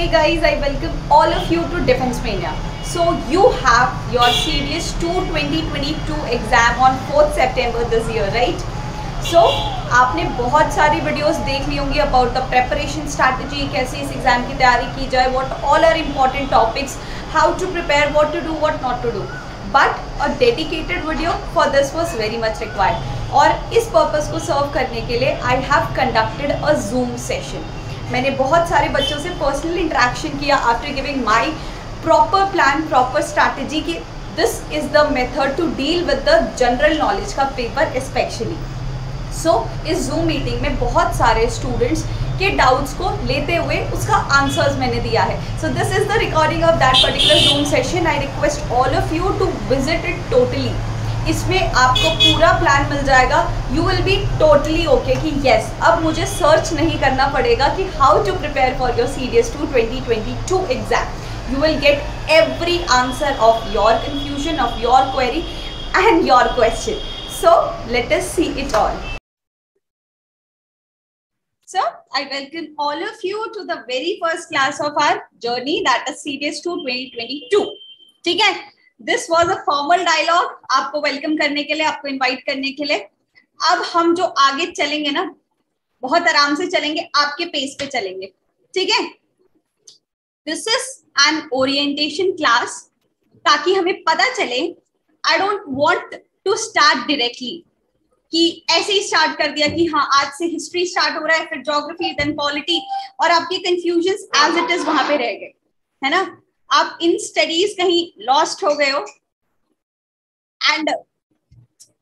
Hey guys, I welcome all of you to Defense Mania. So you have your CDS 2 2022 exam on 4th September this year, right? So आपने बहुत सारी videos देख ली होंगी about the preparation strategy, कैसे इस exam की तैयारी की जाए, what all are important topics, how to prepare, what to do, what not to do. But a dedicated video for this was very much required. और इस पर्पस को serve करने के लिए I have conducted a Zoom session. मैंने बहुत सारे बच्चों से पर्सनल इंटरेक्शन किया after giving my proper plan, proper strategy कि this is the method to deal with the general knowledge का पेपर स्पेशली. सो इस जूम मीटिंग में बहुत सारे स्टूडेंट्स के डाउट्स को लेते हुए उसका आंसर्स मैंने दिया है. So this is the recording of that particular Zoom session. I request all of you to visit it totally. इसमें आपको पूरा प्लान मिल जाएगा. You will be totally okay कि येस, अब मुझे सर्च नहीं करना पड़ेगा कि how to prepare for your CDS 2 2022 exam. You will get every answer of your confusion, of your query and your question. So let us see it all. So I welcome all of you to the very first class of our journey, that is CDS 2 2022. ठीक है, this was a formal dialogue. आपको welcome करने के लिए, आपको invite करने के लिए. अब हम जो आगे चलेंगे ना, बहुत आराम से चलेंगे, आपके पेस पे चलेंगे. ठीक है, this is an orientation class, ताकि हमें पता चले. I don't want to start directly कि ऐसे ही स्टार्ट कर दिया कि हाँ आज से हिस्ट्री स्टार्ट हो रहा है, फिर ज्योग्राफी, देन पॉलिटी, और आपके कंफ्यूजन्स एज इट इज वहां पे रह गए, है ना. आप इन स्टडीज कहीं लॉस्ट हो गए हो एंड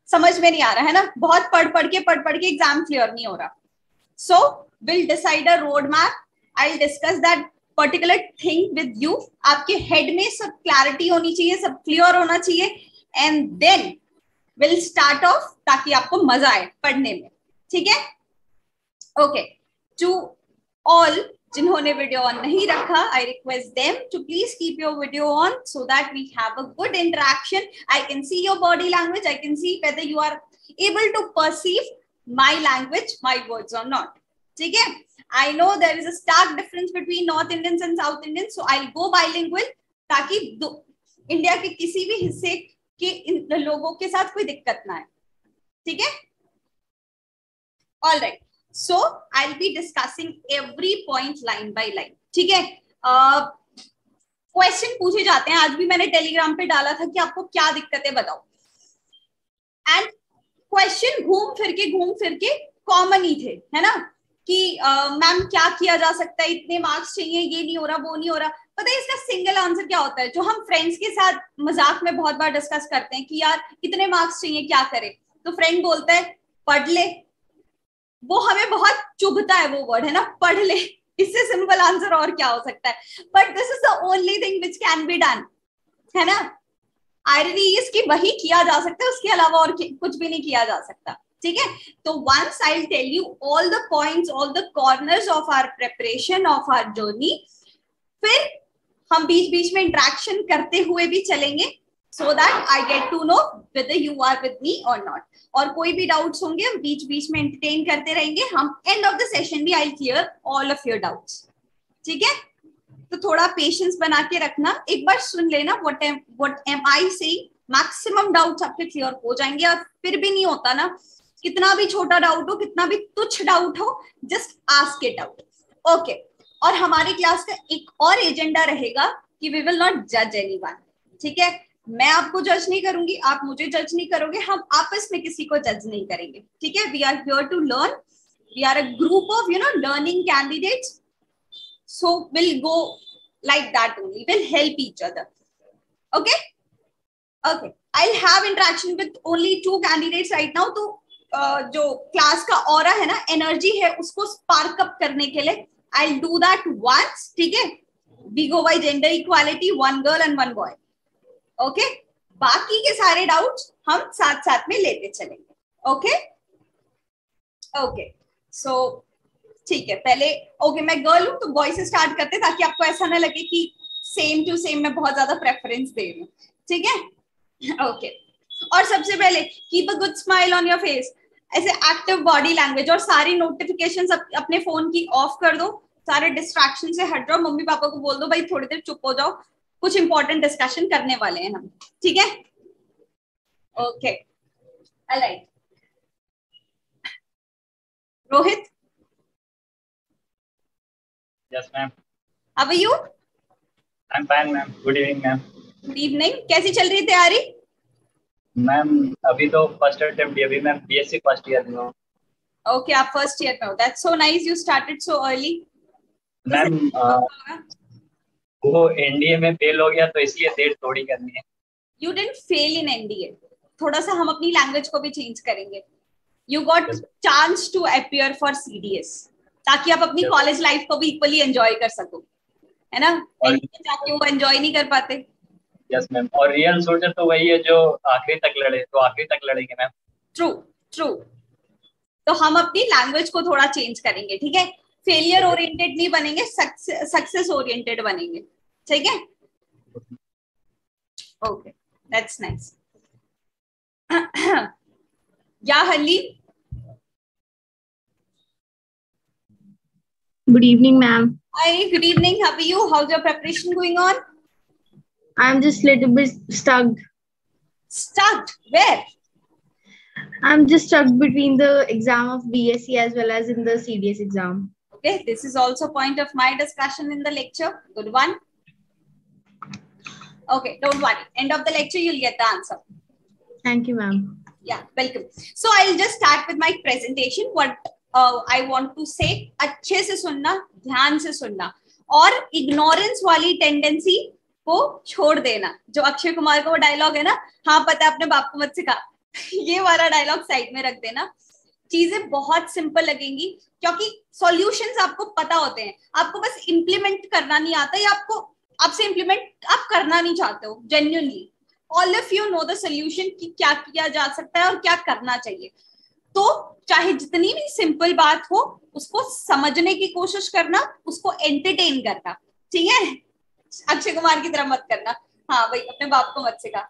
समझ में नहीं आ रहा है ना, बहुत पढ़ पढ़ के एग्जाम क्लियर नहीं हो रहा. So will decide a road map. I will discuss that particular thing with you. आपके हेड में सब क्लैरिटी होनी चाहिए, सब क्लियर होना चाहिए, and then will start off, ताकि आपको मजा आए पढ़ने में. ठीक है, ओके. टू ऑल जिन्होंने वीडियो ऑन नहीं रखा, I request them to please keep your video on so that we have a good interaction. I can see your body language, I can see whether you are able to perceive my language, my words और not. ठीक है, I know there is a stark difference between North Indians and South Indians, so I'll go bilingual ताकि India के किसी भी हिस्से के लोगों के साथ कोई दिक्कत ना आए. ठीक है, all right. So I'll be discussing every point line by line. ठीक है, क्वेश्चन पूछे जाते हैं. आज भी मैंने टेलीग्राम पे डाला था कि आपको क्या दिक्कत है बताओ, एंड क्वेश्चन घूम फिर के कॉमन ही थे, है ना, कि मैम क्या किया जा सकता है, इतने मार्क्स चाहिए, ये नहीं हो रहा, वो नहीं हो रहा. पता है इसका सिंगल आंसर क्या होता है, जो हम फ्रेंड्स के साथ मजाक में बहुत बार डिस्कस करते हैं कि यार इतने मार्क्स चाहिए, क्या करें. तो फ्रेंड बोलता है पढ़ ले. वो हमें बहुत चुभता है वो वर्ड, है ना, पढ़ ले. इससे सिंपल आंसर और क्या हो सकता है, but this is the only thing which can be done, है ना. आयरनी इज कि वही किया जा सकता है, उसके अलावा और कुछ भी नहीं किया जा सकता. ठीक है, तो once I'll tell you all the points, all the corners of our preparation of our journey, फिर हम बीच बीच में इंटरेक्शन करते हुए भी चलेंगे, so that I get to know whether you are with me or not. और कोई भी डाउट्स होंगे हम बीच बीच में एंटरटेन करते रहेंगे. हम एंड ऑफ द सेशन भी I'll clear all of your doubts. ठीक है, तो थोड़ा पेशेंस बना के रखना, एक बार सुन लेना what am I saying. Maximum doubts आपके क्लियर हो जाएंगे. और फिर भी नहीं होता ना, कितना भी छोटा डाउट हो, कितना भी तुच्छ डाउट हो, just ask it out. Okay, और हमारी क्लास का एक और एजेंडा रहेगा कि वी विल नॉट जज एनीवन. ठीक है, मैं आपको जज नहीं करूंगी, आप मुझे जज नहीं करोगे, हम आपस में किसी को जज नहीं करेंगे. ठीक है, we are here to learn, we are a group of learning candidates. So will go like that only, will help each other. Okay okay, I have interaction with only 2 candidates right now. तो जो class का aura है ना, energy है, उसको spark up करने के लिए आई डू दैट वंस. ठीक है, we go by gender equality, 1 girl and 1 boy. Okay, बाकी के सारे डाउट्स हम साथ साथ में लेते चलेंगे. ओके ओके, सो ठीक है, पहले ओके मैं गर्ल हूं तो बॉय से स्टार्ट करते, ताकि आपको ऐसा ना लगे कि सेम टू सेम मैं बहुत ज्यादा प्रेफरेंस दे रही हूँ. ठीक है, ओके. और सबसे पहले keep a good smile on your face, ऐसे एक्टिव बॉडी लैंग्वेज, और सारी नोटिफिकेशंस अपने फोन की ऑफ कर दो, सारे डिस्ट्रैक्शन से हट जाओ, मम्मी पापा को बोल दो भाई थोड़ी देर चुप हो जाओ, कुछ इंपॉर्टेंट डिस्कशन करने वाले हैं हम, ठीक है? Okay, all right. Rohit, yes ma'am. How are you? I am fine ma'am. Good evening ma'am. Good evening. कैसी चल रही तैयारी? मैम अभी तो फर्स्ट अटेम्प्ट दिया, अभी मैम बीएससी फर्स्ट ईयर में हूँ। ओके, आप फर्स्ट ईयर में हो, that's so nice, you started so early. Ma'am वो एनडीए में फेल हो गया तो इसलिए डेट थोड़ी करनी है। You didn't fail in NDA, थोड़ा सा हम अपनी लैंग्वेज को भी चेंज करेंगे। You got chance to appear for CDS, ताकि आप अपनी कॉलेज लाइफ को भी इक्वली एंजॉय कर सको, है ना? एनडीए जाके वो एंजॉय नहीं कर पाते। यस मैम, और रियल सोल्जर तो वही है जो आखिरी तक लड़े, तो आखिरी तक लड़ेंगे मैम। True true. तो हम अपनी लैंग्वेज को थोड़ा चेंज करेंगे, ठीक है? फेलियर ओरिएंटेड नहीं बनेंगे, सक्सेस ओरिएंटेड बनेंगे, ठीक है? Okay, that's nice. या हली, good evening ma'am. hi, good evening, how are you? How's your preparation going on? I'm just little bit Stuck where? I'm just stuck between the exam of BSc as well as in the CDS exam. Okay, this is also point of my discussion in the lecture. Good one. Okay, don't worry, end of the lecture you'll get the answer. Thank you ma'am. Yeah, welcome. So I'll just start with my presentation. What I want to say, अच्छे से सुनना, ध्यान से सुनना, और ignorance वाली tendency को छोड़ देना। जो अक्षय कुमार का वो डायलॉग है ना, हाँ पता है अपने बाप को मत सिखा, ये वाला डायलॉग साइड में रख देना। चीजें बहुत सिंपल लगेंगी क्योंकि सॉल्यूशंस आपको पता होते हैं, आपको बस इम्प्लीमेंट करना नहीं आता, या आपसे इम्प्लीमेंट आप करना नहीं चाहते हो genuinely. All of you know the solution कि क्या किया जा सकता है और क्या करना चाहिए। तो चाहे जितनी भी सिंपल बात हो, उसको समझने की कोशिश करना, उसको एंटरटेन करना, ठीक है? अक्षय कुमार की तरह मत करना, हाँ भाई अपने बाप को मत सिखा।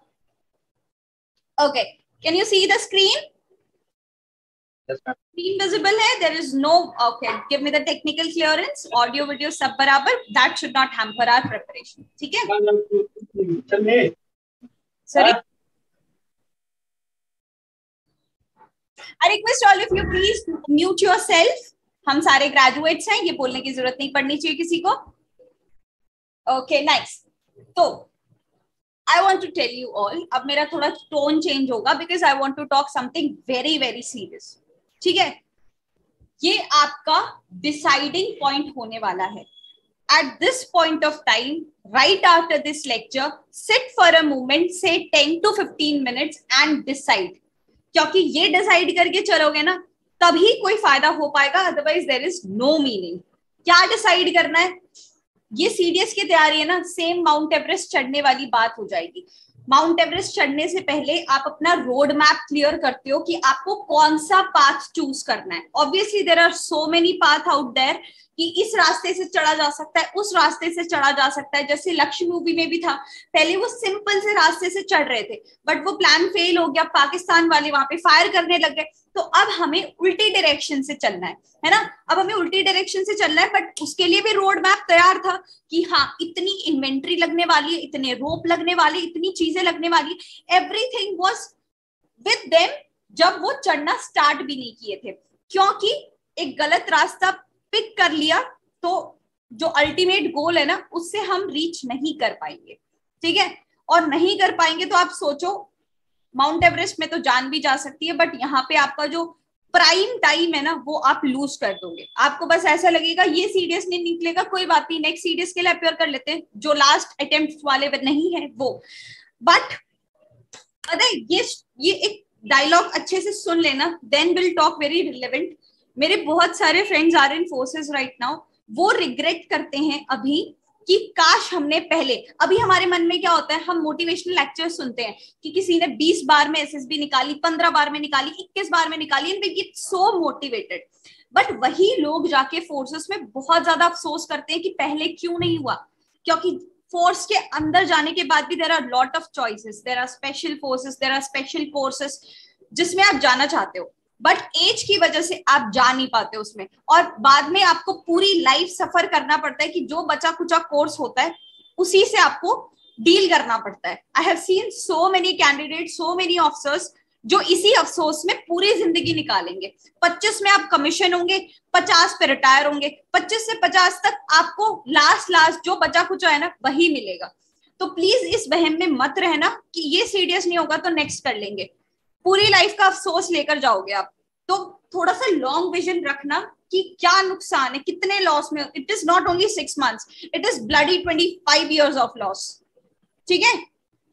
Okay, can you see the screen? Screen visible है? There is no, okay, give me the technical clearance, audio video सब बराबर, that should not hamper our preparation, ठीक है? Sorry. I request all of you please mute yourself. हम सारे graduates हैं, ये बोलने की जरूरत नहीं पड़नी चाहिए किसी को. Okay, nice. तो I want to tell you all, अब मेरा थोड़ा tone change होगा because I want to talk something very very serious. ठीक है? ये आपका deciding point होने वाला है. At this point of time, right after this lecture, sit for a moment, say 10 to 15 minutes and decide. क्योंकि ये डिसाइड करके चलोगे ना, तभी कोई फायदा हो पाएगा, otherwise there is no meaning. क्या डिसाइड करना है? ये सीडीएस की तैयारी है ना, सेम माउंट एवरेस्ट चढ़ने वाली बात हो जाएगी. माउंट एवरेस्ट चढ़ने से पहले आप अपना रोड मैप क्लियर करते हो कि आपको कौन सा पाथ चूज करना है. Obviously there are so many path out there कि इस रास्ते से चढ़ा जा सकता है, उस रास्ते से चढ़ा जा सकता है. जैसे लक्ष्य मूवी में भी था, पहले वो सिंपल से रास्ते से चढ़ रहे थे, बट वो प्लान फेल हो गया, पाकिस्तान वाले वहां पे फायर करने लग गए. तो अब हमें उल्टी डायरेक्शन से चलना है ना? अब हमें उल्टी डायरेक्शन से चलना है, बट उसके लिए भी रोड मैप तैयार था कि हाँ इतनी इन्वेंट्री लगने वाली है, इतने रोप लगने वाले, इतनी चीजें लगने वाली. एवरीथिंग वाज विद देम जब वो चढ़ना स्टार्ट भी नहीं किए थे, क्योंकि एक गलत रास्ता पिक कर लिया तो जो अल्टीमेट गोल है ना, उससे हम रीच नहीं कर पाएंगे. ठीक है? और नहीं कर पाएंगे तो आप सोचो, माउंट एवरेस्ट में तो जान भी जा सकती है, बट यहाँ पे आपका जो प्राइम टाइम है ना, वो आप लूज कर दोगे. आपको बस ऐसा लगेगा ये सीडीएस नहीं निकलेगा, कोई बात नहीं, नेक्स्ट सीडीएस के लिए अपेयर कर लेते हैं, जो लास्ट अटेम्प्ट वाले नहीं है वो. बट अरे ये एक डायलॉग अच्छे से सुन लेना, then will talk very relevant. मेरे बहुत सारे friends are in forces right now, वो रिग्रेट करते हैं अभी कि काश हमने पहले. अभी हमारे मन में क्या होता है, हम मोटिवेशनल लेक्चर सुनते हैं कि किसी ने 20 बार में एसएसबी निकाली, 15 बार में निकाली, 21 बार में निकाली, and we get so motivated. But वही लोग जाके फोर्सेस में बहुत ज्यादा अफसोस करते हैं कि पहले क्यों नहीं हुआ. क्योंकि फोर्स के अंदर जाने के बाद भी there are lot of choices, there are special forces, there are special courses जिसमें आप जाना चाहते हो. बट एज की वजह से आप जा नहीं पाते उसमें, और बाद में आपको पूरी लाइफ सफर करना पड़ता है कि जो बचा कुचा कोर्स होता है उसी से आपको डील करना पड़ता है। I have seen so many candidate, so many officers जो इसी अफसोस में पूरी जिंदगी निकालेंगे। 25 में आप कमीशन होंगे, 50 पे रिटायर होंगे, 25 से 50 तक आपको लास्ट जो बचा कुचा है ना वही मिलेगा। तो प्लीज इस वहम में मत रहना कि ये सीरियस नहीं होगा तो नेक्स्ट कर लेंगे, पूरी लाइफ का अफसोस लेकर जाओगे आप। तो थोड़ा सा लॉन्ग विजन रखना कि क्या नुकसान है, कितने लॉस में। It is not only 6 months, it is bloody 25 years of loss. ठीक है,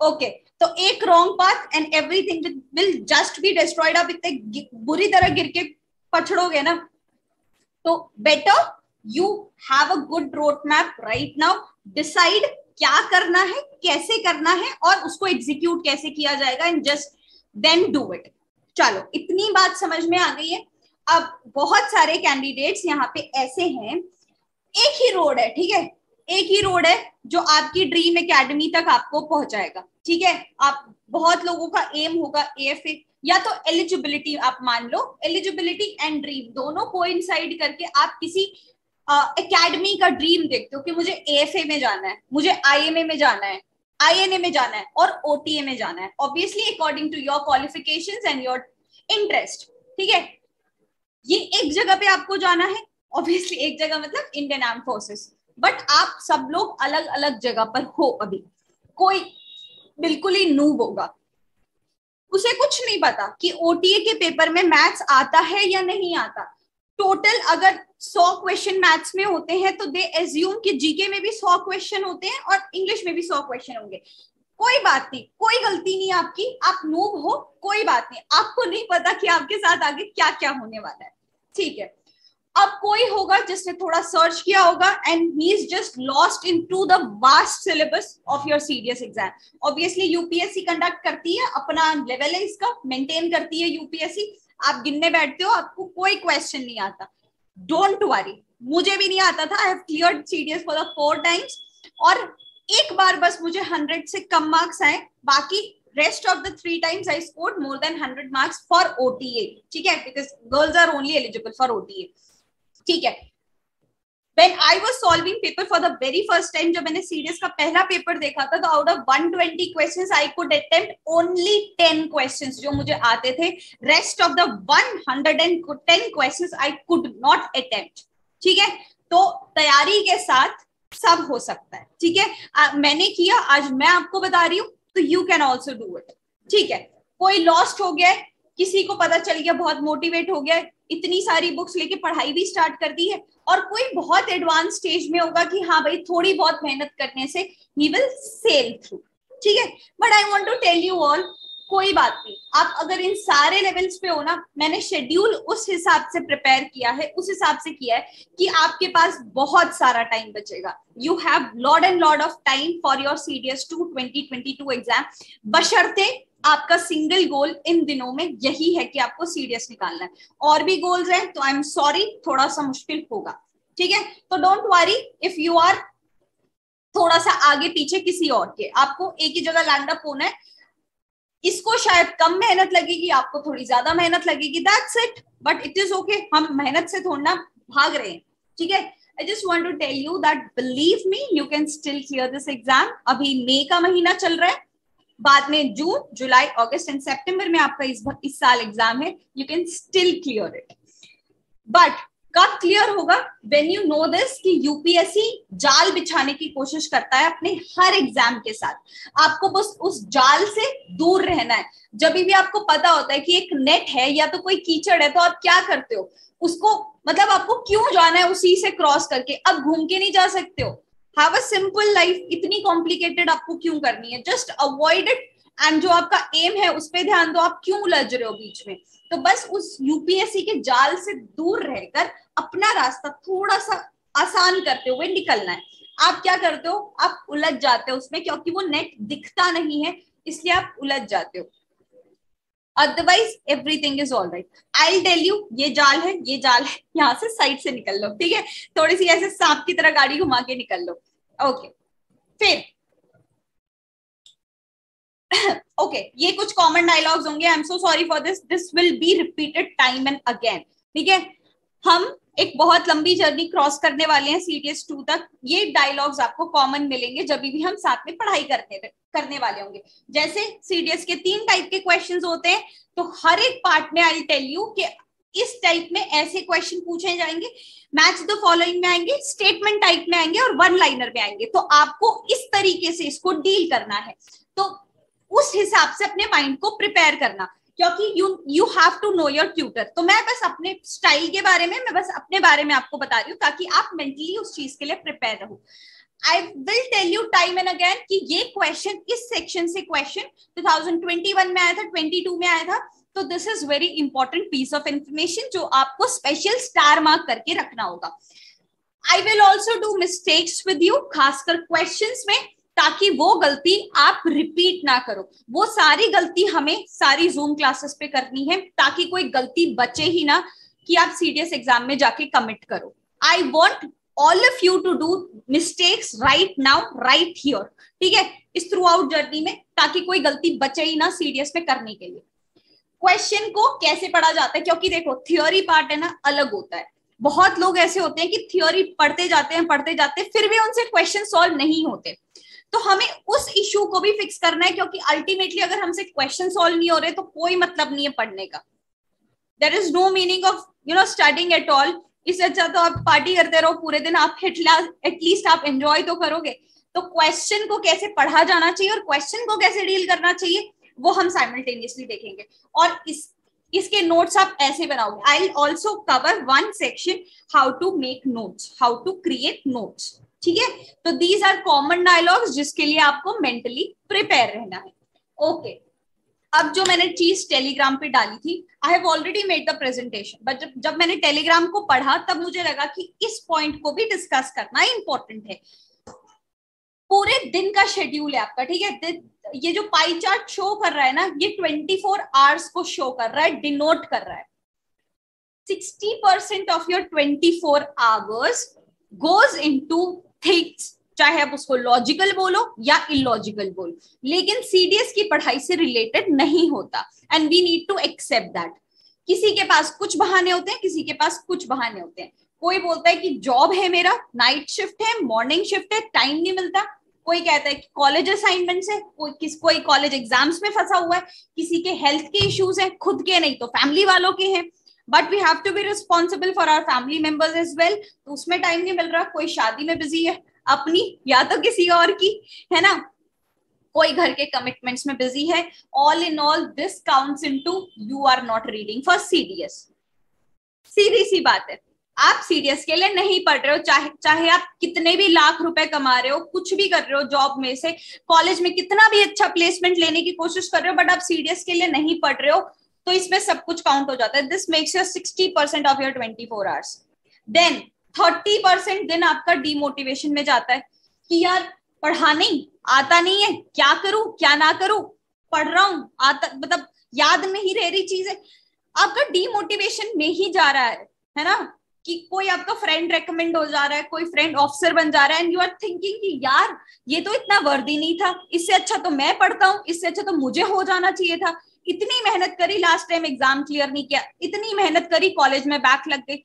ओके। तो एक wrong path and everything will just be destroyed. आप इतने बुरी तरह गिर के पछड़ोगे ना, तो better you have a good road map right now. Decide क्या करना है, कैसे करना है, और उसको एग्जीक्यूट कैसे किया जाएगा, and just then do it. चलो, इतनी बात समझ में आ गई है। अब बहुत सारे कैंडिडेट्स यहाँ पे ऐसे हैं, एक ही रोड है, ठीक है, एक ही रोड है जो आपकी ड्रीम एकेडमी तक आपको पहुंचाएगा। ठीक है, आप बहुत लोगों का एम होगा एएफए, या तो एलिजिबिलिटी आप मान लो, एलिजिबिलिटी एंड ड्रीम दोनों कोइंसाइड करके आप किसी एकेडमी का ड्रीम देखते हो कि मुझे एएफए में जाना है, मुझे आईएमए में जाना है, आईएनए में जाना है और ओटीए में जाना है, obviously according to your qualifications and your interest. ठीक है, ये एक जगह पे आपको जाना है, ऑब्वियसली एक जगह मतलब इंडियन आर्म फोर्सेस, बट आप सब लोग अलग अलग जगह पर हो। अभी कोई बिल्कुल ही नूब होगा, उसे कुछ नहीं पता कि ओटीए के पेपर में मैथ्स आता है या नहीं आता। टोटल अगर 100 क्वेश्चन मैथ्स में होते हैं तो दे एज्यूम कि जीके में भी 100 क्वेश्चन होते हैं और इंग्लिश में भी 100 क्वेश्चन होंगे। कोई बात नहीं, कोई गलती नहीं आपकी, आप नूब हो, कोई बात नहीं, आपको नहीं पता कि आपके साथ आगे क्या क्या होने वाला है। ठीक है, अब कोई होगा जिसने थोड़ा सर्च किया होगा and he is just lost into the vast syllabus of your serious exam. Obviously UPSC conduct करती है, अपना लेवल है इसका, मेंटेन करती है यूपीएससी। आप गिनने बैठते हो, आपको कोई क्वेश्चन नहीं आता, डोंट वरी, मुझे भी नहीं आता था। I have cleared CDS for the 4 times, और एक बार बस मुझे 100 से कम मार्क्स आए, बाकी rest of the 3 times I scored more than 100 marks for OTA. ठीक है, because girls are only eligible for OTA. ठीक है, when I was solving paper for the very first time, जब मैंने सीडीएस का पहला पेपर देखा था, तो out of 120 questions I could attempt only 10 questions जो मुझे आते थे। Rest of the 110 questions I could not attempt. ठीक है, तो तैयारी के साथ सब हो सकता है। ठीक है, मैंने किया, आज मैं आपको बता रही हूँ, तो you can also do it. ठीक है, कोई लॉस्ट हो गया है, किसी को पता चल गया, बहुत मोटिवेट हो गया, इतनी सारी बुक्स लेके पढ़ाई भी स्टार्ट कर दी है, और कोई बहुत एडवांस स्टेज में होगा कि हाँ भाई थोड़ी बहुत मेहनत करने से ही विल सेल थ्रू। ठीक है, but I want to tell you all, कोई बात नहीं, आप अगर इन सारे लेवल्स पे हो ना, मैंने शेड्यूल उस हिसाब से प्रिपेयर किया है, उस हिसाब से किया है कि आपके पास बहुत सारा टाइम बचेगा। You have lot and lot of time for your CDS 2 2022 exam, बशर्ते आपका सिंगल गोल इन दिनों में यही है कि आपको सीडीएस निकालना है। और भी गोल्स हैं तो आई एम सॉरी, थोड़ा सा मुश्किल होगा। ठीक है, तो don't worry if you are थोड़ा सा आगे पीछे किसी और के, आपको एक ही जगह लैंड अप होना है। इसको शायद कम मेहनत लगेगी, आपको थोड़ी ज्यादा मेहनत लगेगी, that's it, but it is okay. हम मेहनत से थोड़ा भाग रहे हैं। ठीक है, I just want to tell you that believe me, you can still clear this exam. अभी मई का महीना चल रहा है, बाद में जून, जुलाई, अगस्त एंड सितंबर में आपका इस साल एग्जाम है। You can still clear it, but कब क्लियर होगा? व्हेन यू नो दिस कि यूपीएससी जाल बिछाने की कोशिश करता है अपने हर एग्जाम के साथ। आपको बस उस जाल से दूर रहना है। जब भी आपको पता होता है कि एक नेट है या तो कोई कीचड़ है, तो आप क्या करते हो? उसको मतलब आपको क्यों जाना है उसी से क्रॉस करके? अब घूम के नहीं जा सकते हो। हैव अ सिंपल लाइफ, इतनी कॉम्प्लिकेटेड आपको क्यों करनी है? जस्ट अवॉइड इट, एंड जो आपका एम है उस पर ध्यान दो। आप क्यों उलझ रहे हो बीच में? तो बस उस यूपीएससी के जाल से दूर रहकर अपना रास्ता थोड़ा सा आसान करते हुए निकलना है। आप क्या करते हो? आप उलझ जाते हो उसमें, क्योंकि वो नेट दिखता नहीं है, इसलिए आप उलझ जाते हो। Otherwise everything is all right. I tell you, ये जाल है, ये जाल है, यहाँ से साइड से निकल लो। ठीक है, थोड़ी सी ऐसे सांप की तरह गाड़ी घुमा के निकल लो। ओके, फिर ओके ये कुछ कॉमन डायलॉग्स होंगे, I am so sorry for this, this will be repeated time and again, ठीक है। हम एक बहुत लंबी जर्नी क्रॉस करने वाले हैं CDS 2 तक, ये डायलॉग्स आपको कॉमन मिलेंगे जब भी हम साथ में पढ़ाई करने वाले होंगे। जैसे CDS के 3 टाइप के क्वेश्चंस होते हैं, तो हर एक पार्ट में आई टेल यू कि इस टाइप में ऐसे क्वेश्चन पूछे जाएंगे, मैच द फॉलोइंग में आएंगे, स्टेटमेंट टाइप में आएंगे और वन लाइनर में आएंगे। तो आपको इस तरीके से इसको डील करना है, तो उस हिसाब से अपने माइंड को प्रिपेयर करना, क्योंकि you have to know your tutor. तो मैं बस अपने स्टाइल के बारे में, मैं बस अपने बारे में आपको बता रही हूँ ताकि आप मेंटली उस चीज के लिए प्रिपेयर रहो। I will tell you time and again कि ये क्वेश्चन, इस सेक्शन से क्वेश्चन 2021 में आया था, 22 में आया था, तो this is very important piece of information जो आपको स्पेशल स्टार मार्क करके रखना होगा। I will also do mistakes with you, खासकर क्वेश्चंस में, ताकि वो गलती आप रिपीट ना करो। वो सारी गलती हमें सारी जूम क्लासेस पे करनी है, ताकि कोई गलती बचे ही ना कि आप CDS एग्जाम में जाके कमिट करो। I want all of you to do mistakes right now, right here, ठीक है, इस थ्रू आउट जर्नी में, ताकि कोई गलती बचे ही ना CDS में करने के लिए। क्वेश्चन को कैसे पढ़ा जाता है, क्योंकि देखो थियोरी पार्ट है ना अलग होता है। बहुत लोग ऐसे होते हैं कि थियोरी पढ़ते जाते हैं, फिर भी उनसे क्वेश्चन सॉल्व नहीं होते। तो हमें उस इशू को भी फिक्स करना है, क्योंकि अल्टीमेटली अगर हमसे क्वेश्चन सॉल्व नहीं हो रहे तो कोई मतलब नहीं है पढ़ने का। There is no meaning of studying at all. इससे अच्छा तो आप पार्टी करते रहो पूरे दिन, आप एटलीस्ट आप एंजॉय तो करोगे। तो क्वेश्चन को कैसे पढ़ा जाना चाहिए और क्वेश्चन को कैसे डील करना चाहिए वो हम साइमल्टेनियसली देखेंगे। और इसके नोट्स आप ऐसे बनाओगे। I will also cover one section how to make notes, how to create notes, ठीक है। तो दीज आर कॉमन डायलॉग्स जिसके लिए आपको मेंटली प्रिपेयर रहना है। ओके अब जो मैंने चीज टेलीग्राम पे डाली थी, आई have already made the presentation, but जब मैंने टेलीग्राम को पढ़ा तब मुझे लगा कि इस पॉइंट को भी डिस्कस करना इंपॉर्टेंट है। पूरे दिन का शेड्यूल है आपका, ठीक है। ये जो पाई चार्ट शो कर रहा है ना, ये 24 आवर्स को शो कर रहा है, डिनोट कर रहा है। 60% of your 24 hours goes into things, चाहे आप उसको लॉजिकल बोलो या इलॉजिकल बोलो, लेकिन CDS की पढ़ाई से रिलेटेड नहीं होता, and we need to accept that. किसी के पास कुछ बहाने होते हैं, किसी के पास कुछ बहाने होते हैं। कोई बोलता है कि जॉब है मेरा, नाइट शिफ्ट है, मॉर्निंग शिफ्ट है, टाइम नहीं मिलता। कोई कहता है कि कॉलेज असाइनमेंट्स है, कोई कॉलेज एग्जाम्स में फंसा हुआ है, किसी के हेल्थ के इश्यूज हैं, खुद के नहीं तो फैमिली वालों के हैं। But we have to be responsible for our family members as well. तो उसमें टाइम नहीं मिल रहा। कोई शादी में बिजी है अपनी या तो किसी और की, है ना, कोई घर के कमिटमेंट्स में बिजी है। All in all this counts into you are not reading for CDS। सीधी सी बात है, आप CDS के लिए नहीं पढ़ रहे हो, चाहे आप कितने भी लाख रुपए कमा रहे हो, कुछ भी कर रहे हो जॉब में से, कॉलेज में कितना भी अच्छा प्लेसमेंट लेने की कोशिश कर रहे हो, बट आप CDS के लिए नहीं पढ़ रहे हो, तो इसमें सब कुछ काउंट हो जाता है। This makes your 60% of your 24 hours. Then 30% दिन आपका डिमोटिवेशन में जाता है कि यार पढ़ा नहीं, आता नहीं है, क्या करूं क्या ना करूं, पढ़ रहा हूं, आता मतलब याद नहीं रह रही चीजें, आपका डिमोटिवेशन में ही जा रहा है ना। कि कोई आपका फ्रेंड रेकमेंड हो जा रहा है, कोई फ्रेंड ऑफिसर बन जा रहा है, एंड यू आर थिंकिंग कि यार ये तो इतना वर्दी नहीं था, इससे अच्छा तो मैं पढ़ता हूँ, इससे अच्छा तो मुझे हो जाना चाहिए था, इतनी मेहनत करी, लास्ट टाइम एग्जाम क्लियर नहीं किया, इतनी मेहनत करी, कॉलेज में बैक लग गई।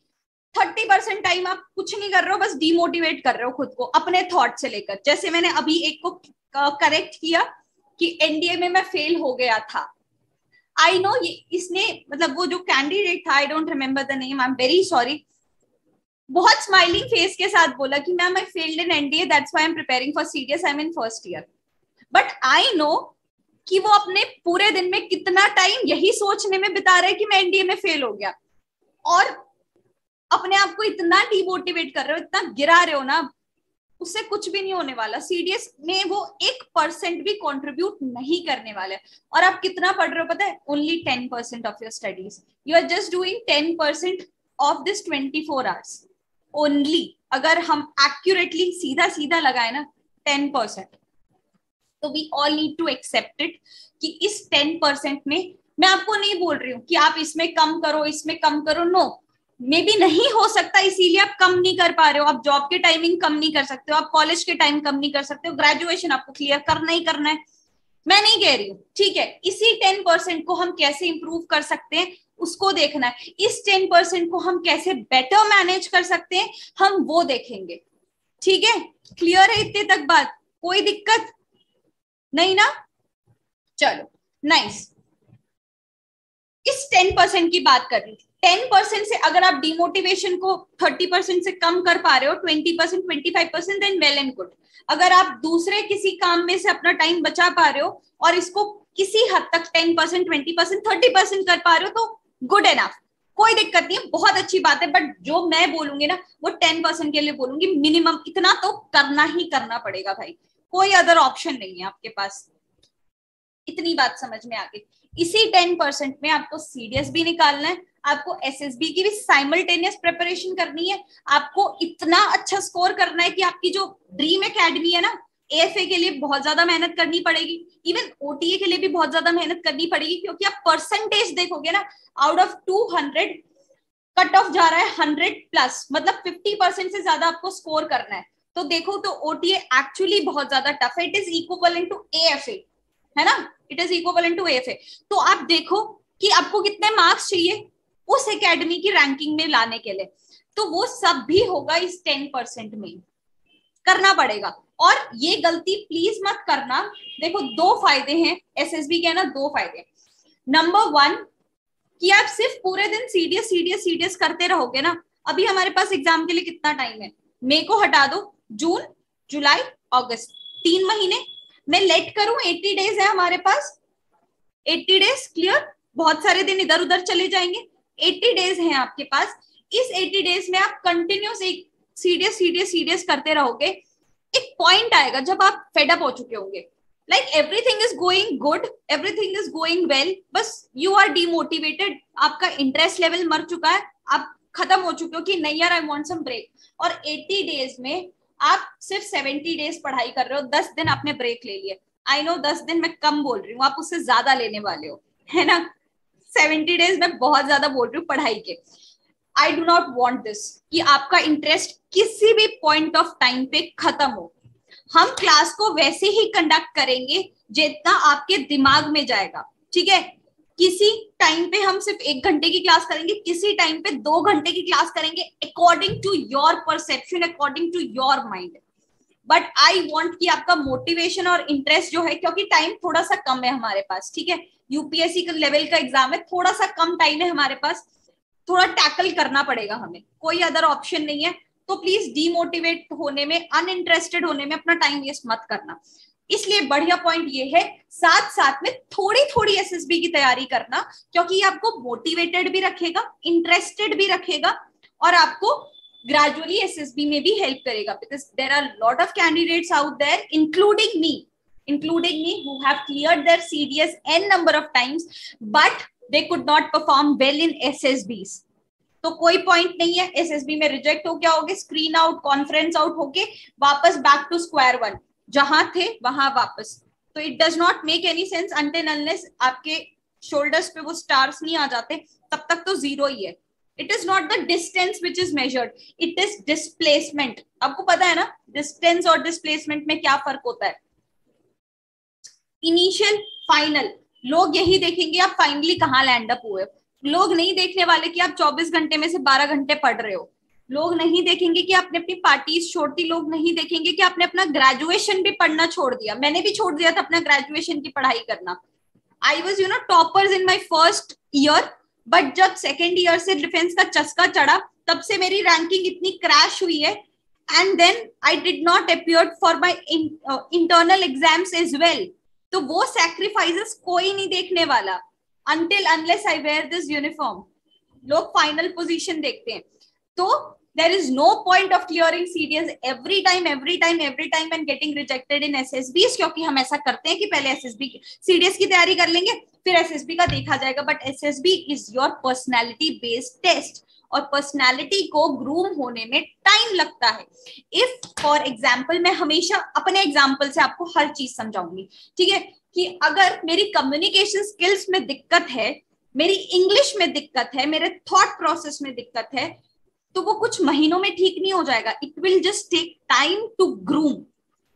30% टाइम आप कुछ नहीं कर रहे हो, बस डिमोटिवेट कर रहे हो खुद को अपने थॉट से लेकर। जैसे मैंने अभी एक को करेक्ट किया कि NDA में मैं फेल हो गया था। आई नो ये इसने मतलब वो जो कैंडिडेट था, I don't remember the name, I am very sorry, बहुत स्माइलिंग फेस के साथ बोला कि ma'am I failed in NDA, that's why I am preparing for CDS, I am in first year. But I know कि वो अपने पूरे दिन में कितना टाइम यही सोचने में बिता रहे कि मैं NDA में फेल हो गया, और अपने आप को इतना डिमोटिवेट कर रहे हो, इतना गिरा रहे हो ना, उससे कुछ भी नहीं होने वाला। CDS में वो 1% भी कंट्रीब्यूट नहीं करने वाले। और आप कितना पढ़ रहे हो पता है? Only 10% of your studies, you are just doing 10% of this 24 hours only. अगर हम एक्यूरेटली सीधा सीधा लगाए ना 10%, तो we all need to accept it कि इस 10% में, मैं आपको नहीं बोल रही हूँ कि आप इसमें कम करो, इसमें कम करो, नो, मे बी नहीं हो सकता, इसीलिए आप कम नहीं कर पा रहे हो। आप जॉब के टाइमिंग कम नहीं कर सकते हो, आप कॉलेज के टाइम कम नहीं कर सकते हो, ग्रेजुएशन आपको क्लियर करना ही करना है। मैं नहीं कह रही हूँ, ठीक है। इसी 10% को हम कैसे इंप्रूव कर सकते हैं उसको देखना है। इस 10% को हम कैसे बेटर मैनेज कर सकते हैं हम वो देखेंगे, ठीक है। क्लियर है इतने तक बात? कोई दिक्कत नहीं ना? चलो नाइस। इस 10% की बात कर रही थी। 10% से अगर आप डिमोटिवेशन को 30% से कम कर पा रहे हो, 20%, 25%, देन वेल एंड गुड। अगर आप दूसरे किसी काम में से अपना टाइम बचा पा रहे हो और इसको किसी हद तक 10%, 20%, 30% कर पा रहे हो तो गुड एनफ, कोई दिक्कत नहीं है, बहुत अच्छी बात है। बट जो मैं बोलूंगी ना वो 10% के लिए बोलूंगी, मिनिमम इतना तो करना ही करना पड़ेगा भाई, कोई अदर ऑप्शन नहीं है आपके पास। इतनी बात समझ में आ गई। इसी 10% में आपको सीडीएस भी निकालना है, आपको एसएसबी की भी साइमल्टेनियस प्रिपरेशन करनी है, आपको इतना अच्छा स्कोर करना है कि आपकी जो ड्रीम एकेडमी है ना, एएफए के लिए बहुत ज्यादा मेहनत करनी पड़ेगी, इवन ओटीए के लिए भी बहुत ज्यादा मेहनत करनी पड़ेगी, क्योंकि आप परसेंटेज देखोगे ना, आउट ऑफ 200 कट ऑफ जा रहा है 100+, मतलब 50% से ज्यादा आपको स्कोर करना है। तो देखो तो ओटीए एक्चुअली बहुत ज्यादा टफ है, it is equivalent to AFA, है ना, it is equivalent to AFA. तो आप देखो कि आपको कितने मार्क्स चाहिए उस एकेडमी की रैंकिंग में लाने के लिए, तो वो सब भी होगा इस 10% में, करना पड़ेगा। और ये गलती प्लीज मत करना। देखो दो फायदे हैं एसएसबी के ना, दो फायदे। नंबर 1 कि आप सिर्फ पूरे दिन सीडीएस सीडीएस सीडीएस करते रहोगे ना, अभी हमारे पास एग्जाम के लिए कितना टाइम है, मई को हटा दो, जून, जुलाई, अगस्त, 3 महीने, मैं लेट करूं 80 डेज है हमारे पास, 80 डेज क्लियर, बहुत सारे दिन इधर उधर चले जाएंगे, 80 डेज हैं आपके पास। इस 80 डेज में आप कंटिन्यूस एक सीडीएस सीडीएस सीडीएस करते रहोगे, एक पॉइंट आएगा जब आप फेड अप हो चुके होंगे, like everything is going good, everything is going well, बस यू आर डिमोटिवेटेड, आपका इंटरेस्ट लेवल मर चुका है, आप खत्म हो चुके हो कि नहीं यार आई वांट सम ब्रेक। और 80 डेज में आप सिर्फ 70 डेज पढ़ाई कर रहे हो, 10 दिन आपने ब्रेक ले लिया। आई नो 10 दिन मैं कम बोल रही हूँ, आप उससे ज्यादा लेने वाले हो, है ना। 70 डेज में बहुत ज्यादा बोल रही हूँ पढ़ाई के। I do not want this कि आपका इंटरेस्ट किसी भी पॉइंट ऑफ टाइम पे खत्म हो। हम क्लास को वैसे ही कंडक्ट करेंगे जितना आपके दिमाग में जाएगा, ठीक है। किसी टाइम पे हम सिर्फ 1 घंटे की क्लास करेंगे, किसी टाइम पे 2 घंटे की क्लास करेंगे, according to your perception, according to your mind. But I want कि आपका मोटिवेशन और इंटरेस्ट जो है, क्योंकि टाइम थोड़ा सा कम है हमारे पास, ठीक है, यूपीएससी का लेवल का एग्जाम है, थोड़ा सा कम टाइम है हमारे पास, थोड़ा टैकल करना पड़ेगा हमें, कोई अदर ऑप्शन नहीं है। तो प्लीज डीमोटिवेट होने में, अनइंटरेस्टेड होने में अपना टाइम वेस्ट मत करना। इसलिए बढ़िया पॉइंट ये है, साथ साथ में थोड़ी थोड़ी एसएसबी की तैयारी करना, क्योंकि ये आपको मोटिवेटेड भी रखेगा, इंटरेस्टेड भी रखेगा, और आपको ग्रेजुअली एसएसबी में भी हेल्प करेगा, because there are lot of candidates out there including me who have cleared their CDS n number of times but they could not perform well in SSBs। तो कोई point नहीं है, SSB में reject हो क्या होगे, screen out, conference out होके वापस बैक टू स्क्वायर वन, जहां थे वहां वापस। तो it does not make any sense until unless आपके शोल्डर्स पे वो स्टार्स नहीं आ जाते, तब तक तो जीरो ही है। It is not the distance which is measured, it is displacement. आपको पता है ना डिस्टेंस और डिस्प्लेसमेंट में क्या फर्क होता है। इनिशियल, फाइनल, लोग यही देखेंगे आप फाइनली कहाँ लैंड अप हुए। लोग नहीं देखने वाले कि आप 24 घंटे में से 12 घंटे पढ़ रहे हो। लोग नहीं देखेंगे कि आपने अपनी पार्टीज छोड़ दी। लोग नहीं देखेंगे कि आपने अपना ग्रेजुएशन भी पढ़ना छोड़ दिया। मैंने भी छोड़ दिया था अपना ग्रेजुएशन की पढ़ाई करना। I was toppers in my first year, but जब सेकेंड ईयर से डिफेंस का चस्का चढ़ा तब से मेरी रैंकिंग इतनी क्रैश हुई है, and then I did not appear for my internal exams as well. तो वो सैक्रिफाइसेस कोई नहीं देखने वाला until unless I wear this uniform। लोग फाइनल पोजीशन देखते हैं। तो there is no point of clearing CDS every time and getting rejected in SSBs, क्योंकि हम ऐसा करते हैं कि पहले SSB CDS की तैयारी कर लेंगे फिर SSB का देखा जाएगा। But SSB is your personality based test, और पर्सनैलिटी को ग्रूम होने में टाइम लगता है। इफ फॉर एग्जाम्पल, मैं हमेशा अपने एग्जाम्पल से आपको हर चीज समझाऊंगी, ठीक है, कि अगर मेरी कम्युनिकेशन स्किल्स में दिक्कत है, मेरी इंग्लिश में दिक्कत है, मेरे थॉट प्रोसेस में दिक्कत है, तो वो कुछ महीनों में ठीक नहीं हो जाएगा। It will just take time to groom,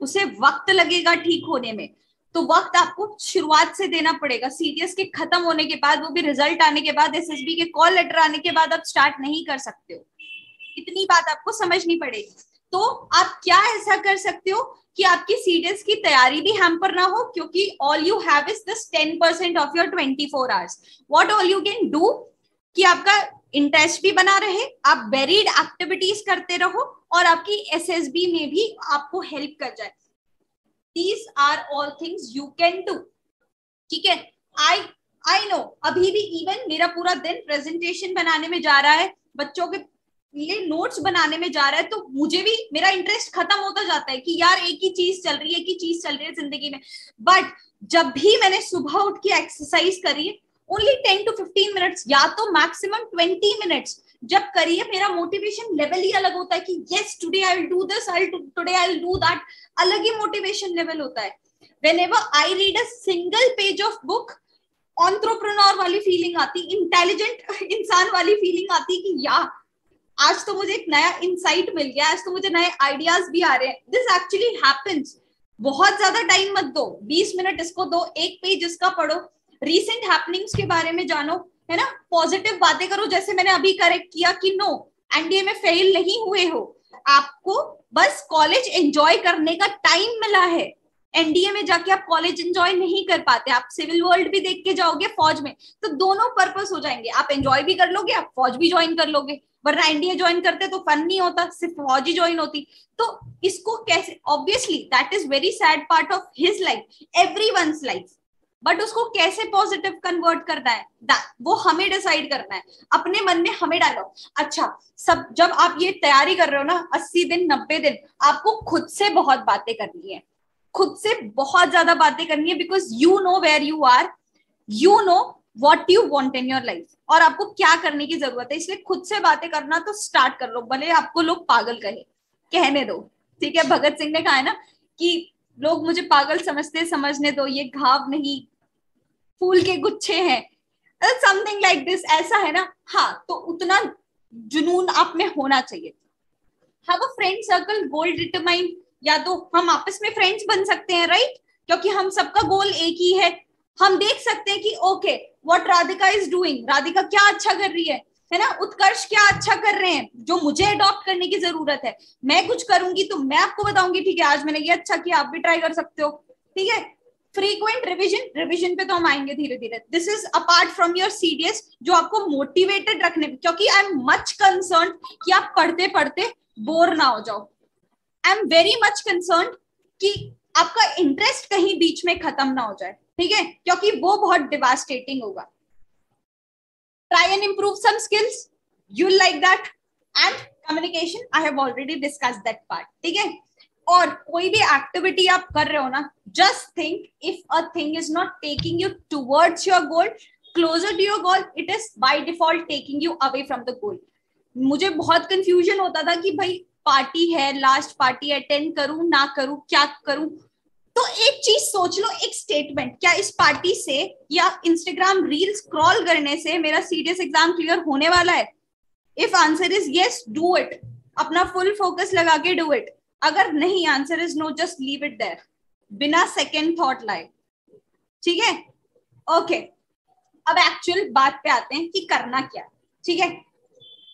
उसे वक्त लगेगा ठीक होने में। तो वक्त आपको शुरुआत से देना पड़ेगा। सीडीएस के खत्म होने के बाद, वो भी रिजल्ट आने के बाद, एसएसबी के कॉल लेटर आने के बाद आप स्टार्ट नहीं कर सकते हो। इतनी बात आपको समझनी पड़ेगी। तो आप क्या ऐसा कर सकते हो कि आपकी सीडीएस की तैयारी भी हैम्पर ना हो, क्योंकि all you have is this 10% of your 24 hours. What all you can do कि आपका इंटरेस्ट भी बना रहे, आप वेरिड एक्टिविटीज करते रहो और आपकी एसएसबी में भी आपको हेल्प कर जाए। These are all things you can do. ठीक है, I know अभी भी इवन मेरा पूरा दिन प्रेजेंटेशन बनाने में जा रहा है, बच्चों के लिए नोट्स बनाने में जा रहा है, तो मुझे भी मेरा इंटरेस्ट खत्म होता जाता है कि यार एक ही चीज चल रही है, एक ही चीज चल रही है जिंदगी में। बट जब भी मैंने सुबह उठ के एक्सरसाइज करी है, ओनली 10 to 15 मिनट्स या तो मैक्सिमम 20 मिनट्स जब करिए, मेरा मोटिवेशन लेवल ही अलग होता है कि yes today I will do this, today I will do that. अलग ही मोटिवेशन लेवल होता है। Whenever I read a single page of book, entrepreneur वाली फीलिंग आती, इंटेलिजेंट इंसान वाली फीलिंग आती कि यार आज तो मुझे एक नया इंसाइट मिल गया, आज तो मुझे नए आइडियाज भी आ रहे हैं। This actually happens. बहुत ज्यादा टाइम मत दो, 20 मिनट इसको दो, एक पेज इसका पढ़ो, रीसेंट हैपनिंग्स के बारे में जानो, है ना, पॉजिटिव बातें करो। जैसे मैंने अभी करेक्ट किया कि नो, एनडीए में फेल नहीं हुए हो, आपको बस कॉलेज एंजॉय करने का टाइम मिला है। एनडीए में जाके आप कॉलेज एंजॉय नहीं कर पाते, आप सिविल वर्ल्ड भी देख के जाओगे फौज में, तो दोनों पर्पस हो जाएंगे, आप एंजॉय भी कर लोगे, आप फौज भी ज्वाइन कर लोगे। वरना एनडीए ज्वाइन करते तो फन नहीं होता, सिर्फ फौज ही ज्वाइन होती। तो इसको कैसे, obviously that is very sad part of his life, everyone's life, but उसको कैसे पॉजिटिव कन्वर्ट करना है वो हमें डिसाइड करना है, अपने मन में हमें डालो। अच्छा, सब जब आप ये तैयारी कर रहे हो ना, 80 दिन 90 दिन, आपको खुद से बहुत बातें करनी है, खुद से बहुत ज्यादा बातें करनी है, because you know where you are, you know what you want in your life, और आपको क्या करने की जरूरत है। इसलिए खुद से बातें करना तो स्टार्ट कर लो, भले आपको लोग पागल कहने दो। ठीक है, भगत सिंह ने कहा है ना कि लोग मुझे पागल समझते, समझने दो, ये घाव नहीं फूल के गुच्छे हैं, समथिंग लाइक दिस, ऐसा है ना। हाँ, तो उतना जुनून आप में होना चाहिए। Have a friend circle, goal determine, या तो हम आपस में फ्रेंड्स बन सकते हैं, राइट, क्योंकि हम सबका गोल एक ही है। हम देख सकते हैं कि okay what Radhika is doing, Radhika क्या अच्छा कर रही है ना, उत्कर्ष क्या अच्छा कर रहे हैं, जो मुझे अडॉप्ट करने की जरूरत है। मैं कुछ करूंगी तो मैं आपको बताऊंगी, ठीक है आज मैंने ये अच्छा किया, आप भी ट्राई कर सकते हो। ठीक है, फ्रीक्वेंट रिविजन पे तो हम आएंगे धीरे धीरे। This is apart from your CDS, जो आपको मोटिवेटेड रखने, क्योंकि आई एम मच कंसर्न कि आप पढ़ते पढ़ते बोर ना हो जाओ। I am very much concern कि आपका इंटरेस्ट कहीं बीच में खत्म ना हो जाए, ठीक है, क्योंकि वो बहुत डिवास्टेटिंग होगा। Try and improve some skills, you like that, and communication, I have already discuss that part. ठीक है, और कोई भी एक्टिविटी आप कर रहे हो ना, just think, if a thing is not taking you towards your goal, closer to your goal, it is by default taking you away from the goal. मुझे बहुत कंफ्यूजन होता था कि भाई पार्टी है, लास्ट पार्टी अटेंड करूं ना करूं, क्या करूं। तो एक चीज सोच लो, एक स्टेटमेंट, क्या इस पार्टी से या इंस्टाग्राम रील स्क्रॉल करने से मेरा सीडीएस एग्जाम क्लियर होने वाला है? If answer is yes, do it, अपना फुल फोकस लगा के डू इट। अगर नहीं, answer is no, just leave it there, बिना सेकेंड थॉट लाए। ठीक है, ओके, अब एक्चुअल बात पे आते हैं कि करना क्या। ठीक है,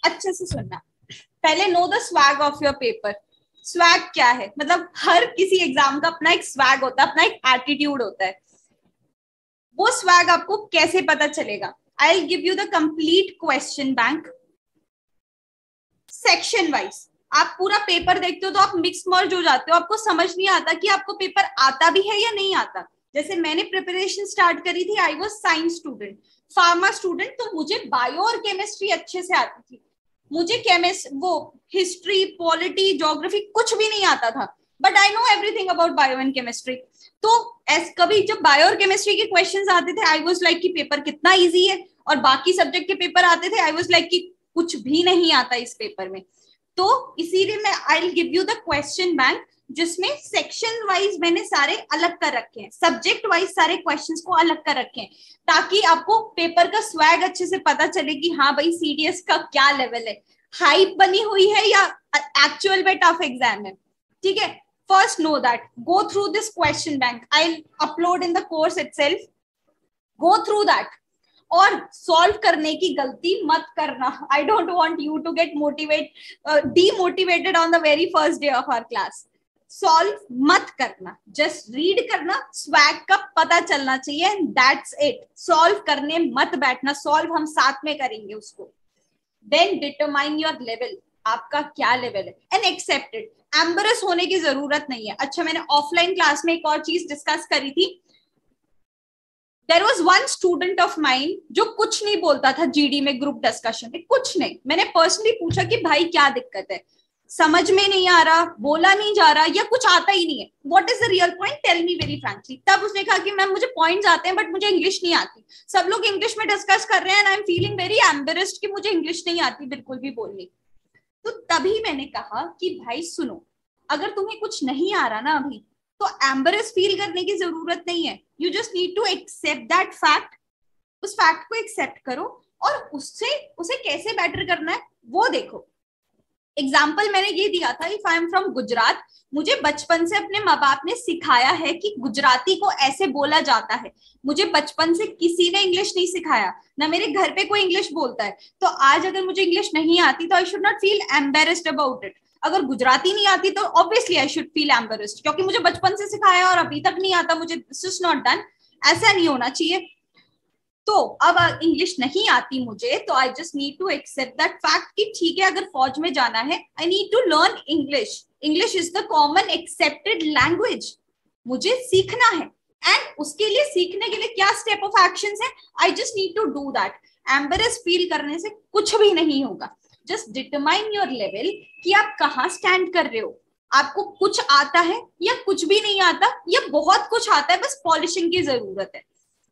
अच्छे से सुनना। पहले know the swag of your paper. Swag क्या है? मतलब हर किसी एग्जाम का अपना एक स्वैग होता है, अपना एक एटीट्यूड होता है। वो स्वैग आपको कैसे पता चलेगा? आई will give you the complete question bank section wise. आप पूरा पेपर देखते हो तो आप मिक्स मर्ज हो जाते हो, आपको समझ नहीं आता कि आपको पेपर आता भी है या नहीं आता। जैसे मैंने प्रिपरेशन स्टार्ट करी थी, I was science student, pharma student, तो मुझे बायो और केमिस्ट्री अच्छे से आती थी। मुझे वो हिस्ट्री, पॉलिटी, ज्योग्राफी कुछ भी नहीं आता था, but I know everything about bio and chemistry. तो कभी जब बायो और केमिस्ट्री के क्वेश्चंस आते थे, आई वाज लाइक कि पेपर कितना इजी है, और बाकी सब्जेक्ट के पेपर आते थे, आई वाज लाइक कि कुछ भी नहीं आता इस पेपर में। तो इसीलिए मैं आई will give you the question bank, जिसमें सेक्शन वाइज मैंने सारे अलग कर रखे हैं, सब्जेक्ट वाइज सारे क्वेश्चंस को अलग कर रखे हैं, ताकि आपको पेपर का स्वैग अच्छे से पता चले कि हाँ भाई सीडीएस का क्या लेवल है, हाइप बनी हुई है या एक्चुअल में टफ एग्जाम है। ठीक है, first know that, go through this question bank, I'll upload in the course itself, go through that, और सॉल्व करने की गलती मत करना. I don't want you to get demotivated on the very first day of our class. Solve मत करना, just read करना, swag का पता चलना चाहिए, एंड दैट्स इट. सॉल्व करने मत बैठना, सॉल्व हम साथ में करेंगे उसको. देन डिटरमाइन योर लेवल, आपका क्या लेवल है, एंड एक्सेप्ट इट. एम्बेरस होने की जरूरत नहीं है. अच्छा, मैंने ऑफलाइन क्लास में एक और चीज डिस्कस करी थी. There was one student of mine जो कुछ नहीं बोलता था जीडी में, ग्रुप डिस्कशन में कुछ नहीं. मैंने पर्सनली पूछा कि भाई क्या दिक्कत है, समझ में नहीं आ रहा, बोला नहीं जा रहा, या कुछ आता ही नहीं है, what is the real point, tell me very frankly. तब उसने कहा कि मैम मुझे पॉइंट्स आते हैं बट मुझे इंग्लिश नहीं आती. सब लोग इंग्लिश में डिस्कस कर रहे हैं and I am feeling very embarrassed कि मुझे इंग्लिश नहीं आती बिल्कुल भी बोलनी. तो तभी मैंने कहा कि भाई सुनो, अगर तुम्हें कुछ नहीं आ रहा ना अभी, तो एम्बेरेस फील करने की जरूरत नहीं है. You just need to accept that fact. उस फैक्ट को एक्सेप्ट करो और उससे उसे कैसे बेटर करना है वो देखो. एग्जाम्पल मैंने ये दिया था, if I am from Gujarat, मुझे बचपन से अपने माँ बाप ने सिखाया है कि गुजराती को ऐसे बोला जाता है. मुझे बचपन से किसी ने इंग्लिश नहीं सिखाया, ना मेरे घर पे कोई इंग्लिश बोलता है. तो आज अगर मुझे इंग्लिश नहीं आती तो I should not feel embarrassed about it. अगर गुजराती नहीं आती तो obviously I should feel embarrassed, क्योंकि मुझे बचपन से सिखाया और अभी तक नहीं आता मुझे. This is not done. ऐसा नहीं होना चाहिए. तो अब इंग्लिश नहीं आती मुझे, तो I just need to accept that fact कि ठीक है, अगर फौज में जाना है, I need to learn English. English is the common accepted language. मुझे सीखना है, एंड उसके लिए सीखने के लिए क्या स्टेप ऑफ एक्शंस है, I just need to do that. Embarrass फील करने से कुछ भी नहीं होगा. जस्ट डिटरमाइन योर लेवल कि आप कहाँ स्टैंड कर रहे हो. आपको कुछ आता है या कुछ भी नहीं आता या बहुत कुछ आता है, बस पॉलिशिंग की जरूरत है.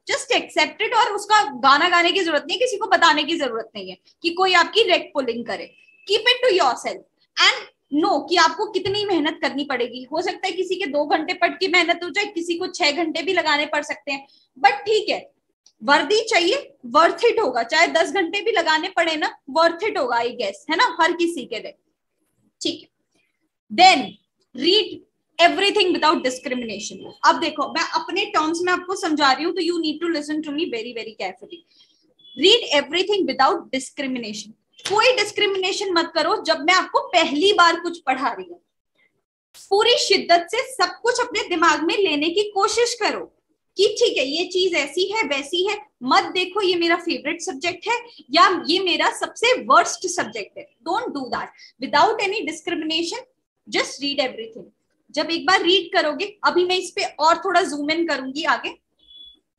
Just accept it. और उसका गाना गाने की जरूरत नहीं है, किसी को बताने की जरूरत नहीं है कि कोई आपकी रेक पुलिंग करे. Keep it to yourself and know कि आपको कितनी मेहनत करनी पड़ेगी. हो सकता है किसी के 2 घंटे पढ़ के मेहनत हो जाए, किसी को 6 घंटे भी लगाने पड़ सकते हैं, बट ठीक है, वर्दी चाहिए, वर्थ इट होगा. चाहे 10 घंटे भी लगाने पड़े ना, वर्थ इट होगा आई गेस, है ना, हर किसी के लिए. ठीक है. Then read everything without discrimination. अब देखो, मैं अपने टर्म्स में आपको समझा रही हूँ, तो you need to listen to me very very carefully. Read everything without discrimination. कोई डिस्क्रिमिनेशन मत करो. जब मैं आपको पहली बार कुछ पढ़ा रही हूँ, पूरी शिद्दत से सब कुछ अपने दिमाग में लेने की कोशिश करो कि ठीक है, ये चीज ऐसी है वैसी है. मत देखो ये मेरा फेवरेट सब्जेक्ट है या ये मेरा सबसे वर्स्ट सब्जेक्ट है. Don't do that. Without any discrimination, just read everything. जब एक बार रीड करोगे, अभी मैं इस पे और थोड़ा जूम इन करूंगी आगे,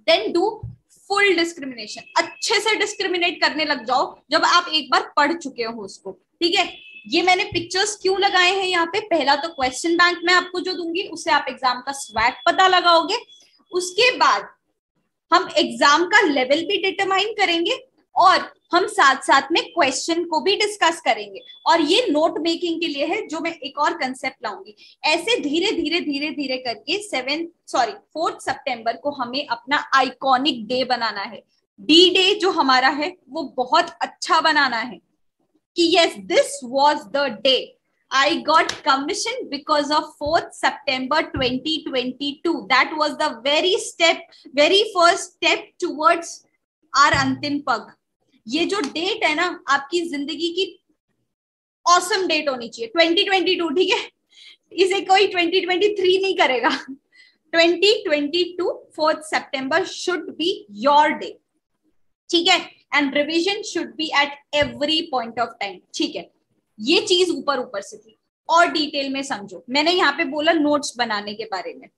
देन डू फुल डिस्क्रिमिनेशन. अच्छे से डिस्क्रिमिनेट करने लग जाओ जब आप एक बार पढ़ चुके हो उसको. ठीक है. ये मैंने पिक्चर्स क्यों लगाए हैं यहाँ पे, पहला तो क्वेश्चन बैंक में आपको जो दूंगी उससे आप एग्जाम का स्वैग पता लगाओगे. उसके बाद हम एग्जाम का लेवल भी डिटरमाइन करेंगे और हम साथ साथ में क्वेश्चन को भी डिस्कस करेंगे. और ये नोट मेकिंग के लिए है, जो मैं एक और कंसेप्ट लाऊंगी. ऐसे धीरे धीरे धीरे धीरे करके 4 सितंबर को हमें अपना आइकॉनिक डे बनाना है. डी डे जो हमारा है वो बहुत अच्छा बनाना है कि yes, this was the day I got commissioned because of 4th September 2022. That was the very first step towards our अंतिम पग. ये जो डेट है ना, आपकी जिंदगी की awesome डेट होनी चाहिए. 2022, ठीक है, इसे कोई 2023 नहीं करेगा. 2022 4th September should be your day. ठीक है. And revision should be at every point of time. ठीक है. ये चीज ऊपर से थी, और डिटेल में समझो. मैंने यहाँ पे बोला नोट्स बनाने के बारे में.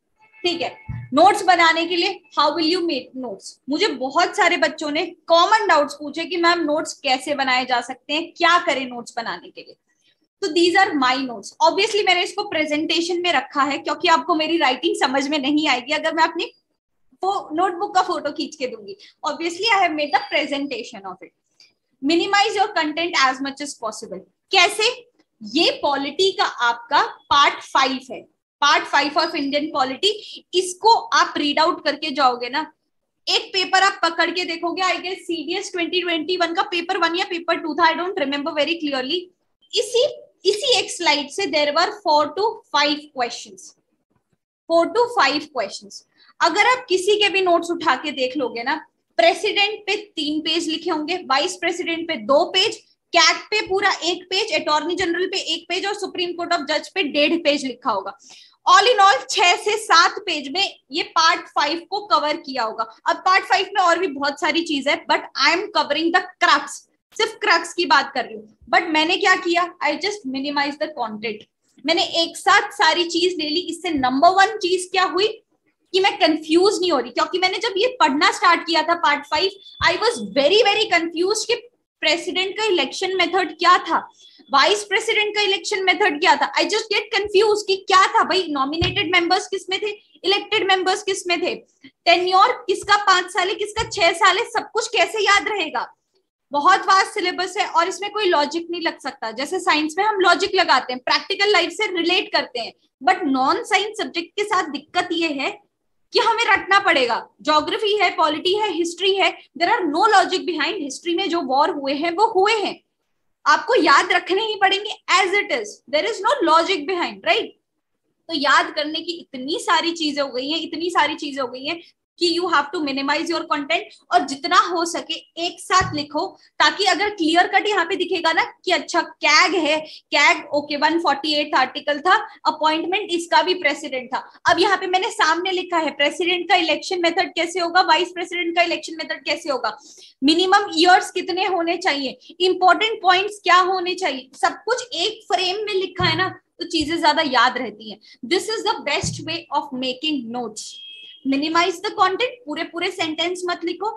ठीक है. नोट्स बनाने के लिए how will you make notes. मुझे बहुत सारे बच्चों ने कॉमन डाउट्स पूछे कि मैम नोट्स कैसे बनाए जा सकते हैं, क्या करें नोट्स बनाने के लिए. तो these are my notes. Obviously मैंने इसको प्रेजेंटेशन में रखा है क्योंकि आपको मेरी राइटिंग समझ में नहीं आएगी अगर मैं अपनी नोटबुक का फोटो खींच के दूंगी. Obviously I have made the presentation of it. Minimize your content as much as possible. कैसे? ये पॉलिटी का आपका पार्ट 5 है. Part 5 of Indian polity. इसको आप रीड आउट करके जाओगे ना, एक पेपर आप पकड़ के देखोगे. आई गेस CDS 2021 का पेपर 1 या पेपर 2 था, I don't remember very clearly. इसी इसी एक स्लाइड से there were 4 to 5 questions, 4 to 5 questions. अगर आप किसी के भी नोट्स उठा के देख लोगे ना, प्रेसिडेंट पे 3 पेज लिखे होंगे, वाइस प्रेसिडेंट पे 2 पेज, कैट पे पूरा 1 पेज, अटॉर्नी जनरल पे 1 पेज और सुप्रीम कोर्ट ऑफ जज पे 1.5 पेज लिखा होगा। ऑल इन ऑल 6 से 7 पेज में ये पार्ट 5 को कवर किया होगा। अब पार्ट 5 में और भी बहुत सारी चीज है, but I am covering the crux, सिर्फ क्रक्स की बात कर रही हूँ। बट मैंने क्या किया, I just minimize the content. मैंने एक साथ सारी चीज ले ली। इससे नंबर 1 चीज क्या हुई कि मैं कंफ्यूज नहीं हो रही, क्योंकि मैंने जब ये पढ़ना स्टार्ट किया था part 5, I was very very confuse कि प्रेसिडेंट का इलेक्शन मेथड क्या था, वाइस प्रेसिडेंट का इलेक्शन मेथड क्या था। आई जस्ट गेट कंफ्यूज कि क्या था भाई, नॉमिनेटेड मेंबर्स किस में थे, इलेक्टेड मेंबर्स किस में थे, टेन्योर किसका 5 साल है, किसका 6 साल है, सब कुछ कैसे याद रहेगा। बहुत वास्ट सिलेबस है और इसमें कोई लॉजिक नहीं लग सकता। जैसे साइंस में हम लॉजिक लगाते हैं, प्रैक्टिकल लाइफ से रिलेट करते हैं, बट नॉन साइंस सब्जेक्ट के साथ दिक्कत ये है कि हमें रटना पड़ेगा। ज्योग्राफी है, पॉलिटी है, हिस्ट्री है, there are no logic behind. History में जो वॉर हुए हैं वो हुए हैं, आपको याद रखने ही पड़ेंगे as it is, there is no logic behind, right. तो याद करने की इतनी सारी चीजें हो गई हैं, इतनी सारी चीजें हो गई हैं कि you have to minimize your content और जितना हो सके एक साथ लिखो, ताकि अगर क्लियर कट यहाँ पे दिखेगा ना कि अच्छा कैग है, कैग ओके 148 आर्टिकल था, अपॉइंटमेंट इसका भी प्रेसिडेंट था। अब यहाँ पे मैंने सामने लिखा है प्रेसिडेंट का इलेक्शन मेथड कैसे होगा, वाइस प्रेसिडेंट का इलेक्शन मेथड कैसे होगा, मिनिमम ईयर्स कितने होने चाहिए, इंपॉर्टेंट पॉइंट्स क्या होने चाहिए, सब कुछ एक फ्रेम में लिखा है ना, तो चीजें ज्यादा याद रहती हैं। This is the best way of making notes. Minimize the content, पूरे पूरे सेंटेंस मत लिखो,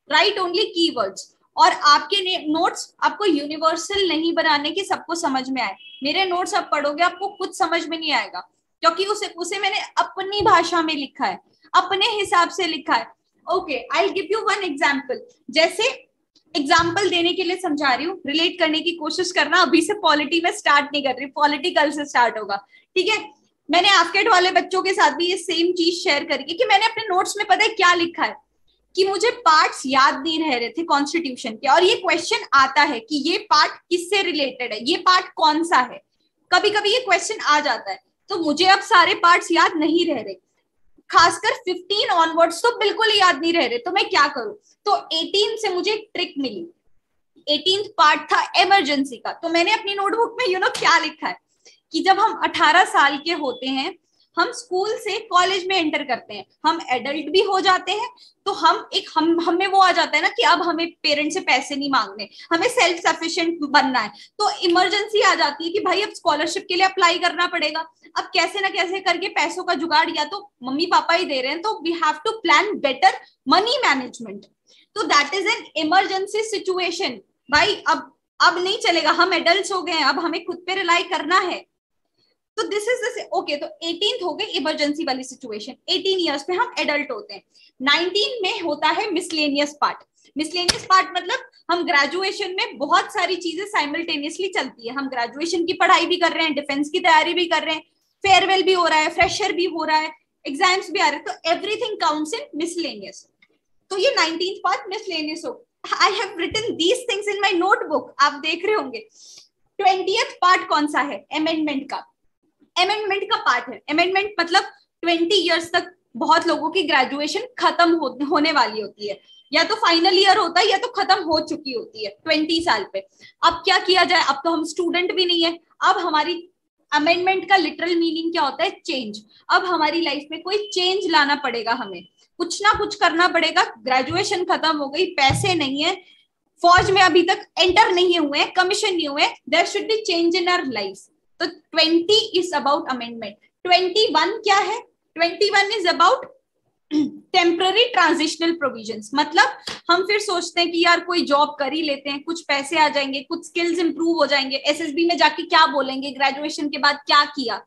राइट ओनली कीवर्ड्स। और आपके नोट्स आपको यूनिवर्सल नहीं बनाने की सबको समझ में आए। मेरे नोट्स आप पढ़ोगे आपको कुछ समझ में नहीं आएगा, क्योंकि उसे मैंने अपनी भाषा में लिखा है, अपने हिसाब से लिखा है। Okay, I give you one example. जैसे एग्जाम्पल देने के लिए समझा रही हूँ, रिलेट करने की कोशिश करना। अभी से पॉलिटी में स्टार्ट नहीं कर रही, पॉलिटी कल से स्टार्ट होगा, ठीक है। मैंने आफ्केट वाले बच्चों के साथ भी ये सेम चीज शेयर करी कि मैंने अपने नोट्स में पता है क्या लिखा है, कि मुझे पार्ट्स याद नहीं रह रहे थे कॉन्स्टिट्यूशन के, और ये क्वेश्चन आता है कि ये पार्ट किससे रिलेटेड है, ये पार्ट कौन सा है, कभी कभी ये क्वेश्चन आ जाता है। तो मुझे अब सारे पार्ट्स याद नहीं रह रहे, खासकर 15 ऑनवर्ड्स तो बिल्कुल ही याद नहीं रह रहे। तो मैं क्या करूं, तो 18 से मुझे एक ट्रिक मिली। 18th पार्ट था इमरजेंसी का। तो मैंने अपनी नोटबुक में क्या लिखा है कि जब हम 18 साल के होते हैं, हम स्कूल से कॉलेज में एंटर करते हैं, हम एडल्ट भी हो जाते हैं, तो हमें वो आ जाता है ना कि अब हमें पेरेंट्स से पैसे नहीं मांगने, हमें सेल्फ सफिशिएंट बनना है। तो इमरजेंसी आ जाती है कि भाई अब स्कॉलरशिप के लिए अप्लाई करना पड़ेगा। अब कैसे ना कैसे करके पैसों का जुगाड़ या तो मम्मी पापा ही दे रहे हैं, तो we have to plan better money management. तो that is an emergency situation. भाई अब नहीं चलेगा, हम एडल्ट हो गए हैं, अब हमें खुद पे रिलाई करना है। तो दिस इज ओके। तो 18th हो गई इमरजेंसी वाली सिचुएशन, 18 इयर्स पे हम एडल्ट होते हैं। 19 में होता है मिसलेनियस पार्ट। मिसलेनियस पार्ट मतलब हम ग्रेजुएशन में बहुत सारी चीजें साइमल्टेनियसली चलती है, हम ग्रेजुएशन की पढ़ाई भी कर रहे हैं, डिफेंस की तैयारी भी कर रहे हैं, फेयरवेल भी हो रहा है, फ्रेशर भी हो रहा है, एग्जाम्स भी आ रहे हैं, तो एवरीथिंग काउंट्स इन मिसलेनियस। तो ये 19th पार्ट मिसलेनियस हो। I have written these things in my notebook, आप देख रहे होंगे। 20th पार्ट कौन सा है, अमेंडमेंट का। अमेंडमेंट का पार्ट है। अमेंडमेंट मतलब 20 इयर्स तक बहुत लोगों की ग्रेजुएशन खत्म होने वाली होती है, या तो फाइनल ईयर होता है या तो खत्म हो चुकी होती है 20 साल पे। अब क्या किया जाए, अब तो हम स्टूडेंट भी नहीं है, अब हमारी अमेंडमेंट का लिटरल मीनिंग क्या होता है, चेंज। अब हमारी लाइफ में कोई चेंज लाना पड़ेगा, हमें कुछ ना कुछ करना पड़ेगा। ग्रेजुएशन खत्म हो गई, पैसे नहीं है, फौज में अभी तक एंटर नहीं हुए, कमीशन नहीं हुए, there should be change in our life. तो 20 इज अबाउट अमेंडमेंट। 21 क्या है, 21 is about temporary transitional provisions. मतलब हम फिर सोचते हैं कि यार कोई जॉब कर ही लेते हैं, कुछ पैसे आ जाएंगे, कुछ स्किल्स इंप्रूव हो जाएंगे, एसएसबी में जाके क्या बोलेंगे, ग्रेजुएशन के बाद क्या किया,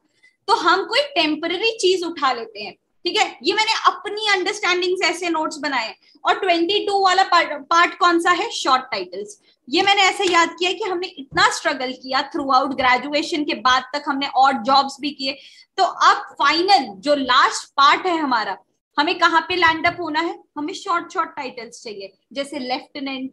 तो हम कोई टेम्पररी चीज उठा लेते हैं, ठीक है। ये मैंने अपनी अंडरस्टैंडिंग से ऐसे नोट्स बनाए। और 22 वाला पार्ट कौन सा है, शॉर्ट टाइटल्स। ये मैंने ऐसे याद किया कि हमने इतना स्ट्रगल किया थ्रू आउट ग्रेजुएशन के बाद तक, हमने और जॉब्स भी किए, तो अब फाइनल जो लास्ट पार्ट है हमारा, हमें कहाँ पे लैंड अप होना है, हमें शॉर्ट टाइटल्स चाहिए, जैसे lieutenant,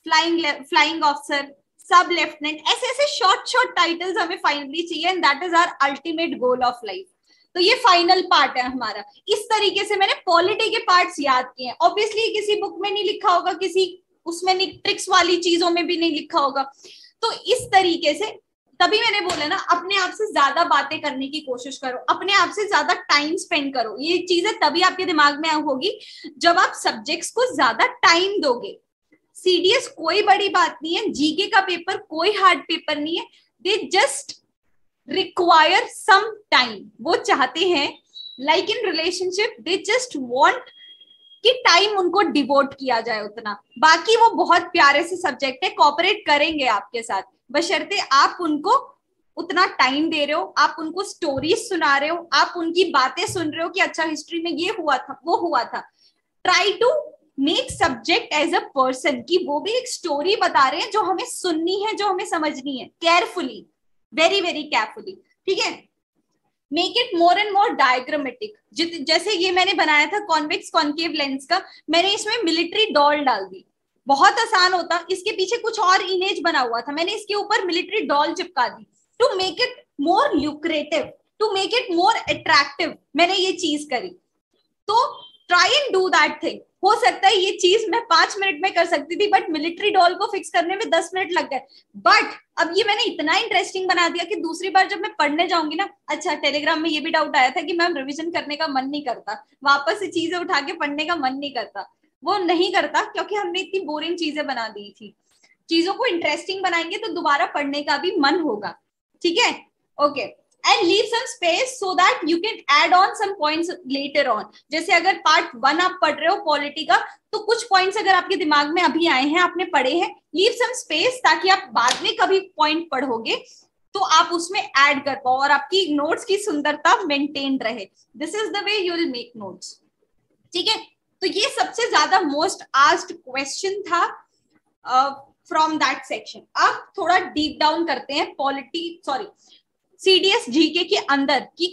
flying officer, sub lieutenant, ऐसे ऐसे शॉर्ट शॉर्ट टाइटल्स हमें फाइनली चाहिए, and that is our ultimate goal of life. तो ये फाइनल पार्ट है हमारा। इस तरीके से मैंने पॉलिटी के पार्ट्स याद किए हैं। ऑब्वियसली किसी बुक में नहीं लिखा होगा, किसी उसमें नहीं, ट्रिक्स वाली चीजों में भी नहीं लिखा होगा। तो इस तरीके से, तभी मैंने बोला ना, अपने आप से ज्यादा बातें करने की कोशिश करो, अपने आप से ज्यादा टाइम स्पेंड करो। ये चीजें तभी आपके दिमाग में होगी जब आप सब्जेक्ट्स को ज्यादा टाइम दोगे। सीडीएस कोई बड़ी बात नहीं है, जीके का पेपर कोई हार्ड पेपर नहीं है, they just require some time. वो चाहते हैं, like in relationship, they just want कि टाइम उनको डिवोट किया जाए उतना। बाकी वो बहुत प्यारे से सब्जेक्ट है, कोऑपरेट करेंगे आपके साथ, बशर्ते आप उनको उतना टाइम दे रहे हो, आप उनको स्टोरीज सुना रहे हो, आप उनकी बातें सुन रहे हो कि अच्छा हिस्ट्री में ये हुआ था, वो हुआ था। Try to make subject as a person, कि वो भी एक स्टोरी बता रहे हैं जो हमें सुननी है, जो हमें समझनी है, केयरफुली, वेरी वेरी केयरफुली, ठीक है। Make it more and more diagrammatic. जैसे ये मैंने बनाया था कॉन्वेक्स कॉन्केव लेंस का, मैंने इसमें मिलिट्री डॉल डाल दी, बहुत आसान होता। इसके पीछे कुछ और इमेज बना हुआ था, मैंने इसके ऊपर मिलिट्री डॉल चिपका दी, to make it more lucrative, to make it more attractive. मैंने ये चीज करी, तो try and do that thing. हो सकता है ये चीज मैं 5 मिनट में कर सकती थी, बट मिलिट्री डॉल को फिक्स करने में 10 मिनट लग गए। बट अब ये मैंने इतना इंटरेस्टिंग बना दिया कि दूसरी बार जब मैं पढ़ने जाऊंगी ना, अच्छा टेलीग्राम में ये भी डाउट आया था कि मैम रिवीजन करने का मन नहीं करता, वापस से चीजें उठा के पढ़ने का मन नहीं करता। वो नहीं करता क्योंकि हमने इतनी बोरिंग चीजें बना दी थी। चीजों को इंटरेस्टिंग बनाएंगे तो दोबारा पढ़ने का भी मन होगा, ठीक है। Okay, and leave some space so that you can add on some points later on. जैसे अगर पार्ट 1 आप पढ़ रहे हो पॉलिटी का, तो कुछ पॉइंट्स अगर आपके दिमाग में अभी आए हैं, आपने पढ़े हैं, leave some space, ताकि आप बाद में कभी पॉइंट पढ़ोगे तो आप उसमें ऐड कर पाओ और आपकी नोट्स की सुंदरता मेंटेन रहे। This is the way you will make notes, ठीक है। तो ये सबसे ज्यादा मोस्ट आस्क्ड क्वेश्चन था फ्रॉम दैट सेक्शन। अब थोड़ा डीप डाउन करते हैं सीडीएस जीके के अंदर की,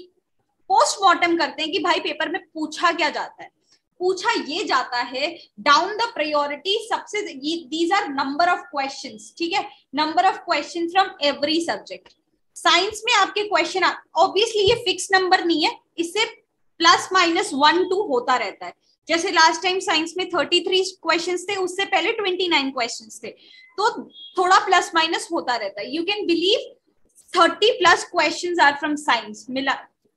पोस्टमार्टम करते हैं कि भाई पेपर में पूछा क्या जाता है। पूछा ये जाता है डाउन द प्रायोरिटी, सबसे these are number of questions, ठीक है, number of question from every subject. Science में आपके क्वेश्चन ऑब्वियसली ये फिक्स नंबर नहीं है, इससे प्लस माइनस 1-2 होता रहता है। जैसे लास्ट टाइम साइंस में 33 क्वेश्चंस थे, उससे पहले 29 क्वेश्चंस थे, तो थोड़ा प्लस माइनस होता रहता है। You can believe 30+ questions are from science, मिला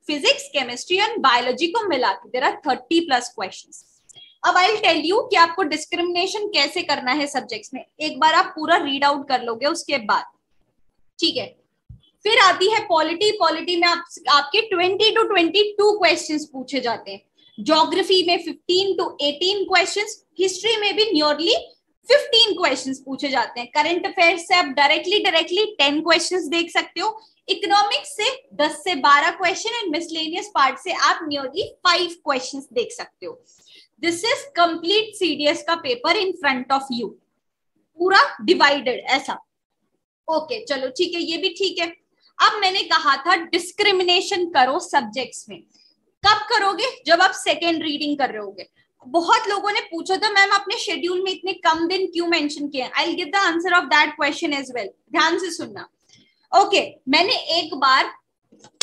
फिजिक्स, केमिस्ट्री एंड बायोलॉजी को मिला के देयर आर 30+ क्वेश्चंस। अब आई विल टेल यू कि आपको डिस्क्रिमिनेशन कैसे करना है सब्जेक्ट्स में, एक बार आप पूरा रीड आउट कर लोगे उसके बाद, ठीक है। फिर आती है पॉलिटी। पॉलिटी में आपके 20 to 22 क्वेश्चंस पूछे जाते हैं, ज्योग्राफी में 15 to 18 क्वेश्चंस, हिस्ट्री में भी नियरली 15 क्वेश्चंस पूछे जाते हैं। करंट अफेयर्स से आप डायरेक्टली 10 क्वेश्चंस देख सकते हो, इकोनॉमिक्स से 10 से 12 क्वेश्चन, एंड मिसलेनियस पार्ट से आप नियरली 5 क्वेश्चंस देख सकते हो। दिस इज कंप्लीट सीडीएस का paper in front of you, पूरा डिवाइडेड ऐसा। ओके चलो ठीक है, ये भी ठीक है। अब मैंने कहा था डिस्क्रिमिनेशन करो सब्जेक्ट्स में। कब करोगे? जब आप सेकेंड रीडिंग कर रहे होगे। बहुत लोगों ने पूछा था मैम आपने शेड्यूल में इतने कम दिन क्यों मेंशन किए? I will give the answer of that question as well, ध्यान से सुनना। ओके, मैंने एक बार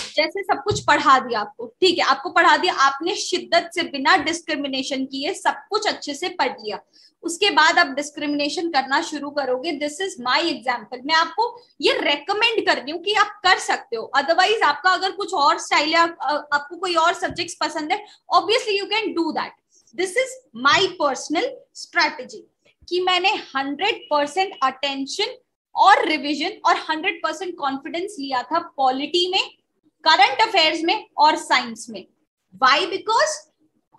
जैसे सब कुछ पढ़ा दिया आपको, ठीक है, आपको पढ़ा दिया, आपने शिद्दत से बिना डिस्क्रिमिनेशन किए सब कुछ अच्छे से पढ़ लिया, उसके बाद आप डिस्क्रिमिनेशन करना शुरू करोगे। This is my example. मैं आपको ये रेकमेंड कर रही हूँ कि आप कर सकते हो, अदरवाइज आपका अगर कुछ और स्टाइल है, आपको कोई और सब्जेक्ट्स पसंद है, obviously you can do that. This is my personal strategy कि मैंने 100% अटेंशन और रिविजन और 100% कॉन्फिडेंस लिया था पॉलिटी में, करंट अफेयर्स में और साइंस में। वाई? बिकॉज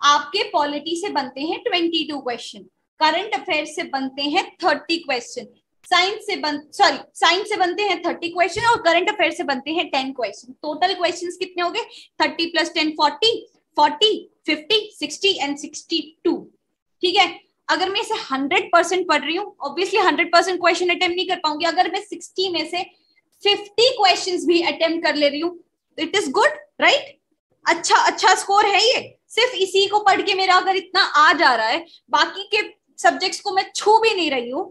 आपके पॉलिटी से बनते हैं 22 क्वेश्चन, करंट अफेयर्स से बनते हैं 30 क्वेश्चन, साइंस से बनते हैं 30 क्वेश्चन और करंट अफेयर से बनते हैं 10 क्वेश्चन। टोटल क्वेश्चंस कितने हो गए? 30 + 10 40, 50, 60 एंड 62, ठीक है। अगर मैं इसे 100% पढ़ रही हूँ, ऑब्वियसली 100% क्वेश्चन अटेम्प्ट नहीं कर पाऊंगी। अगर मैं 60 में से 50 क्वेश्चंस भी अटेम्प्ट कर ले रही हूँ, इट इज गुड, राइट? अच्छा स्कोर है ये। सिर्फ इसी को पढ़ के मेरा अगर इतना आ जा रहा है, बाकी के सब्जेक्ट्स को मैं छू भी नहीं रही हूँ,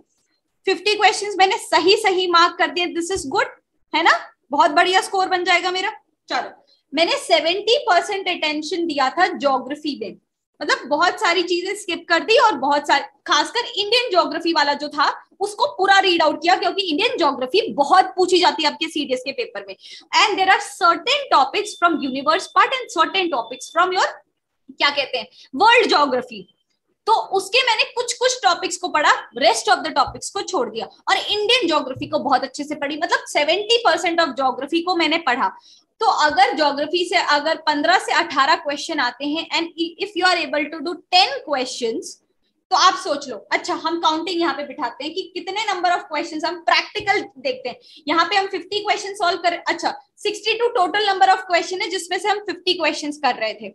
50 क्वेश्चंस मैंने सही सही मार्क कर दिए, दिस इज गुड, है ना, बहुत बढ़िया स्कोर बन जाएगा मेरा। चलो, मैंने 70% अटेंशन दिया था ज्योग्राफी में, मतलब बहुत सारी चीजें स्किप कर दी और बहुत सारी, खासकर इंडियन ज्योग्राफी वाला जो था उसको पूरा रीड आउट किया, क्योंकि इंडियन ज्योग्राफी बहुत पूछी जाती है आपके सीडीएस के पेपर में। And there are certain topics from universe part and certain topics from your, क्या कहते हैं, वर्ल्ड ज्योग्राफी। तो उसके मैंने कुछ कुछ टॉपिक्स को पढ़ा, रेस्ट ऑफ द टॉपिक्स को छोड़ दिया, और इंडियन ज्योग्राफी को बहुत अच्छे से पढ़ी, मतलब 70% ऑफ ज्योग्राफी को मैंने पढ़ा। तो अगर ज्योग्राफी से अगर 15 से 18 क्वेश्चन आते हैं and if you are able to do 10 questions, तो आप सोच लो। अच्छा, हम काउंटिंग यहाँ पे बिठाते हैं कि कितने नंबर ऑफ क्वेश्चंस, हम प्रैक्टिकल देखते हैं। यहाँ पे हम 50 क्वेश्चन सॉल्व कर, अच्छा 62 टोटल नंबर ऑफ क्वेश्चन है, जिसमें से हम 50 क्वेश्चंस कर रहे थे।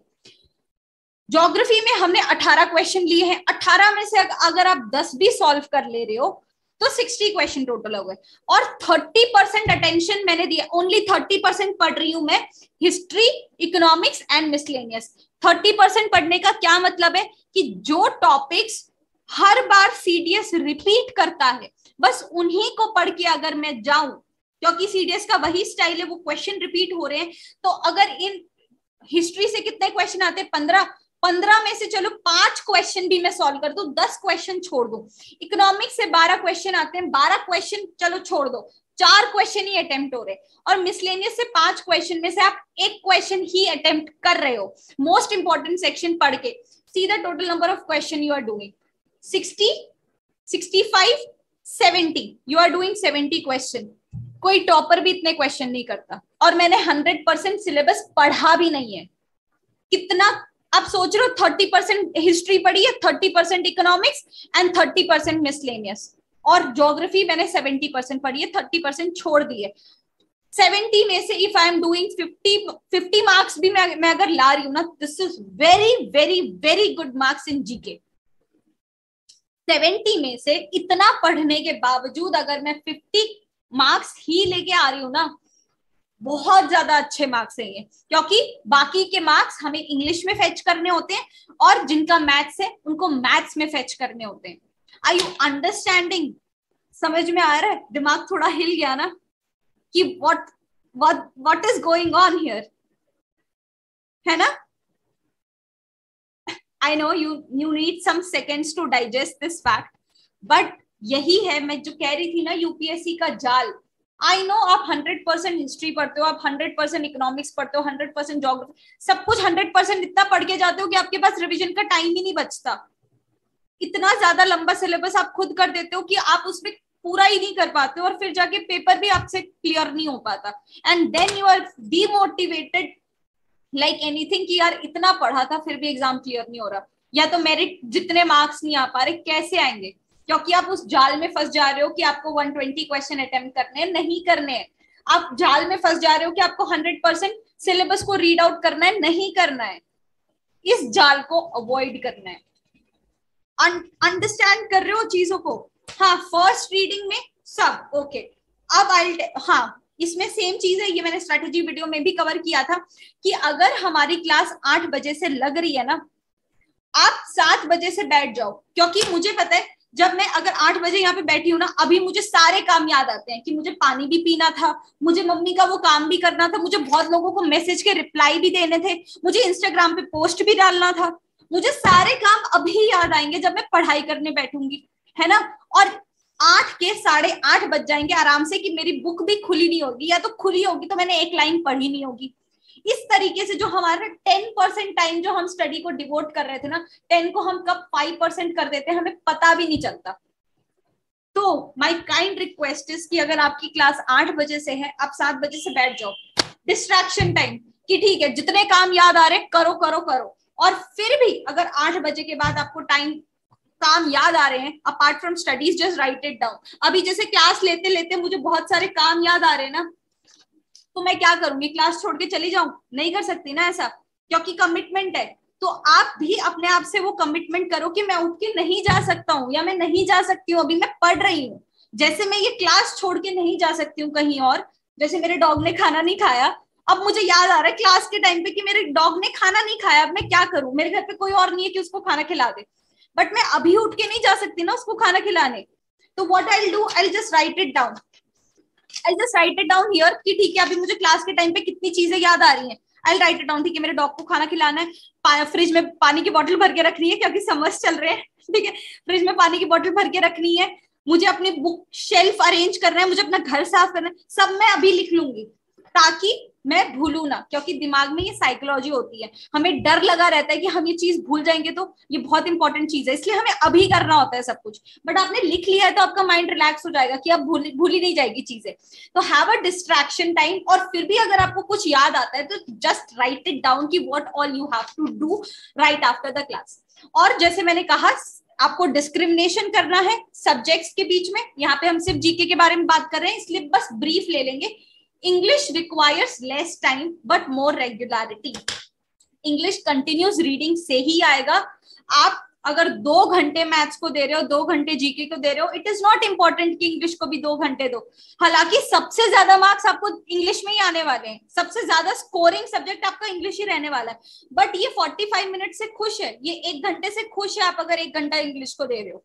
ज्योग्राफी में हमने 18 क्वेश्चन लिए हैं, 18 में से अगर आप 10 भी सॉल्व कर ले रहे हो तो 60 क्वेश्चन टोटल हो गए। और 30% अटेंशन मैंने दिया, ओनली 30% पढ़ रही हूं मैं, हिस्ट्री, इकोनॉमिक्स एंड मिसलेनियस। 30% पढ़ने का क्या मतलब है कि जो टॉपिक्स हर बार सीडीएस रिपीट करता है, बस उन्हीं को पढ़ के अगर मैं जाऊं, क्योंकि सीडीएस का वही स्टाइल है, वो क्वेश्चन रिपीट हो रहे हैं। तो अगर इन हिस्ट्री से कितने क्वेश्चन आते हैं, 15 में से चलो 5 क्वेश्चन भी मैं सॉल्व कर दूं, 10 क्वेश्चन छोड़ दूं। इकोनॉमिक्स से 12 क्वेश्चन आते हैं, 12 क्वेश्चन चलो छोड़ दो, 4 क्वेश्चन ही अटेम्प्ट हो रहे, और मिसलेनियस से 5 क्वेश्चन में से आप 1 क्वेश्चन ही अटेम्प्ट कर रहे हो, मोस्ट इंपॉर्टेंट सेक्शन पढ़ के। See the total number of question you are doing, 60, 65, 70, you are doing 70 question. कोई टॉपर भी इतने क्वेश्चन नहीं करता, और मैंने 100% सिलेबस पढ़ा भी नहीं है। कितना आप सोच रहे हो, 30% हिस्ट्री पढ़ी है, 30% इकोनॉमिक्स एंड 30% मिसलेनियस, और ज्योग्राफी मैंने 70% पढ़ी है, 30% छोड़ दिए। 70 में से if I am doing 50 marks भी मैं अगर ला रही हूँ ना, this is very very very good marks in GK. 70 में से इतना पढ़ने के बावजूद अगर मैं 50 मार्क्स ही लेके आ रही हूँ ना, बहुत ज्यादा अच्छे मार्क्स है ये, क्योंकि बाकी के मार्क्स हमें इंग्लिश में फेच करने होते हैं, और जिनका मैथ्स है उनको मैथ्स में फेच करने होते हैं। Are you understanding? समझ में आ रहा है? दिमाग थोड़ा हिल गया ना कि what is going on here, है ना? I know you need some seconds to digest this fact, but यही है मैं जो कह रही थी ना, यूपीएससी का जाल। आई नो आप 100% हिस्ट्री पढ़ते हो, आप 100% इकोनॉमिक्स पढ़ते हो, 100% ज्योग्राफी, सब कुछ 100% इतना पढ़ के जाते हो कि आपके पास रिवीजन का टाइम ही नहीं बचता। इतना ज्यादा लंबा सिलेबस आप खुद कर देते हो कि आप उसमें पूरा ही नहीं कर पाते हो, और फिर जाके पेपर भी आपसे क्लियर नहीं हो पाता, and then you are demotivated like anything कि यार इतना पढ़ा था फिर भी एग्जाम क्लियर नहीं हो रहा, या तो मेरिट जितने मार्क्स नहीं आ पा रहे, कैसे आएंगे? क्योंकि आप उस जाल में फंस जा रहे हो कि आपको 120 क्वेश्चन अटेम्प्ट करने हैं, नहीं करने हैं। आप जाल में फंस जा रहे हो कि आपको 100% सिलेबस को रीड आउट करना है, नहीं करना है। इस जाल को अवॉइड करना है। अंडरस्टैंड कर रहे हो चीजों को? हाँ, फर्स्ट रीडिंग में सब ओके। अब हाँ, इसमें सेम चीज है, ये मैंने स्ट्रेटेजी वीडियो में भी कवर किया था कि अगर हमारी क्लास 8 बजे से लग रही है ना, आप 7 बजे से बैठ जाओ, क्योंकि मुझे पता है जब मैं अगर 8 बजे यहाँ पे बैठी हूँ ना, अभी मुझे सारे काम याद आते हैं कि मुझे पानी भी पीना था, मुझे मम्मी का वो काम भी करना था, मुझे बहुत लोगों को मैसेज के रिप्लाई भी देने थे, मुझे इंस्टाग्राम पे पोस्ट भी डालना था, मुझे सारे काम अभी याद आएंगे जब मैं पढ़ाई करने बैठूंगी, है ना? और 8 के 8:30 बज जाएंगे आराम से कि मेरी बुक भी खुली नहीं होगी, या तो खुली होगी तो मैंने एक लाइन पढ़ी नहीं होगी। इस तरीके से जो हमारा 10% टाइम जो हम स्टडी को डिवोट कर रहे थे ना, 10 को हम कब 5% कर देते हैं हमें पता भी नहीं चलता। तो माय काइंड रिक्वेस्ट इज कि अगर आपकी क्लास 8 बजे से है, आप 7 बजे से बैठ जाओ। डिस्ट्रैक्शन टाइम कि ठीक है, जितने काम याद आ रहे करो करो करो, और फिर भी अगर 8 बजे के बाद आपको काम याद आ रहे हैं, apart from studies, just write it down. अभी जैसे क्लास लेते लेते मुझे बहुत सारे काम याद आ रहे हैं ना, तो मैं क्या करूंगी? क्लास छोड़ के चली जाऊं? नहीं कर सकती ना ऐसा, क्योंकि कमिटमेंट है। तो आप भी अपने आप से वो कमिटमेंट करो कि मैं उठ के नहीं जा सकता हूँ, या मैं नहीं जा सकती हूँ, अभी मैं पढ़ रही हूँ। जैसे मैं ये क्लास छोड़ के नहीं जा सकती हूँ कहीं और, जैसे मेरे डॉग ने खाना नहीं खाया, अब मुझे याद आ रहा है क्लास के टाइम पे कि मेरे डॉग ने खाना नहीं खाया, अब मैं क्या करूं? मेरे घर पे कोई और नहीं है कि उसको खाना खिला दे, बट मैं अभी उठ के नहीं जा सकती ना उसको खाना खिलाने। तो what I will do, I will just write it down, I just write it down here कि ठीक है अभी मुझे क्लास के टाइम पे कितनी चीजें याद आ रही हैं, आई राइट इट डाउन। ठीक है, मेरे डॉग को खाना खिलाना है, फ्रिज में पानी की बोतल भर के रखनी है क्योंकि समर्स चल रहे हैं, ठीक है, फ्रिज में पानी की बोतल भर के रखनी है, मुझे अपनी बुक शेल्फ अरेंज करना है, मुझे अपना घर साफ करना है, सब मैं अभी लिख लूंगी ताकि मैं भूलू ना, क्योंकि दिमाग में ये साइकोलॉजी होती है, हमें डर लगा रहता है कि हम ये चीज भूल जाएंगे, तो ये बहुत इंपॉर्टेंट चीज है, इसलिए हमें अभी करना होता है सब कुछ। बट आपने लिख लिया है तो आपका माइंड रिलैक्स हो जाएगा कि अब भूल ही नहीं जाएगी चीजें। तो हैव अ डिस्ट्रैक्शन टाइम, और फिर भी अगर आपको कुछ याद आता है तो जस्ट राइट इट डाउन कि what all you have to do right after the class. और जैसे मैंने कहा आपको डिस्क्रिमिनेशन करना है सब्जेक्ट्स के बीच में, यहाँ पे हम सिर्फ जीके के बारे में बात कर रहे हैं इसलिए बस ब्रीफ ले लेंगे। English requires less time but more regularity. English continuous reading से ही आएगा। आप अगर 2 घंटे मैथ्स को दे रहे हो, 2 घंटे जीके को दे रहे हो, इट इज नॉट इम्पोर्टेंट कि इंग्लिश को भी 2 घंटे दो। हालांकि सबसे ज्यादा मार्क्स आपको इंग्लिश में ही आने वाले हैं, सबसे ज्यादा स्कोरिंग सब्जेक्ट आपका इंग्लिश ही रहने वाला है। बट ये 45 मिनट से खुश है, ये 1 घंटे से खुश है आप अगर 1 घंटा इंग्लिश को दे रहे हो,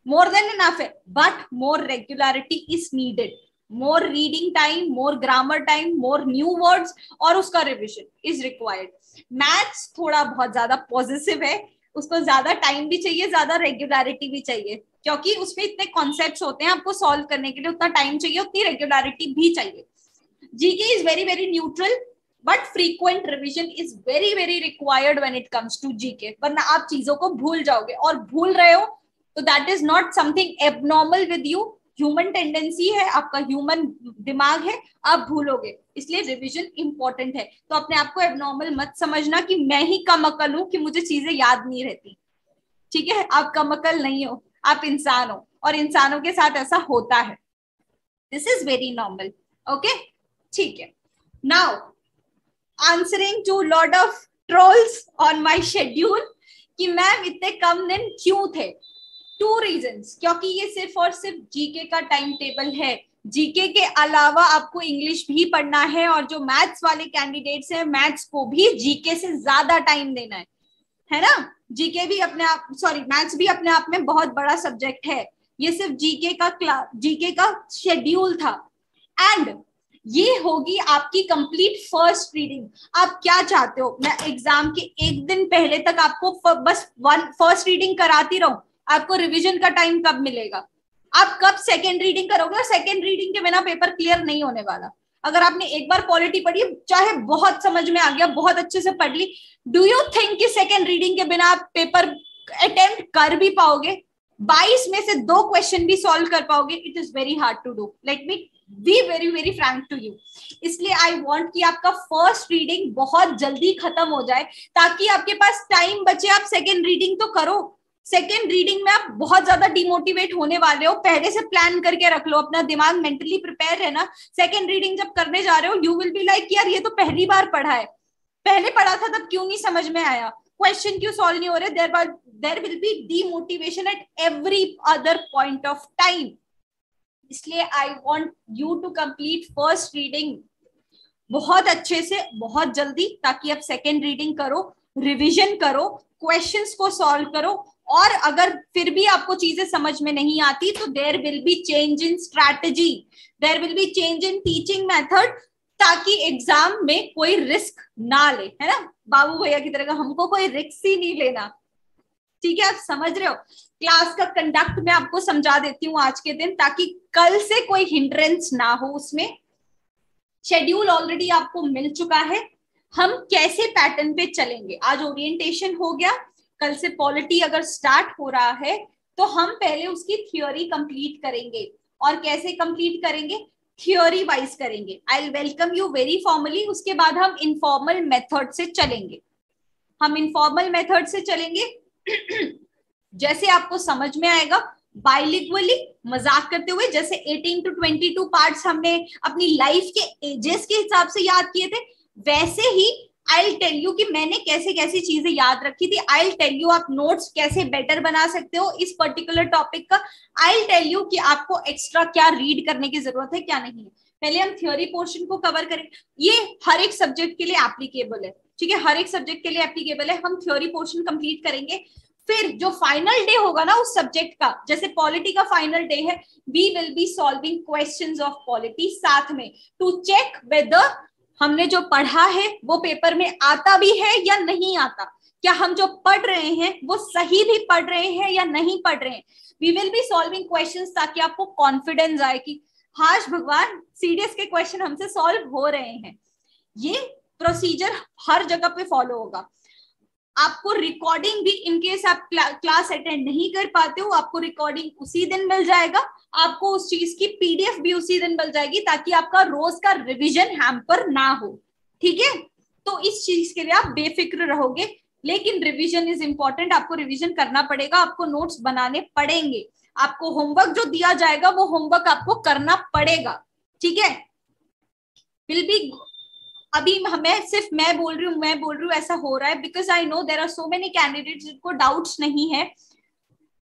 मोर देन इनफ है। But more regularity is needed, more reading time, more grammar time, more new words, और उसका रिविजन इज रिक्वायर्ड। मैथ्स थोड़ा बहुत ज्यादा पॉजिटिव है, उसको ज्यादा टाइम भी चाहिए, ज्यादा रेगुलरिटी भी चाहिए, क्योंकि उसमें इतने कॉन्सेप्ट्स होते हैं आपको सॉल्व करने के लिए, उतना टाइम चाहिए, उतनी रेगुलरिटी भी चाहिए। GK is very very neutral but frequent revision is very very required when it comes to GK, वरना आप चीजों को भूल जाओगे, और भूल रहे हो तो that is not something abnormal with you, human tendency है, आपका ह्यूमन दिमाग है, आप भूलोगे, इसलिए रिवीजन इंपॉर्टेंट है। तो अपने आप को एबनॉर्मल मत समझना कि मैं ही कम अकल हूं कि मुझे चीजें याद नहीं रहती, ठीक है, आप कम अकल नहीं हो, आप इंसान हो, और इंसानों के साथ ऐसा होता है, this is very normal, okay, ठीक है। Now answering to lot of trolls on my schedule कि मैम इतने कम दिन क्यों थे, 2 रीजंस, क्योंकि ये सिर्फ और सिर्फ जीके का टाइम टेबल है, जीके के अलावा आपको इंग्लिश भी पढ़ना है, और जो मैथ्स वाले कैंडिडेट्स हैं मैथ्स को भी जीके से ज्यादा टाइम देना है ना, जीके भी अपने आप, सॉरी मैथ्स भी अपने आप में बहुत बड़ा सब्जेक्ट है, ये सिर्फ जीके का शेड्यूल था। एंड ये होगी आपकी कंप्लीट फर्स्ट रीडिंग। आप क्या चाहते हो, मैं एग्जाम के 1 दिन पहले तक आपको बस फर्स्ट रीडिंग कराती रहूं, आपको रिवीजन का टाइम कब मिलेगा, आप कब सेकेंड रीडिंग करोगे, और सेकेंड रीडिंग के बिना पेपर क्लियर नहीं होने वाला। अगर आपने एक बार पॉलिटी पढ़ी, चाहे बहुत समझ में आ गया, बहुत अच्छे से पढ़ ली, डू यू थिंक कि सेकेंड रीडिंग के बिना आप पेपर अटेम्प्ट कर भी पाओगे, 22 में से 2 क्वेश्चन भी सॉल्व कर पाओगे? It is very hard to do, let me be very very frank to you. इसलिए आई वांट कि आपका फर्स्ट रीडिंग बहुत जल्दी खत्म हो जाए, ताकि आपके पास टाइम बचे, आप सेकेंड रीडिंग तो करो। सेकेंड रीडिंग में आप बहुत ज्यादा डिमोटिवेट होने वाले हो, पहले से प्लान करके रख लो, अपना दिमाग मेंटली प्रिपेयर है ना। सेकेंड रीडिंग जब करने जा रहे हो, यू विल बी लाइक यार ये तो पहली बार पढ़ा है, पहले पढ़ा था तब क्यों नहीं समझ में आया, क्वेश्चन क्यों सॉल्व नहीं हो रहे, there will be demotivation at every other point of time. इसलिए I want you to complete first reading बहुत अच्छे से, बहुत जल्दी, ताकि आप सेकेंड रीडिंग करो, रिविजन करो, क्वेश्चंस को सॉल्व करो, और अगर फिर भी आपको चीजें समझ में नहीं आती तो there will be change in strategy, there will be change in teaching method, ताकि एग्जाम में कोई रिस्क ना ले, है ना, बाबू भैया की तरह का हमको कोई रिस्क ही नहीं लेना, ठीक है, आप समझ रहे हो। क्लास का कंडक्ट मैं आपको समझा देती हूँ आज के दिन, ताकि कल से कोई हिंड्रेंस ना हो उसमें। शेड्यूल ऑलरेडी आपको मिल चुका है, हम कैसे पैटर्न पे चलेंगे। आज ओरिएंटेशन हो गया, कल से पॉलिटी अगर स्टार्ट हो रहा है तो हम पहले उसकी थ्योरी कंप्लीट करेंगे, और कैसे कंप्लीट करेंगे, थ्योरी वाइज करेंगे। I will welcome you very formally, उसके बाद हम इनफॉर्मल मेथड से चलेंगे, हम इनफॉर्मल मेथड से चलेंगे जैसे आपको समझ में आएगा, बाइलिंगुअली, मजाक करते हुए, जैसे 18 to 22 पार्ट्स हमने अपनी लाइफ के एजेस के हिसाब से याद किए थे, वैसे ही आई टेल यू कि मैंने कैसे कैसी चीजें याद रखी थी। आई टेल यू आप नोट्स कैसे बेटर बना सकते हो इस पर्टिकुलर टॉपिक का। आई टेल यू कि आपको एक्स्ट्रा क्या रीड करने की जरूरत है, क्या नहीं है। पहले हम थ्योरी पोर्शन को कवर करें, ये हर एक सब्जेक्ट के लिए एप्लीकेबल है, ठीक है, हर एक सब्जेक्ट के लिए एप्लीकेबल है। हम थ्योरी पोर्शन कंप्लीट करेंगे, फिर जो फाइनल डे होगा ना उस सब्जेक्ट का, जैसे पॉलिटी का फाइनल डे है, we will be solving questions of polity साथ में, टू चेक वेदर हमने जो पढ़ा है वो पेपर में आता भी है या नहीं आता, क्या हम जो पढ़ रहे हैं वो सही भी पढ़ रहे हैं या नहीं पढ़ रहे हैं। We will be solving questions ताकि आपको कॉन्फिडेंस आए कि हाश भगवान सीडीएस के क्वेश्चन हमसे सॉल्व हो रहे हैं। ये प्रोसीजर हर जगह पे फॉलो होगा। आपको रिकॉर्डिंग भी, इनकेस आप क्लास अटेंड नहीं कर पाते हो, आपको रिकॉर्डिंग उसी दिन मिल जाएगा, आपको उस चीज की पीडीएफ भी उसी दिन मिल जाएगी, ताकि आपका रोज का रिवीजन हैम्पर ना हो। ठीक है, तो इस चीज के लिए आप बेफिक्र रहोगे, लेकिन रिवीजन इज इंपॉर्टेंट, आपको रिवीजन करना पड़ेगा, आपको नोट्स बनाने पड़ेंगे, आपको होमवर्क जो दिया जाएगा वो होमवर्क आपको करना पड़ेगा। ठीक है, विल बी, अभी मैं बोल रही हूँ ऐसा हो रहा है because I know there are so many candidates जिनको डाउट्स नहीं है,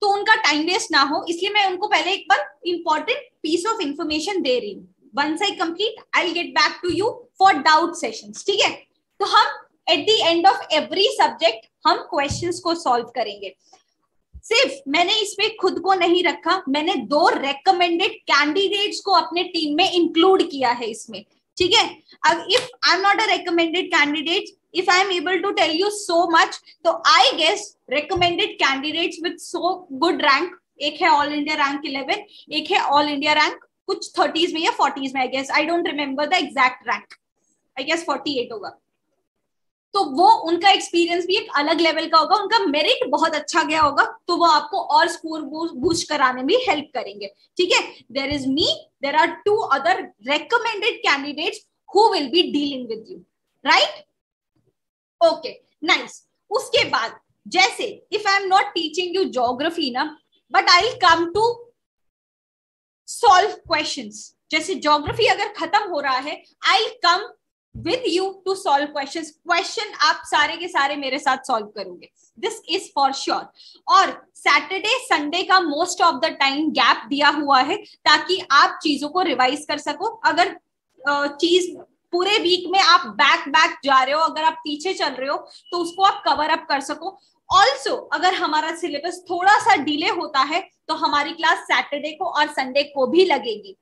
तो उनका टाइम वेस्ट ना हो, इसलिए मैं उनको पहले एक बार इंपॉर्टेंट पीस ऑफ इंफॉर्मेशन दे रही हूँ। Once I complete I will get back to you for doubt sessions. ठीक है, तो हम at the end of every subject हम क्वेश्चंस को सॉल्व करेंगे। सिर्फ मैंने इसमें खुद को नहीं रखा, मैंने 2 रेकमेंडेड कैंडिडेट्स को अपने टीम में इंक्लूड किया है इसमें। ठीक है, if I'm not a recommended candidate, if I'm able to tell you so much, तो I guess recommended candidates with so good rank, एक है ऑल इंडिया रैंक 11, एक है ऑल इंडिया रैंक कुछ 30s में या 40s में, I guess I don't remember the exact rank, I guess 48 होगा। तो वो उनका एक्सपीरियंस भी एक अलग लेवल का होगा, उनका मेरिट बहुत अच्छा गया होगा, तो वो आपको और स्कोर बूस्ट कराने में हेल्प करेंगे। ठीक है, there is me, there are 2 other recommended candidates who will be dealing with you, right? Okay, nice. उसके बाद जैसे if I am not teaching you geography ना, but I will come to solve questions. जैसे geography अगर खत्म हो रहा है, I will come with you to solve questions। Question आप सारे के सारे मेरे साथ सॉल्व करोगे, दिस इज फॉर श्योर। और सैटरडे संडे का most of the time gap दिया हुआ है ताकि आप चीजों को रिवाइज कर सको। अगर चीज पूरे वीक में आप बैक जा रहे हो, अगर आप पीछे चल रहे हो, तो उसको आप कवर अप कर सको। ऑल्सो अगर हमारा सिलेबस थोड़ा सा डिले होता है तो हमारी क्लास सैटरडे को और संडे को भी लगेगी।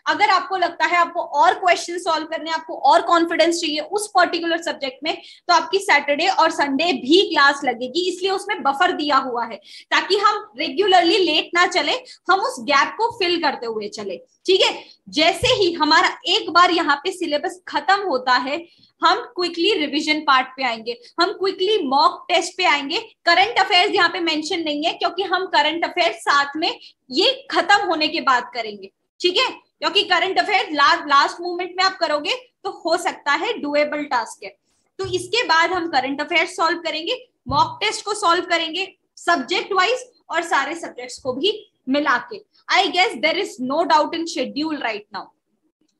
अगर आपको लगता है आपको और क्वेश्चन सॉल्व करने, आपको और कॉन्फिडेंस चाहिए उस पर्टिकुलर सब्जेक्ट में, तो आपकी सैटरडे और संडे भी क्लास लगेगी। इसलिए उसमें बफर दिया हुआ है ताकि हम रेगुलरली लेट ना चले, हम उस गैप को फिल करते हुए चले। ठीक है, जैसे ही हमारा एक बार यहाँ पे सिलेबस खत्म होता है, हम क्विकली रिवीजन पार्ट पे आएंगे, हम क्विकली मॉक टेस्ट पे आएंगे। करंट अफेयर्स यहाँ पे मेंशन नहीं है क्योंकि हम करंट अफेयर्स साथ में ये खत्म होने के बाद करेंगे। ठीक है, क्योंकि करंट अफेयर लास्ट मोमेंट में आप करोगे तो हो सकता है डुएबल टास्क है। तो इसके बाद हम करंट अफेयर सॉल्व करेंगे, मॉक टेस्ट को सॉल्व करेंगे सब्जेक्ट वाइज और सारे सब्जेक्ट्स को भी मिला के। I guess there is no doubt in schedule right now.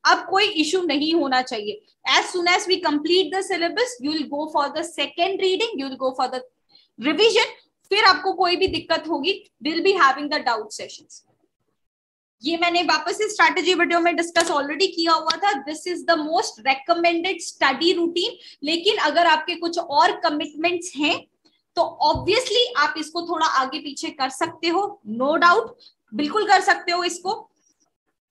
अब कोई इशू नहीं होना चाहिए। As soon as we complete the syllabus, you will go for the second reading, you will go for the revision. फिर आपको कोई भी दिक्कत होगी, will be having the doubt sessions. ये मैंने वापस से स्ट्रैटेजी वीडियो में डिस्कस ऑलरेडी किया हुआ था। This is the most recommended study routine. लेकिन अगर आपके कुछ और कमिटमेंट्स हैं तो ऑब्वियसली आप इसको थोड़ा आगे पीछे कर सकते हो, नो डाउट, बिल्कुल कर सकते हो इसको।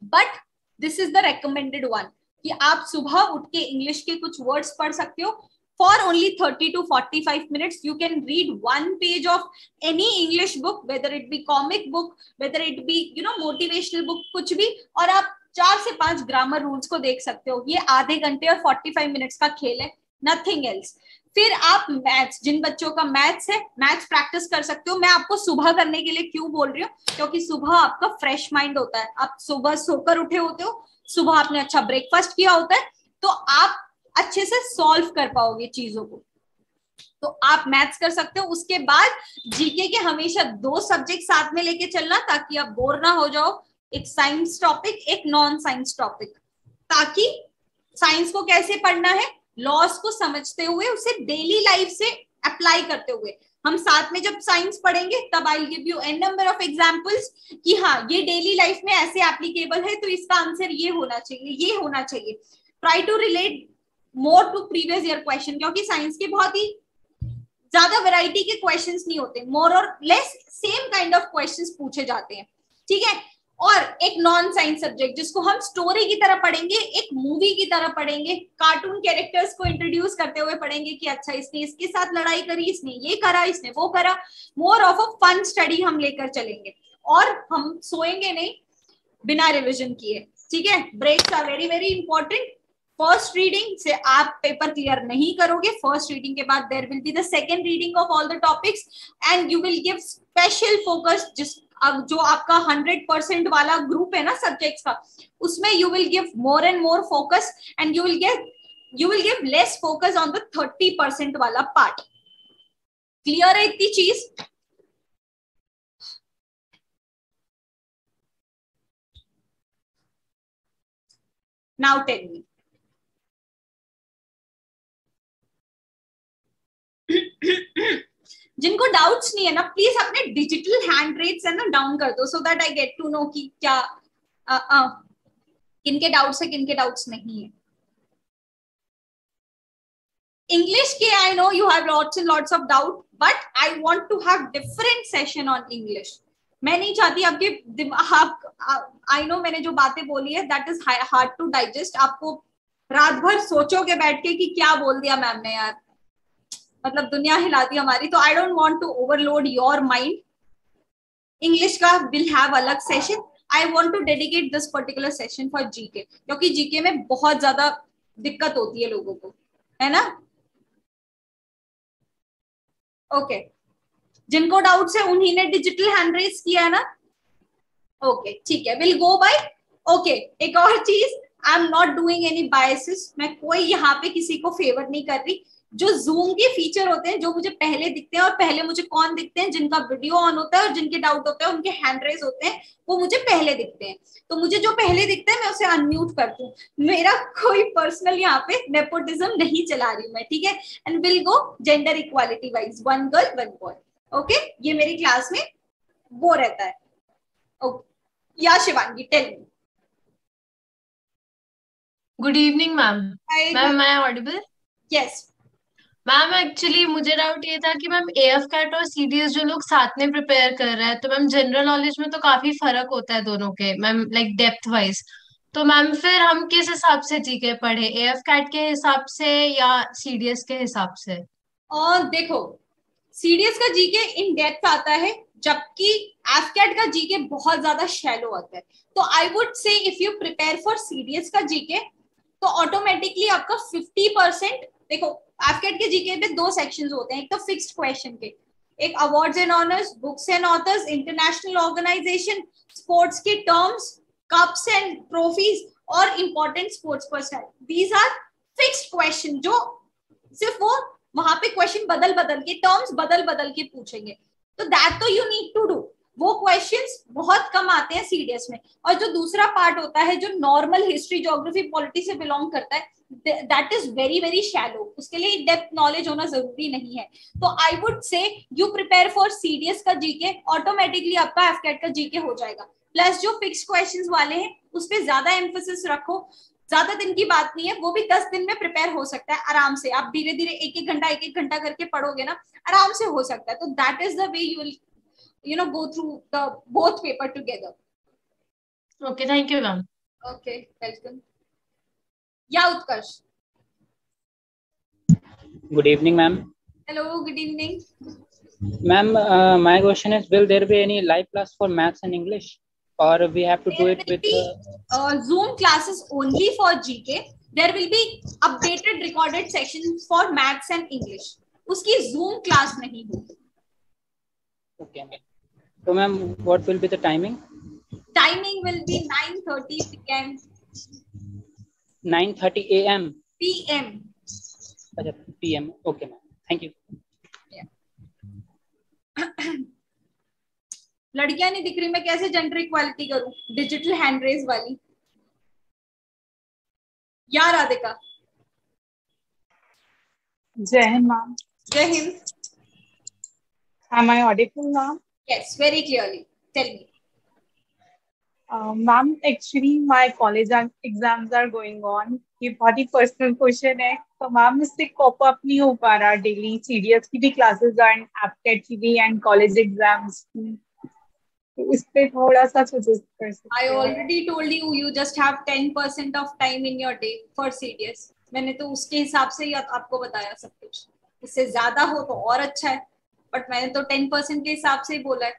But this is the recommended one कि आप सुबह उठ के इंग्लिश के कुछ वर्ड्स पढ़ सकते हो। For only 30 to 45 minutes, you can read 1 page of any English book, whether it be comic book, whether it be motivational book, कुछ भी, और आप 4 से 5 ग्रामर रूल्स को देख सकते हो। ये आधे घंटे और 45 मिनट्स का खेल है, नथिंग एल्स। फिर आप मैथ्स, जिन बच्चों का मैथ्स है, मैथ्स प्रैक्टिस कर सकते हो। मैं आपको सुबह करने के लिए क्यों बोल रही हूँ, क्योंकि सुबह आपका फ्रेश माइंड होता है, आप सुबह सोकर उठे होते हो, सुबह आपने अच्छा ब्रेकफास्ट किया होता है, तो आप अच्छे से सॉल्व कर पाओगे चीजों को। तो आप मैथ्स कर सकते हो। उसके बाद जीके के हमेशा 2 सब्जेक्ट साथ में लेके चलना ताकि आप बोर ना हो जाओ, एक साइंस टॉपिक, एक नॉन साइंस टॉपिक, ताकि साइंस को कैसे पढ़ना है, लॉस को समझते हुए उसे डेली लाइफ से अप्लाई करते हुए। हम साथ में जब साइंस पढ़ेंगे तब I will give you an number of examples कि हाँ ये डेली लाइफ में ऐसे एप्लीकेबल है, तो इसका आंसर ये होना चाहिए, ये होना चाहिए। Try to relate more to previous year question, क्योंकि साइंस के बहुत ही ज्यादा वैरायटी के क्वेश्चंस नहीं होते, मोर और less same kind of questions पूछे जाते हैं, ठीक है। और एक नॉन साइंस सब्जेक्ट जिसको हम स्टोरी की तरह पढ़ेंगे, एक मूवी की तरह पढ़ेंगे, कार्टून कैरेक्टर्स को इंट्रोड्यूस करते हुए पढ़ेंगे कि अच्छा इसने इसके साथ लड़ाई करी, इसने ये करा, इसने वो करा, more of a fun study हम लेकर चलेंगे। और हम सोएंगे नहीं बिना रिविजन किए, ठीक है। Breaks are very very important. First reading से आप पेपर क्लियर नहीं करोगे, फर्स्ट रीडिंग के बाद there will be the second reading of all the topics and you will give special focus. अब जो आपका 100% वाला ग्रुप है ना सब्जेक्ट्स का, उसमें you will give more and more focus and you will give less focus on the 30% वाला part. Clear है इतनी चीज? नाउ टेल मी, जिनको डाउट्स नहीं है ना, प्लीज अपने डिजिटल हैंड रेट्स है ना डाउन कर दो, so that I get to know कि क्या किनके डाउट्स है किनके डाउट्स नहीं है। इंग्लिश के I know you have lots and lots of doubt, but I want to have different session on English. मैं नहीं चाहती आपके दिमाग, आई नो मैंने जो बातें बोली है that is hard to digest, आपको रात भर सोचोगे बैठ के कि क्या बोल दिया मैम ने यार, मतलब दुनिया हिला दी हमारी। तो I don't want to overload your mind. English का विल हैव अलग session, I want to dedicate this particular session for GK, क्योंकि जीके में बहुत ज्यादा दिक्कत होती है लोगों को, है ना। ओके, जिनको डाउट्स है उन्हीं ने डिजिटल हैंड रेज किया है ना। ओके ठीक है, विल गो बाय। ओके, एक और चीज, आई am not doing any biases, मैं कोई यहाँ पे किसी को फेवर नहीं कर रही। जो जूम के फीचर होते हैं जो मुझे पहले दिखते हैं, और पहले मुझे कौन दिखते हैं, जिनका वीडियो ऑन होता है और जिनके डाउट होते हैं उनके हैंड रेज होते हैं, वो मुझे पहले दिखते हैं। तो मुझे जो पहले दिखता है मैं उसे अनम्यूट करती हूँ। मेरा कोई पर्सनल यहाँ पे नेपोटिज्म नहीं चला रही हूँ मैं, ठीक है। And will go gender equality wise, 1 girl 1 boy. Okay, ये मेरी क्लास में वो रहता है। Okay, yeah Shivangi tell me. Good evening ma'am. Ma'am मैं ऑडिबल? यस मैम एक्चुअली मुझे डाउट ये था कि मैम एएफ कैट और सीडीएस जो लोग साथ में प्रिपेयर कर रहे हैं, तो मैम जनरल नॉलेज में तो काफी फर्क होता है दोनों के मैम, लाइक डेप्थ वाइज। तो मैम फिर हम किस हिसाब से जीके पढ़े, एएफ कैट के हिसाब से या सीडीएस के हिसाब से? और देखो, सीडीएस का जीके इन डेप्थ आता है, जबकि एफकेट का जीके बहुत ज्यादा शैलो आता है। तो I would say if you prepare for CDS का जीके तो ऑटोमेटिकली आपका 50%, देखो एफकेट के जीके में 2 सेक्शंस होते हैं, एक तो फिक्स्ड क्वेश्चन के, एक awards and honours, books and authors, international organisation, sports के टर्म्स, कप्स एंड ट्रॉफीज और important sports person. These are fixed questions, जो सिर्फ वो वहां पे क्वेश्चन बदल बदल के, टर्म्स बदल बदल के पूछेंगे। तो दैट तो यू नीड टू डू, वो क्वेश्चंस बहुत कम आते हैं सीडीएस में। और जो दूसरा पार्ट होता है जो नॉर्मल हिस्ट्री, ज्योग्राफी, पॉलिटी से बिलोंग करता है, that is very very shallow, उसके लिए डेप्थ नॉलेज होना जरूरी नहीं है। तो I would say you prepare for CDS का जीके, ऑटोमेटिकली आपका एफकेट का जीके हो जाएगा। प्लस जो फिक्स क्वेश्चंस वाले हैं उस पर ज्यादा एम्फोसिस रखो, ज्यादा दिन की बात नहीं है, वो भी 10 दिन में प्रिपेयर हो सकता है आराम से। आप धीरे धीरे एक एक घंटा करके पढ़ोगे ना, आराम से हो सकता है। तो that is the way you will go through the both paper together. Okay, thank you ma'am. Okay, welcome. Yeah, Utkarsh. Good evening ma'am. Hello, good evening. Ma'am, my question is, will there be any live class for maths and English, or we have to do it with Zoom classes only for GK? There will be updated recorded sessions for maths and English. उसकी Zoom class नहीं होगी. Okay. So ma'am, what will be the timing? Timing will be 9:30 p.m. 9:30 a.m. p.m. अच्छा, p.m. Okay ma'am. Thank you. लड़कियां नहीं दिख रही, मैं कैसे जेंडर इक्वालिटी करूं डिजिटल हैंड रेज वाली? Yeah Radhika? Jai Hind ma'am. Jai Hind. Am I audible ma'am? Yes, very clearly. Tell me. Ma'am actually my college exams are going on. ये बहुत ही पर्सनल क्वेश्चन है, तो मैम इससे कॉप अप नहीं हो पा रहा. डेली सीडीएस की भी क्लासेस एंड एप्टेट की भी एंड कॉलेज एग्जाम्स की, तो इस पे थोड़ा सा सजेस्ट कर सकते I हो. already told you you just have 10% of time in your day for CDS. मैंने तो उसके हिसाब से ही आपको बताया सब कुछ. इससे ज्यादा हो तो और अच्छा है, बट मैंने तो 10% के हिसाब से ही बोला है.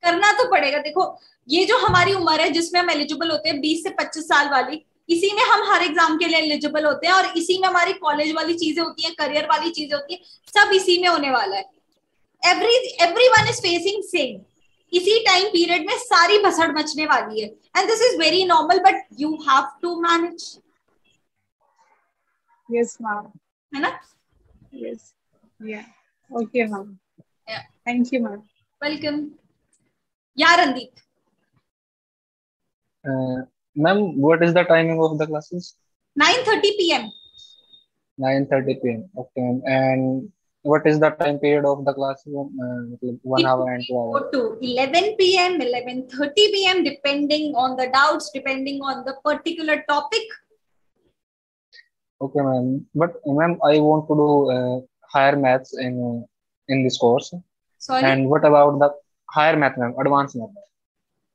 करना तो पड़ेगा. देखो, ये जो हमारी उम्र है जिसमें हम एलिजिबल होते हैं 20 से 25 साल वाली, इसी में हम हर एग्जाम के लिए एलिजिबल होते हैं, और इसी में हमारी कॉलेज वाली चीजें होती हैं, करियर वाली चीजें होती हैं, सब इसी में होने वाला है. everyone is facing same. इसी टाइम पीरियड में सारी भसड़ मचने वाली है, and this is very normal, but you have to manage. Yes ma'am. है ना? Yes. Yeah okay ma'am. Yeah. Thank you ma'am. Welcome. Yeah Randeep. Ma'am, what is the timing of the classes? 9:30 p.m. 9:30 p.m. Okay, ma'am. And what is the time period of the class? 1 hour and 2 Go hours. to 11 p.m., 11:30 p.m., depending on the doubts, depending on the particular topic. Okay, ma'am. But ma'am, I want to do higher maths in this course. Sorry. And what about the higher math, ma'am? Advanced math.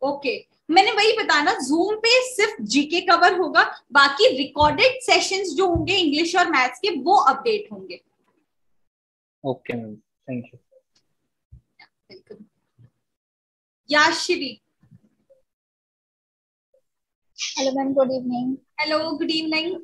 Okay. मैंने वही बताया ना, zoom पे सिर्फ GK cover होगा, बाकी recorded sessions जो होंगे इंग्लिश और मैथ्स के वो अपडेट होंगे. Okay, ma'am. Thank you. Welcome. Yashivi. Hello ma'am, good evening. Hello, good evening.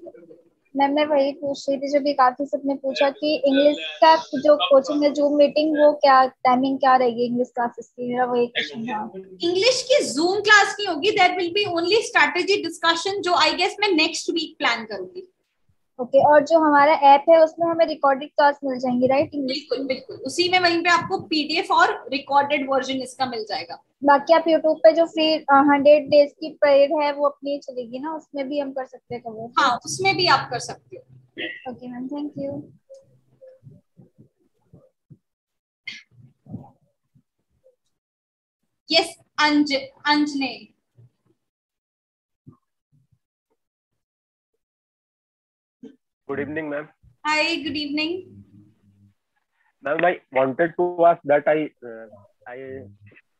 Ma'am मैं वही पूछ रही थी जो भी काफी सबने पूछा कि इंग्लिश का जो कोचिंग है जूम मीटिंग, वो क्या टाइमिंग क्या रहेगी इंग्लिश क्लासेस की? मेरा वही क्वेश्चन था. इंग्लिश की जूम क्लास नहीं होगी, there will be only strategy discussion, जो आई गेस मैं नेक्स्ट वीक प्लान करूंगी. ओके. और जो हमारा ऐप है उसमें हमें रिकॉर्डेड क्लास मिल जाएंगी, राइट? बिल्कुल बिल्कुल, उसी में वहीं पे आपको पीडीएफ और रिकॉर्डेड वर्जन इसका मिल जाएगा. बाकी आप यूट्यूब पे जो फ्री 100 डेज की पीरियड है वो अपनी चलेगी ना, उसमें भी हम कर सकते हैं कवर? हाँ, उसमें भी आप कर सकते हो. Okay ma'am, thank you. Yes, Anjane. Good evening, ma'am. Hi, good evening. Ma'am, I wanted to ask that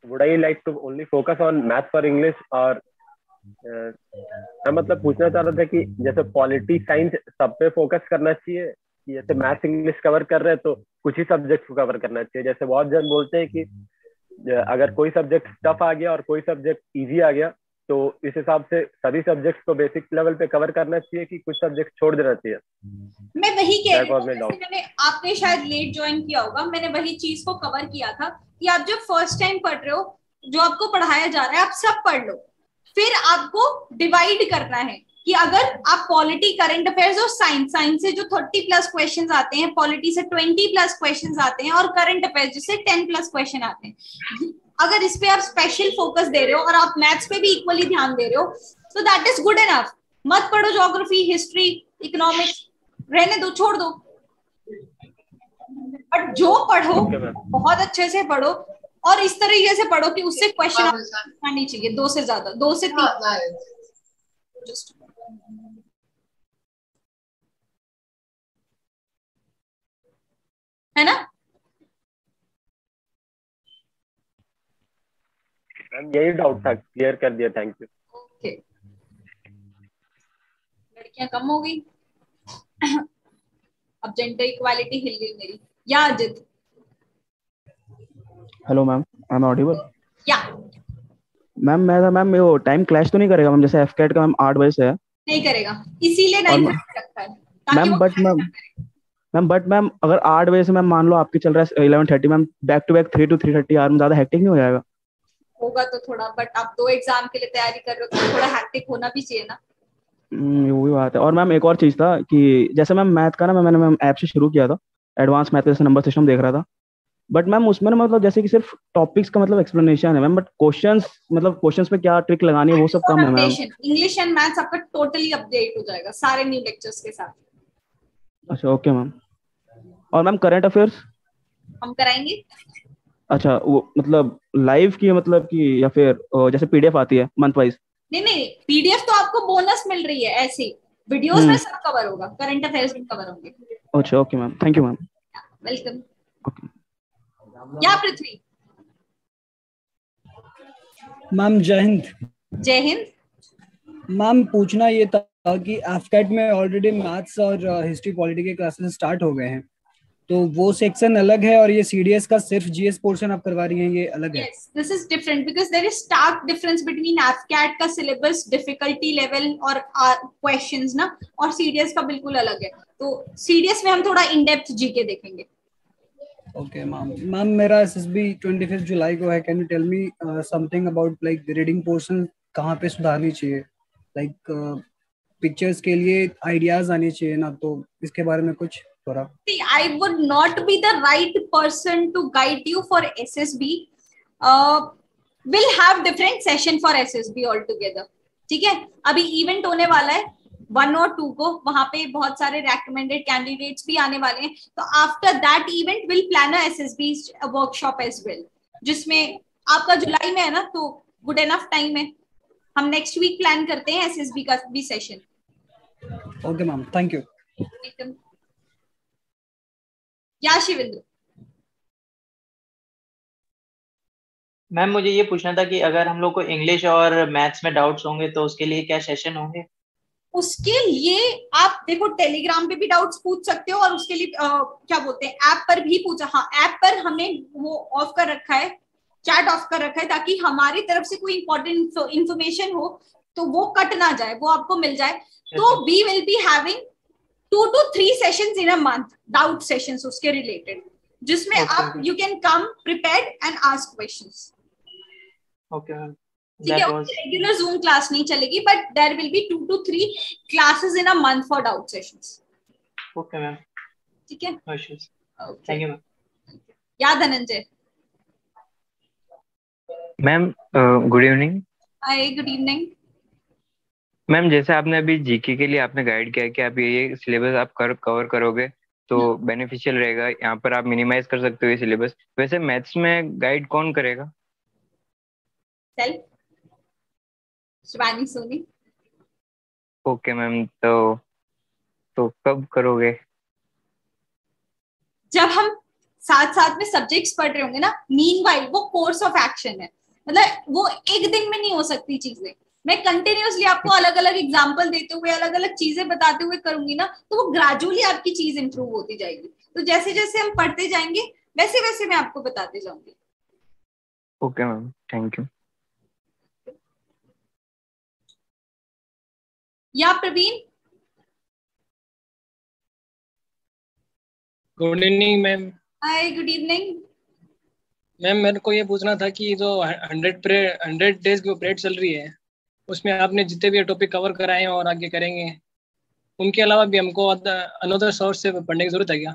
would I like to only focus on maths or English, और मैं मतलब पूछना चाह रहा था कि जैसे पॉलिटी साइंस सब पे फोकस करना चाहिए, कि जैसे मैथ्स इंग्लिश कवर कर रहे हैं तो कुछ ही सब्जेक्ट को कवर करना चाहिए. जैसे बहुत जन बोलते हैं कि अगर कोई सब्जेक्ट टफ आ गया और कोई सब्जेक्ट इजी आ गया, तो इस हिसाब से सभी सब्जेक्ट्स को बेसिक लेवल पे कवर करना चाहिए कि कुछ सब्जेक्ट छोड़ देना चाहिए. मैं वही कह रही हूँ, मैंने आपने शायद लेट ज्वाइन किया होगा, मैंने वही चीज को कवर किया था कि आप जब फर्स्ट टाइम पढ़ रहे हो, जो आपको पढ़ाया जा रहा है आप सब पढ़ लो, फिर आपको डिवाइड करना है कि अगर आप पॉलिटी, करंट अफेयर्स और साइंस से जो 30+ क्वेश्चंस आते हैं, पॉलिटी से 20+ क्वेश्चंस आते हैं, और करंट अफेयर्स जिससे 10+ क्वेश्चन आते हैं, अगर इस पे आप स्पेशल फोकस दे रहे हो और आप मैथ्स पे भी इक्वली ध्यान दे रहे हो, तो दैट इज गुड इनफ. मत पढ़ो ज्योग्राफी, हिस्ट्री, इकोनॉमिक्स, रहने दो, छोड़ दो. बट जो पढ़ो बहुत अच्छे से पढ़ो, और इस तरीके से पढ़ो कि उससे क्वेश्चन आनी चाहिए 2 से ज्यादा, 2 से 3. है ना? यही डाउट था, क्लियर कर दिया, थैंक यू. ओके. लड़कियां कम हो गई. अब जेंडर इक्वालिटी हिल गई मेरी. या Ajit. Hello ma'am, I am audible? या मैम वो टाइम क्लैश तो नहीं करेगा मैम? जैसे एफकेट का मैम 8 बजे से है. नहीं करेगा, इसीलिए 9:30 रखा है. मैम बट मैम अगर 8 बजे से मैम मान लो आपकी चल रहा है 11:30, ma'am back to back 3 to 3:30 hour में ज्यादा हेक्टिक नहीं हो जाएगा? होगा तो थोड़ा, बट आप 2 एग्जाम के लिए तैयारी कर रहे हो तो थोड़ा हेक्टिक होना भी चाहिए ना. वो भी बात है. और मैम एक और चीज था कि जैसे मैम मैथ का ना मैंने मैम ऐप से शुरू किया था, एडवांस मैथ जैसे नंबर सिस्टम देख रहा था, बट मैम उसमें ना मतलब जैसे कि सिर्फ टॉपिक्स का मतलब एक्सप्लेनेशन है मैम, बट क्वेश्चंस पे क्या ट्रिक लगानी है वो सब कम है मैम. इंग्लिश एंड मैथ्स आपका टोटली अपडेट हो जाएगा सारे न्यू लेक्चर्स के साथ. अच्छा, ओके मैम. और मैम करंट अफेयर्स हम कराएंगे. अच्छा, वो मतलब लाइव की मतलब कि या फिर जैसे पीडीएफ आती है मंथ वाइज? नहीं, पीडीएफ तो आपको बोनस मिल रही है, ऐसे वीडियोस में सब कवर होगा, करंट अफेयर्स भी कवर होंगे। अच्छा, okay ma'am, thank you ma'am. Welcome. या पृथ्वी। मैम जय हिंद। जय हिंद। मैम पूछना ये था कि एफकेट में ऑलरेडी मैथ्स और हिस्ट्री पॉलिटी के क्लासेस स्टार्ट हो गए हैं, तो वो सेक्शन अलग है और ये सीडीएस का सिर्फ जीएस पोर्शन आप करवा रही हैं, ये अलग है? Yes, this is different because there is stark difference between AFCAT का सिलेबस, डिफिकल्टी लेवल और क्वेश्चंस ना, और सीडीएस का बिल्कुल अलग है। तो सीडीएस में हम थोड़ा इन डेप्थ जीके देखेंगे। ओके मैम मेरा एसएसबी 25 जुलाई को है। Can you tell me something about like reading portion कहाँ पे सुधारनी चाहिए? लाइक पिक्चर्स के लिए आइडियाज आने चाहिए ना, तो इसके बारे में कुछ थोड़ा। I would not be the right person to guide you for SSB. We'll have different session for SSB altogether. ठीक है, अभी इवेंट होने वाला है 1 और 2 को, वहां पे बहुत सारे रेकमेंडेड कैंडिडेट्स भी आने वाले हैं। तो after that event will plan a SSB workshop as well, जिसमें आपका जुलाई में है ना, तो गुड एनफ टाइम है। हम नेक्स्ट वीक प्लान करते हैं एसएसबी का भी session. Okay ma'am, thank you. एकदम। या शिवेंद्र। मैम मुझे ये पूछना था कि अगर हम लोग को इंग्लिश और मैथ्स में डाउट्स होंगे तो उसके लिए क्या सेशन होंगे? उसके लिए आप देखो टेलीग्राम पे भी डाउट्स पूछ सकते हो, और उसके लिए क्या बोलते हैं, ऐप पर भी पूछा। हाँ, ऐप पर हमने वो ऑफ कर रखा है, चैट ऑफ कर रखा है, ताकि हमारी तरफ से कोई इंपॉर्टेंट इंफॉर्मेशन हो तो वो कट ना जाए, वो आपको मिल जाए। तो we will be having 2 to 3 sessions in a month, doubt sessions उसके रिलेटेड, जिसमें आप you can come prepared and ask questions. Okay ma'am, ठीक है, रेगुलर जूम क्लास नहीं चलेगी, but there will be 2 to 3 classes in a month for doubt sessions. Okay ma'am, ठीक है, no issues, thank you ma'am. Yeah Dhananjay. Ma'am good evening. Hi, good evening. Ma'am जैसे आपने अभी GK के लिए आपने गाइड किया कि आप ये सिलेबस आप कवर करोगे तो बेनिफिशियल रहेगा, यहाँ पर आप मिनिमाइज कर सकते हो ये सिलेबस। वैसे मैथ्स में गाइड कौन करेगा? Self, Shivani Soni. Okay ma'am, तो कब करोगे? जब हम साथ साथ में सब्जेक्ट्स पढ़ रहे होंगे ना। मीनवाइल वो कोर्स ऑफ एक्शन है, मतलब वो एक दिन में नहीं हो सकती चीजें। मैं कंटिन्यूअसली आपको अलग अलग एग्जांपल देते हुए, अलग अलग चीजें बताते हुए करूंगी ना, तो वो ग्रेजुअली आपकी चीज इंप्रूव होती जाएगी। तो जैसे जैसे हम पढ़ते जाएंगे वैसे वैसे मैं आपको बताते जाऊंगी। Okay ma'am, thank you. Yeah Praveen. Good evening ma'am. Hi, good evening. Ma'am मेरे को ये पूछना था कि जो 100 डेज की परेड चल रही है, उसमें आपने जितने भी टॉपिक कवर कराए हैं और आगे करेंगे, उनके अलावा भी हमको अनदर सोर्स से पढ़ने की जरूरत है क्या?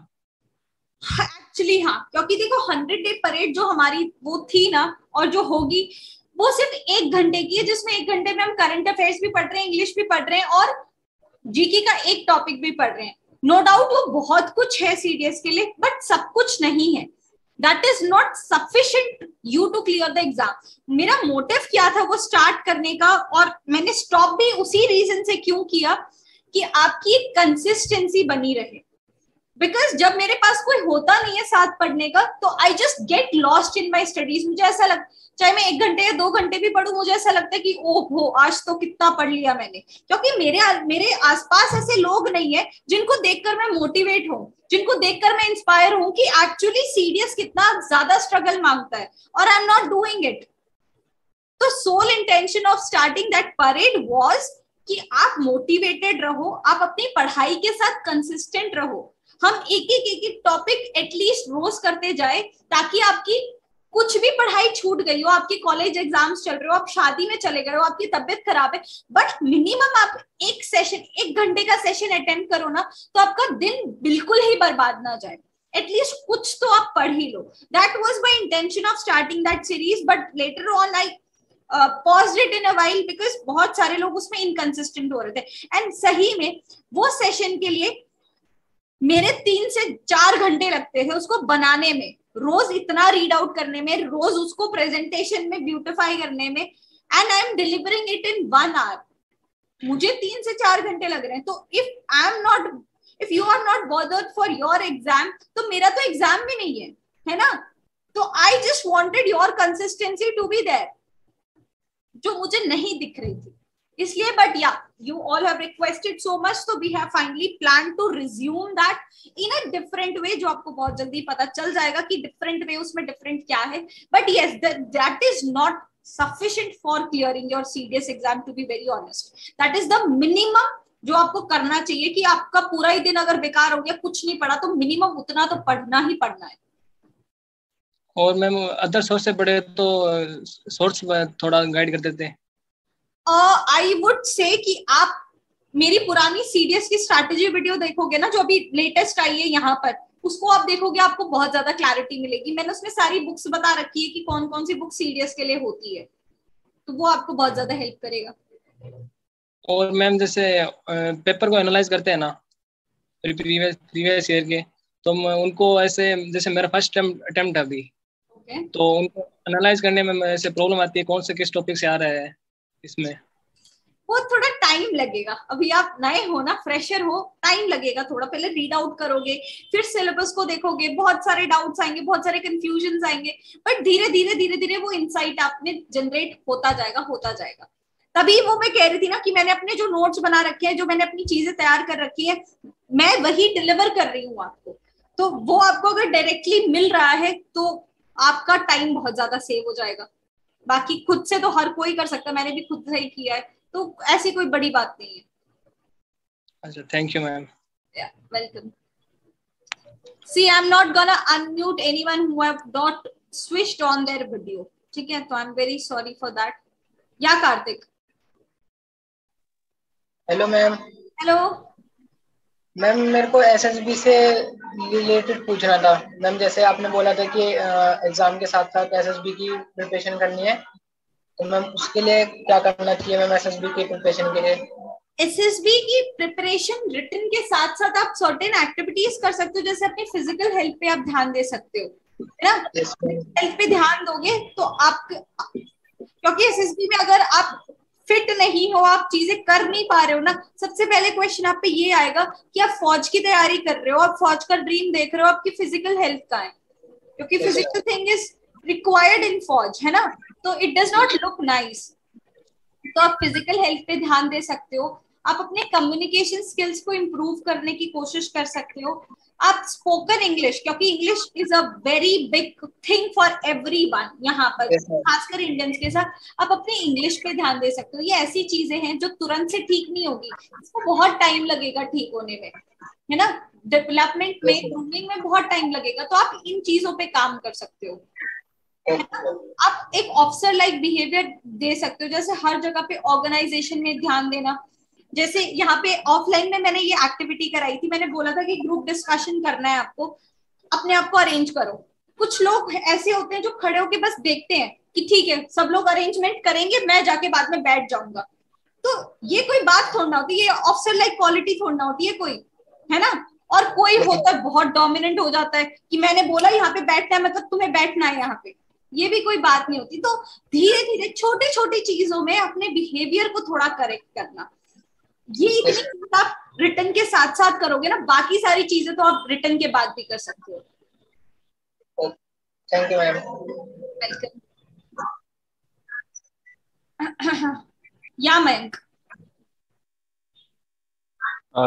एक्चुअली हाँ, क्योंकि देखो 100 डे परेड जो हमारी वो थी ना, और जो होगी वो सिर्फ 1 घंटे की है, जिसमें 1 घंटे में हम करंट अफेयर्स भी पढ़ रहे हैं, इंग्लिश भी पढ़ रहे हैं और जीके का एक टॉपिक भी पढ़ रहे हैं। नो डाउट वो बहुत कुछ है सीडीएस के लिए, बट सब कुछ नहीं है। That is not sufficient you to clear the exam. मेरा मोटिव क्या था वो स्टार्ट करने का, और मैंने स्टॉप भी उसी रीजन से क्यों किया कि आपकी कंसिस्टेंसी बनी रहे। बिकॉज जब मेरे पास कोई होता नहीं है साथ पढ़ने का, तो I just get lost in my studies. मुझे ऐसा लगता, चाहे मैं 1 घंटे या 2 घंटे भी पढूं, मुझे ऐसा लगता है कि ओहो आज तो कितना पढ़ लिया मैंने। क्योंकि मेरे आसपास ऐसे लोग नहीं है जिनको देखकर मैं मोटिवेट हूँ, जिनको देखकर मैं इंस्पायर हूँ कि एक्चुअली सीडीएस कितना ज्यादा स्ट्रगल मांगता है, और I am not doing it. तो sole intention of starting that parade was कि आप मोटिवेटेड रहो, आप अपनी पढ़ाई के साथ कंसिस्टेंट रहो। हम एक टॉपिक एटलीस्ट रोज करते जाए, ताकि आपकी कुछ भी पढ़ाई छूट गई हो, आपके कॉलेज एग्जाम्स चल रहे हो, आप शादी में चले गए हो, आपकी तबीयत खराब है, बट मिनिमम आप एक सेशन, 1 घंटे का सेशन अटेंड करो ना, तो आपका दिन बिल्कुल ही बर्बाद ना जाए। एटलीस्ट कुछ तो आप पढ़ ही लो। That was my intention of starting that series, but later on I paused it in a while because बहुत सारे लोग उसमें इनकंसिस्टेंट हो रहे थे। एंड सही में वो सेशन के लिए मेरे 3 से 4 घंटे लगते थे उसको बनाने में, रोज इतना रीड आउट करने में, रोज उसको प्रेजेंटेशन में ब्यूटिफाई करने में, and I am delivering it in 1 hour. मुझे 3 से 4 घंटे लग रहे हैं. तो if you are not bothered for your exam, तो मेरा तो एग्जाम भी नहीं है ना. तो I just wanted your consistency to be there, जो मुझे नहीं दिख रही थी इसलिए. बट या you all have requested so much, so we have finally planned to resume that in a different way, जो आपको बहुत जल्दी पता चल जाएगा कि different way उसमें different क्या है. But yes, that is not sufficient for clearing your CDS exam, to be very honest. That is the minimum जो आपको करना चाहिए, कि आपका पूरा ही दिन अगर बेकार हो गया, कुछ नहीं पढ़ा, तो मिनिमम उतना तो पढ़ना ही पढ़ना है. और मैम अदर सोर्स से पढ़े तो सोर्स थोड़ा गाइड कर देते हैं. आई वुड से कि आप मेरी पुरानी सीडीएस की स्ट्रैटेजी वीडियो देखोगे ना, जो अभी लेटेस्ट आई है यहाँ पर, उसको आप देखोगे, आपको बहुत ज्यादा क्लैरिटी मिलेगी. मैंने उसमें सारी बुक्स बता रखी है कि कौन कौन सी बुक सीडीएस के लिए होती है, तो वो आपको बहुत ज्यादा हेल्प करेगा. और मैम जैसे पेपर को एनालाइज करते हैं ना प्रीवियस ईयर के, तो उनको ऐसे, जैसे मेरा फर्स्ट अटेम्प्ट है अभी, तो उनको एनालाइज करने में ऐसे प्रॉब्लम आती है, कौन से किस टॉपिक से आ रहा है इसमें. वो थोड़ा टाइम लगेगा. अभी आप नए हो ना, फ्रेशर हो, टाइम लगेगा थोड़ा. पहले रीड आउट करोगे, फिर सिलेबस को देखोगे, बहुत सारे डाउट्स आएंगे, बहुत सारे कंफ्यूजन आएंगे, बट धीरे धीरे वो इंसाइट आप में जनरेट होता जाएगा. तभी वो मैं कह रही थी ना कि मैंने अपने जो नोट्स बना रखे हैं, जो मैंने अपनी चीजें तैयार कर रखी है, मैं वही डिलीवर कर रही हूँ आपको. तो वो आपको अगर डायरेक्टली मिल रहा है तो आपका टाइम बहुत ज्यादा सेव हो जाएगा. बाकी खुद से तो हर कोई कर सकता है, मैंने भी खुद से ही किया है, तो ऐसी कोई बड़ी बात नहीं है. अच्छा, thank you ma'am. Welcome. See, I'm not gonna unmute anyone who have not switched on their video. ठीक है, तो I'm very sorry for that. या Kartik. Hello ma'am. Hello ma'am, मेरे को एसएसबी से रिलेटेड पूछना था मैम. जैसे आपने बोला था कि एग्जाम के साथ साथ एसएसबी की प्रिपरेशन करनी है, तो मैम उसके लिए क्या करना चाहिए मैम एसएसबी की प्रिपरेशन के लिए? एसएसबी की प्रिपरेशन रिटन के साथ साथ आप सर्टेन एक्टिविटीज कर सकते हो. जैसे अपनी फिजिकल हेल्थ पे आप ध्यान दे सकते हो, है ना. हेल्थ पे ध्यान दोगे तो आप, क्योंकि एसएसबी में अगर आप फिट नहीं हो, आप चीजें कर नहीं पा रहे हो ना, सबसे पहले क्वेश्चन आप पे ये आएगा कि आप फौज की तैयारी कर रहे हो, आप फौज का ड्रीम देख रहे हो, आपकी फिजिकल हेल्थ का है, क्योंकि physical thing is required in फौज, है ना. तो it does not look nice. तो आप फिजिकल हेल्थ पे ध्यान दे सकते हो. आप अपने कम्युनिकेशन स्किल्स को इम्प्रूव करने की कोशिश कर सकते हो. आप स्पोकन इंग्लिश, क्योंकि English is a very big thing for everyone यहाँ पर, खासकर इंडियंस के साथ, आप अपने इंग्लिश पे ध्यान दे सकते हो. ये ऐसी चीजें हैं जो तुरंत से ठीक नहीं होगी, इसको बहुत टाइम लगेगा ठीक होने में, है ना. डेवलपमेंट में, ग्रूमिंग में बहुत टाइम लगेगा. तो आप इन चीजों पे काम कर सकते हो. आप एक ऑफिसर लाइक बिहेवियर दे सकते हो. जैसे हर जगह पे ऑर्गेनाइजेशन में ध्यान देना. जैसे यहाँ पे ऑफलाइन में मैंने ये एक्टिविटी कराई थी, मैंने बोला था कि ग्रुप डिस्कशन करना है आपको, अपने आप को अरेंज करो. कुछ लोग ऐसे होते हैं जो खड़े होके बस देखते हैं कि ठीक है सब लोग अरेंजमेंट करेंगे, मैं जाके बाद में बैठ जाऊंगा. तो ये कोई बात थोड़ा होती है, ये ऑफिसर लाइक क्वालिटी थोड़ा होती है कोई, है ना. और कोई होता है बहुत डोमिनेंट हो जाता है कि मैंने बोला यहाँ पे बैठना है, मतलब तुम्हें बैठना है यहाँ पे. ये भी कोई बात नहीं होती. तो धीरे धीरे छोटी छोटी चीजों में अपने बिहेवियर को थोड़ा करेक्ट करना, ये इतनी चीज आप रिटर्न के साथ साथ करोगे ना, बाकी सारी चीजें तो आप रिटर्न के बाद भी कर सकते हो. Thank you ma'am. वेलकम. या Mayank.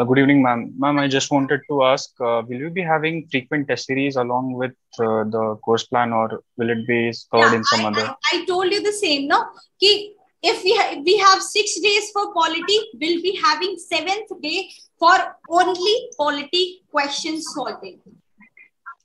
Good evening, ma'am. Ma'am, I just wanted to ask, will you be having frequent test series along with the course plan, or will it be covered in some other? I told you the same, no? Ki if we have 6 days for polity, we'll be having 7th day for only polity question solving.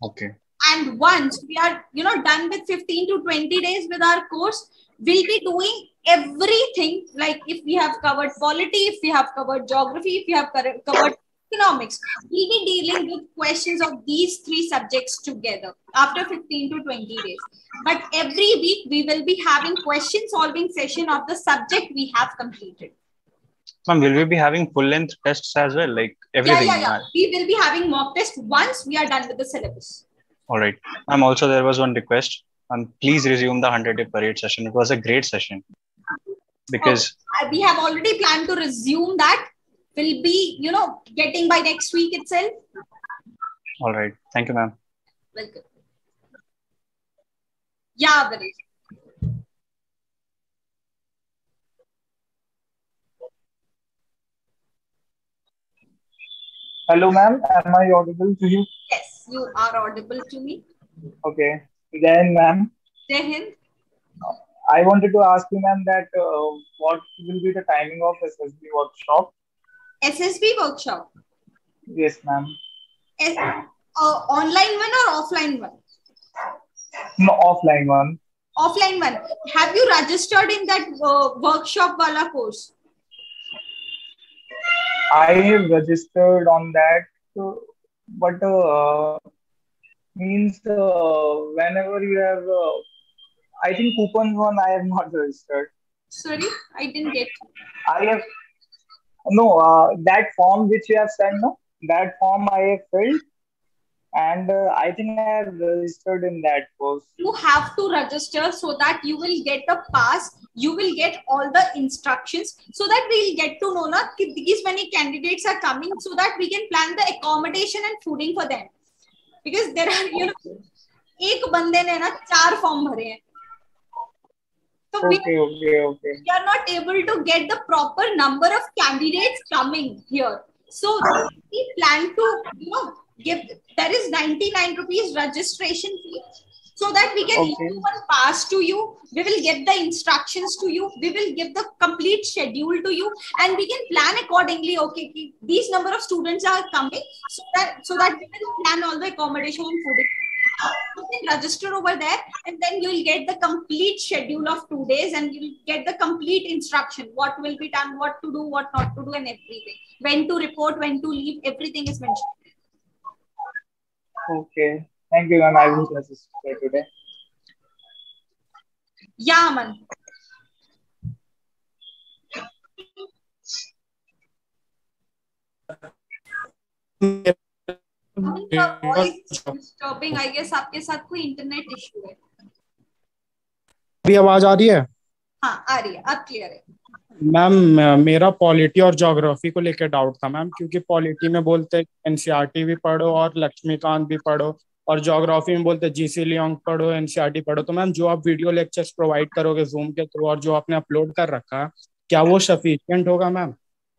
Okay. And once we are, done with 15 to 20 days with our course, we'll be doing everything. Like if we have covered polity, if we have covered geography, if we have covered economics, we'll be dealing with questions of these 3 subjects together after 15 to 20 days. But every week we will be having question solving session of the subject we have completed. Ma'am, will we be having full length tests as well, like everything? Yeah. We will be having mock test once we are done with the syllabus. All right. Also there was one request. Please resume the 100-day parade session. It was a great session. Because we have already planned to resume that. We'll be, getting by next week itself. All right. Thank you, ma'am. Welcome. Yeah, Viresh. Hello, ma'am. Am I audible to you? Yes, you are audible to me. Okay. Then, ma'am, Jai Hind. I wanted to ask you, ma'am, that what will be the timing of SSB workshop? SSB workshop? Yes, ma'am. Online one or offline one? No, offline one. Offline one. Have you registered in that workshop wala course? I have registered on that, but means whenever you have, I think coupon one I have not registered. Sorry, I didn't get you. I have that form which you have sent, no, that form I have filled, and I think I have registered in that course. You have to register so that you will get a pass. You will get all the instructions so that we will get to know these many candidates are coming, so that we can plan the accommodation and fooding for them. Because there are, एक बंदे ने ना 4 form भरे हैं. So we are not able to get the proper number of candidates coming here. So we plan to, give, there is 99 rupees registration fee, so that we can issue one pass to you. We will get the instructions to you. We will give the complete schedule to you, and we can plan accordingly. Okay, these number of students are coming, so that we can plan all the accommodation and food. You can register over there, and then you will get the complete schedule of 2 days, and you will get the complete instruction, what will be done, what to do, what not to do, and everything. When to report, when to leave, everything is mentioned. Okay. Thank you, ma'am. I will register today. Yeah, man. Disturbing, I guess आपके साथ कोई internet issue है. अभी आवाज आ रही है? हाँ, आ रही है. अब क्लियर है. मैम, मेरा पॉलिटी और ज्योग्राफी को लेकर डाउट था मैम, क्योंकि पॉलिटी में बोलते हैं एनसीईआरटी भी पढ़ो और लक्ष्मीकांत भी पढ़ो, और ज्योग्राफी में बोलते हैं जीसी लियोंग पढ़ो, एनसीईआरटी पढ़ो. तो मैम, जो आप वीडियो लेक्चर्स प्रोवाइड करोगे जूम के थ्रू और जो आपने अपलोड कर रखा है, क्या वो सफिशिएंट होगा ma'am?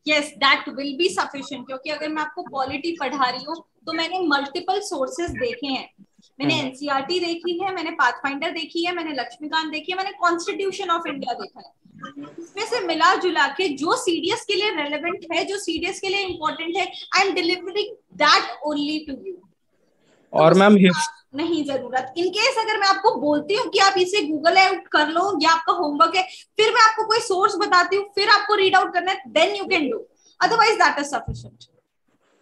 Yes, that will be sufficient. क्योंकि अगर मैं आपको पॉलिटी पढ़ा रही हूँ तो मैंने मल्टीपल सोर्सेज देखे हैं. मैंने एनसीईआरटी देखी है, मैंने पाथफाइंडर देखी है, मैंने लक्ष्मीकांत देखी है, मैंने कॉन्स्टिट्यूशन ऑफ इंडिया देखा है. इसमें से मिला जुला के जो सीडीएस के लिए रेलेवेंट है, जो सीडीएस के लिए इम्पोर्टेंट है, I am delivering that only to you. और मैम नहीं जरूरत, इनकेस अगर मैं आपको बोलती हूँ कि आप इसे गूगल आउट कर लो, या आपका होमवर्क है, फिर मैं आपको कोई सोर्स बताती हूँ, फिर आपको रीड आउट करना है, then you can do, otherwise that is sufficient.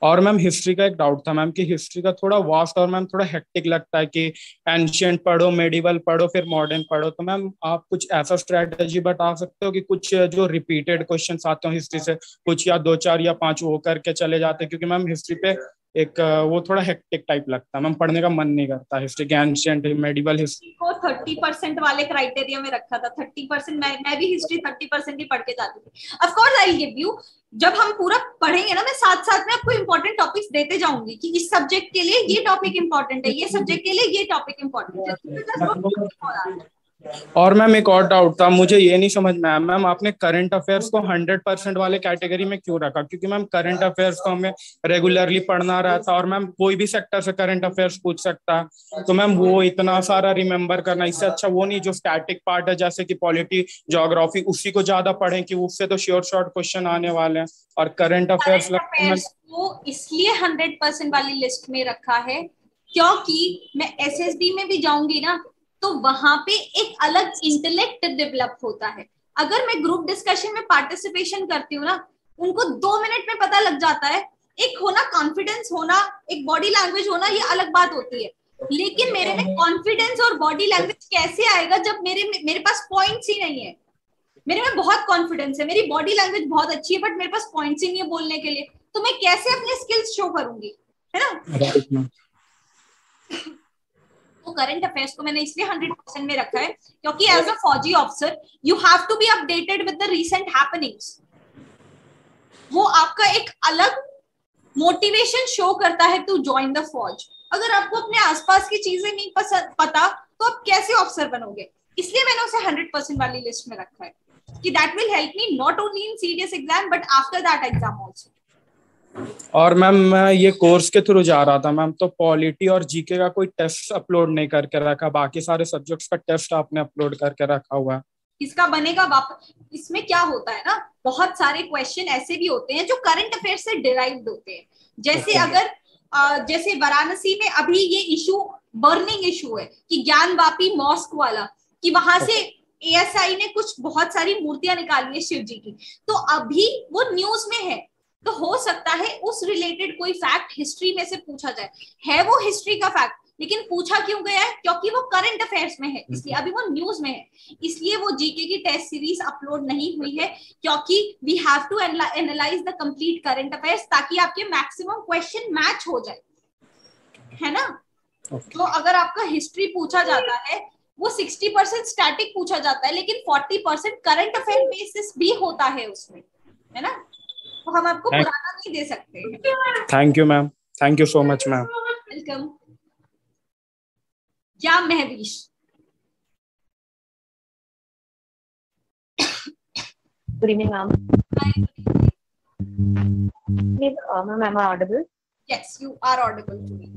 और मैम, हिस्ट्री का एक डाउट था मैम कि हिस्ट्री का थोड़ा वास्ट और मैम थोड़ा हेक्टिक लगता है कि एंशिएंट पढ़ो, मेडिवल पढ़ो, फिर मॉडर्न पढ़ो. तो मैम, आप कुछ ऐसा स्ट्रेटजी बता सकते हो कि कुछ जो रिपीटेड क्वेश्चंस आते हो हिस्ट्री से, कुछ या 2, 4 या 5 वो करके चले जाते हैं, क्योंकि मैम हिस्ट्री पे एक वो थोड़ा हेक्टिक टाइप लगता है मैम, पढ़ने का मन नहीं करता हिस्ट्री के, एंशिएंट मेडिवल हिस्ट्री को 30% वाले क्राइटेरिया में रखा था. 30% मैं भी हिस्ट्री 30% ही पढ़ के जाती थी. Of course I will give you, जब हम पूरा पढ़ेंगे ना, मैं साथ साथ में आपको इंपॉर्टेंट टॉपिक्स देते जाऊंगी कि इस सब्जेक्ट के लिए ये टॉपिक इंपॉर्टेंट है, ये सब्जेक्ट के लिए ये टॉपिक इंपॉर्टेंट है. और मैम, एक और डाउट था, मुझे ये नहीं समझ में आया मैम, आपने करंट अफेयर्स को 100% वाले कैटेगरी में क्यों रखा? क्योंकि मैम, करंट अफेयर्स तो हमें रेगुलरली पढ़ना रहता, और मैम कोई भी सेक्टर से करंट अफेयर्स पूछ सकता है. तो मैम, वो इतना सारा रिमेम्बर करना, इससे अच्छा वो नहीं जो स्टैटिक पार्ट है, जैसे कि पॉलिटी, ज्योग्राफी, उसी को ज्यादा पढ़ें कि उससे तो श्योर शॉर्ट क्वेश्चन आने वाले हैं. और करंट अफेयर्स को इसलिए 100% वाली लिस्ट में रखा है क्योंकि मैं एसएसबी में भी जाऊंगी ना, तो वहां पे एक अलग इंटेलेक्ट डेवलप होता है. अगर मैं ग्रुप डिस्कशन में पार्टिसिपेशन करती हूँ ना, उनको 2 मिनट में पता लग जाता है. एक होना कॉन्फिडेंस होना, एक बॉडी लैंग्वेज होना, ये अलग बात होती है. लेकिन मेरे में कॉन्फिडेंस और बॉडी लैंग्वेज कैसे आएगा जब मेरे पास पॉइंट्स ही नहीं है. मेरे में बहुत कॉन्फिडेंस है, मेरी बॉडी लैंग्वेज बहुत अच्छी है, बट मेरे पास पॉइंट्स ही नहीं है बोलने के लिए. तो मैं कैसे अपने स्किल्स शो करूंगी, है ना? तो करंट अफेयर्स को मैंने इसलिए 100% में रखा है क्योंकि एज अ फौजी officer you have to be updated with the recent happenings. वो आपका एक अलग मोटिवेशन शो करता है टू जॉइन द फौज। अगर आपको अपने आसपास की चीजें नहीं पता तो आप कैसे ऑफिसर बनोगे? इसलिए मैंने उसे 100% वाली लिस्ट में रखा है कि that will help me not only in serious exam but after that exam also. और मैम मैं ये कोर्स के थ्रू जा रहा था मैम, तो पॉलिटी और जीके का कोई टेस्ट अपलोड नहीं करके रखा, बाकी सारे सब्जेक्ट्स का टेस्ट आपने अपलोड करके रखा हुआ है। इसका बनेगा वापस। इसमें क्या होता है ना, बहुत सारे क्वेश्चन ऐसे भी होते हैं जो करंट अफेयर से डिराइव्ड होते हैं। जैसे अगर जैसे वाराणसी में अभी ये इशू बर्निंग इशू है कि ज्ञानवापी मॉस्क वाला, कि वहां से एएसआई ने कुछ बहुत सारी मूर्तियां निकाली है शिव जी की, तो अभी वो न्यूज में है। तो हो सकता है उस रिलेटेड कोई फैक्ट हिस्ट्री में से पूछा जाए, है वो हिस्ट्री का फैक्ट, लेकिन पूछा क्यों गया है? क्योंकि वो करंट अफेयर्स में है, इसलिए अभी वो न्यूज में है, इसलिए वो जीके की टेस्ट सीरीज अपलोड नहीं हुई है, क्योंकि we have to analyse the complete current affairs ताकि आपके मैक्सिमम क्वेश्चन मैच हो जाए, है ना। तो अगर आपका हिस्ट्री पूछा जाता है वो 60% स्टैटिक पूछा जाता है, लेकिन 40% करंट अफेयर बेसिस भी होता है उसमें, है ना। तो हम आपको पुराना नहीं दे सकते। Thank you ma'am, thank you so much ma'am. Welcome. क्या Mahvish? Good evening, ma'am. Please, ma'am, am I audible? Yes, you are audible to me.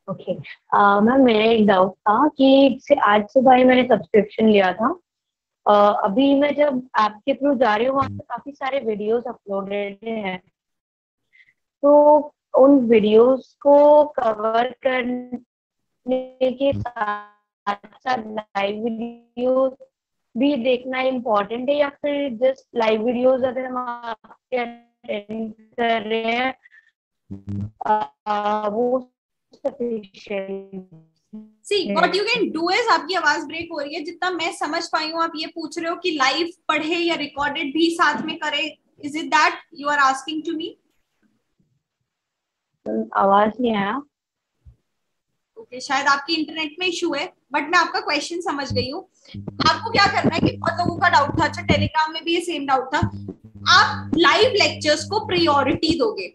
Okay. Ma'am मेरा एक डाउट था कि आज सुबह ही मैंने सब्सक्रिप्शन लिया था। अभी मैं जब आपके थ्रू जा रही हूँ वहाँ पे काफी सारे वीडियोस अपलोडेड हैं, तो उन वीडियोस को कवर करने के साथ साथ लाइव वीडियोस भी देखना इम्पोर्टेंट है, या फिर जस्ट लाइव वीडियोस अगर हम आपके अटेंड कर रहे हैं वो sufficient? See, what you can do is, आपकी आवाज ब्रेक हो रही है, जितना मैं समझ पाई हूँ आप ये पूछ रहे हो कि लाइव पढ़े या रिकॉर्डेड भी साथ में करे। Is it that you are asking to me? आवाज नहीं आया। ओके, शायद आपकी इंटरनेट में इशू है, बट मैं आपका क्वेश्चन समझ गई हूँ। आपको क्या करना है कि बहुत लोगों का डाउट था, अच्छा टेलीग्राम में भी ये सेम डाउट था, आप लाइव लेक्चर्स को प्रायोरिटी दोगे,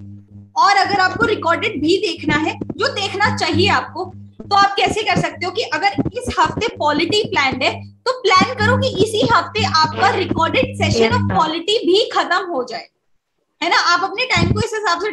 और अगर आपको रिकॉर्डेड भी देखना है, जो देखना चाहिए आपको, तो आप कैसे कर सकते हो कि अगर इस हफ्ते पॉलिटी प्लान है तो प्लान करो कि इसी हफ्ते आपका रिकॉर्डेड सेशन ऑफ पॉलिटी भी खत्म हो जाए, है ना। आप अपने टाइम को इस हिसाब से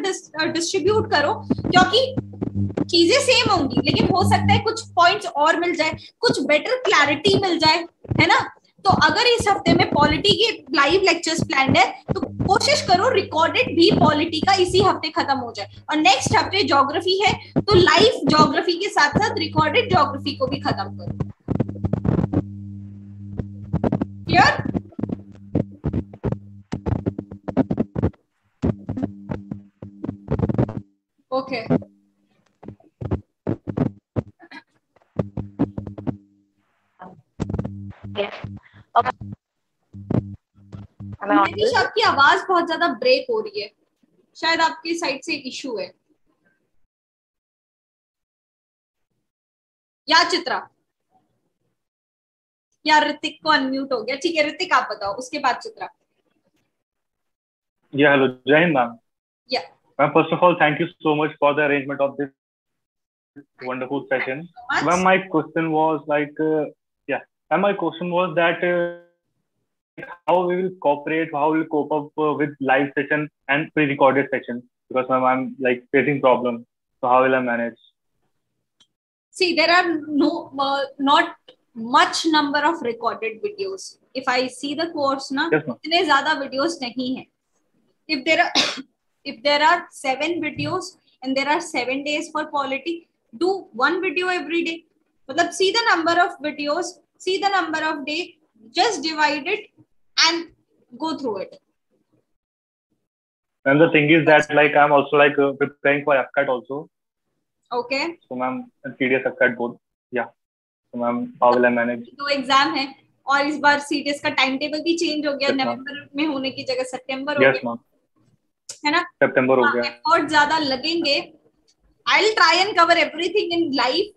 डिस्ट्रीब्यूट करो, क्योंकि चीजें सेम होंगी, लेकिन हो सकता है कुछ पॉइंट्स और मिल जाए, कुछ बेटर क्लैरिटी मिल जाए, है ना। तो अगर इस हफ्ते में पॉलिटी के लाइव लेक्चर्स प्लान्ड है तो कोशिश करो रिकॉर्डेड भी पॉलिटी का इसी हफ्ते खत्म हो जाए, और नेक्स्ट हफ्ते ज्योग्राफी है तो लाइव ज्योग्राफी के साथ साथ रिकॉर्डेड ज्योग्राफी को भी खत्म करो। क्लियर? ओके। मनीष, आपकी आवाज बहुत ज्यादा ब्रेक हो रही है, शायद आपकी साइड से इशू है। या चित्रा या ऋतिक को अनम्यूट हो गया, ठीक है ऋतिक आप बताओ, उसके बाद Chitra. Yeah, hello, Jai Hind, ma'am. Yeah. Ma'am, first of all, thank you so much for the arrangement of this wonderful session. Ma'am, my question was and my question was that how we will cooperate, how we will cope up with live session and pre-recorded session, because ma'am, I'm like facing problem. So how will I manage? See, there are not much number of recorded videos. If I see the course, ना इतने ज़्यादा videos नहीं हैं. If there are 7 videos and there are 7 days for polity, do 1 video every day. मतलब see the number of videos, see the number of day, just divide it and go through it. And the thing is that like I'm also like preparing for FCAT also. Okay. So ma'am, CDS FCAT both. Yeah. So ma'am, how will I manage? 2 exam है और इस बार CDS का time table भी change हो गया, नवंबर में होने की जगह सितंबर हो गया, है ना। सितंबर हो गया। एफर्ट ज्यादा लगेंगे, I will try and cover everything in live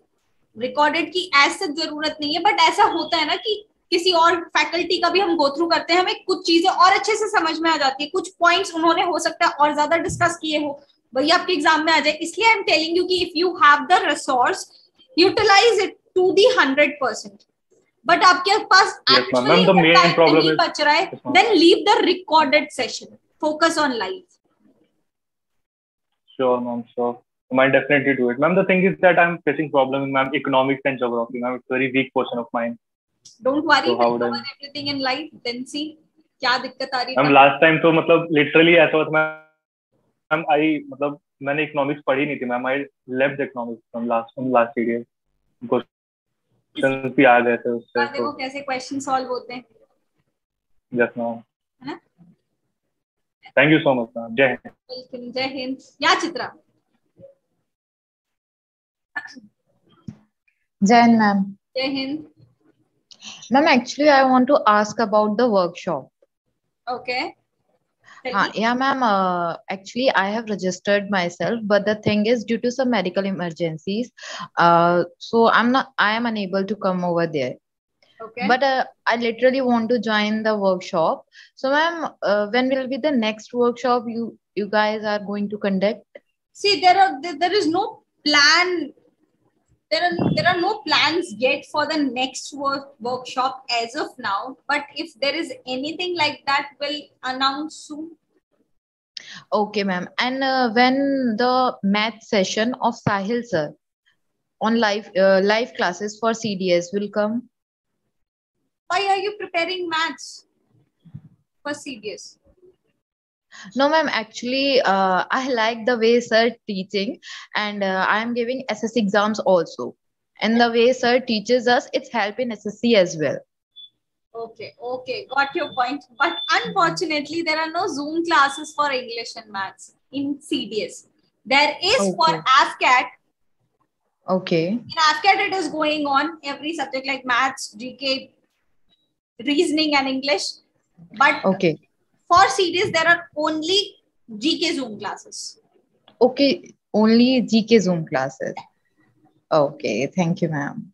recorded की ऐसा जरूरत नहीं है, बट ऐसा होता है ना कि किसी और फैकल्टी का भी हम गो थ्रू करते हैं, हमें कुछ चीजें और अच्छे से समझ में आ जाती है, कुछ पॉइंट्स उन्होंने हो सकता है और ज्यादा डिस्कस किए हो, वही आपके एग्जाम में आ जाए। इसलिए आई एम टेलिंग यू कि if you have the resource utilise it to the 100%, but आपके पास एक्चुअली टाइम नहीं बच रहा है, then leave the recorded session, focus on live. Sure, ma'am. Sure. I'll definitely do it. Ma'am, the thing is that I'm facing problem in ma'am economics and geography. Ma'am, it's a very weak portion of mine. Don't worry. So how would I? Everything in life, then see क्या दिक्कत आ रही है। Ma'am, last time तो मतलब literally ऐसा हुआ था ma'am, मतलब मैंने economics पढ़ी नहीं थी ma'am. I left economics from last year. Questions भी आ गए थे उससे। देखो कैसे question solve होते हैं। Yes, ma'am. Thank you so much, ma'am. Jai Hind. Welcome. Jai Hind. या Chitra. Jai Hind, ma'am. Jai Hind. Ma'am, actually, I want to ask about the workshop. Okay. Yeah, ma'am. Actually, I have registered myself, but the thing is, due to some medical emergencies, so I am unable to come over there. Okay. But I literally want to join the workshop. So, ma'am, when will be the next workshop you guys are going to conduct? See, there is no plan. There are no plans yet for the next workshop as of now. But if there is anything like that, we'll announce soon. Okay, ma'am. And when the math session of Sahil sir on live classes for CDS will come? Why are you preparing maths for CDS? No, ma'am. Actually, I like the way sir teaching, and I am giving SSC exams also. And the way sir teaches us, it's help in SSC as well. Okay, got your point. But unfortunately, there are no Zoom classes for English and maths in CDS. There is for AFCAT. Okay. In AFCAT, it is going on every subject like maths, GK, reasoning, and English. But for CDS, there are only GK Zoom classes. Okay, only GK Zoom classes. Okay, thank you, ma'am.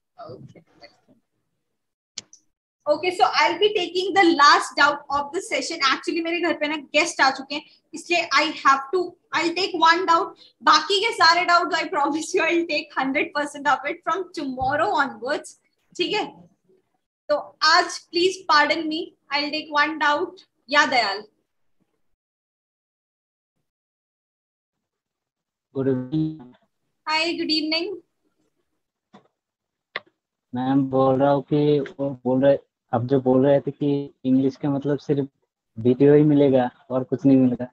Okay, so I'll be taking the last doubt of the session. Actually, मेरे घर पे ना guest आ चुके हैं, इसलिए I'll take one doubt. बाकी के सारे doubts I promise you I'll take 100% of it from tomorrow onwards. ठीक है? तो आज please pardon me. I'll take one doubt. या Dayal. Good evening. Hi, good evening. Ma'am बोल रहा हूँ कि आप जो बोल रहे थे कि इंग्लिश का मतलब सिर्फ वीडियो ही मिलेगा और कुछ नहीं मिलेगा,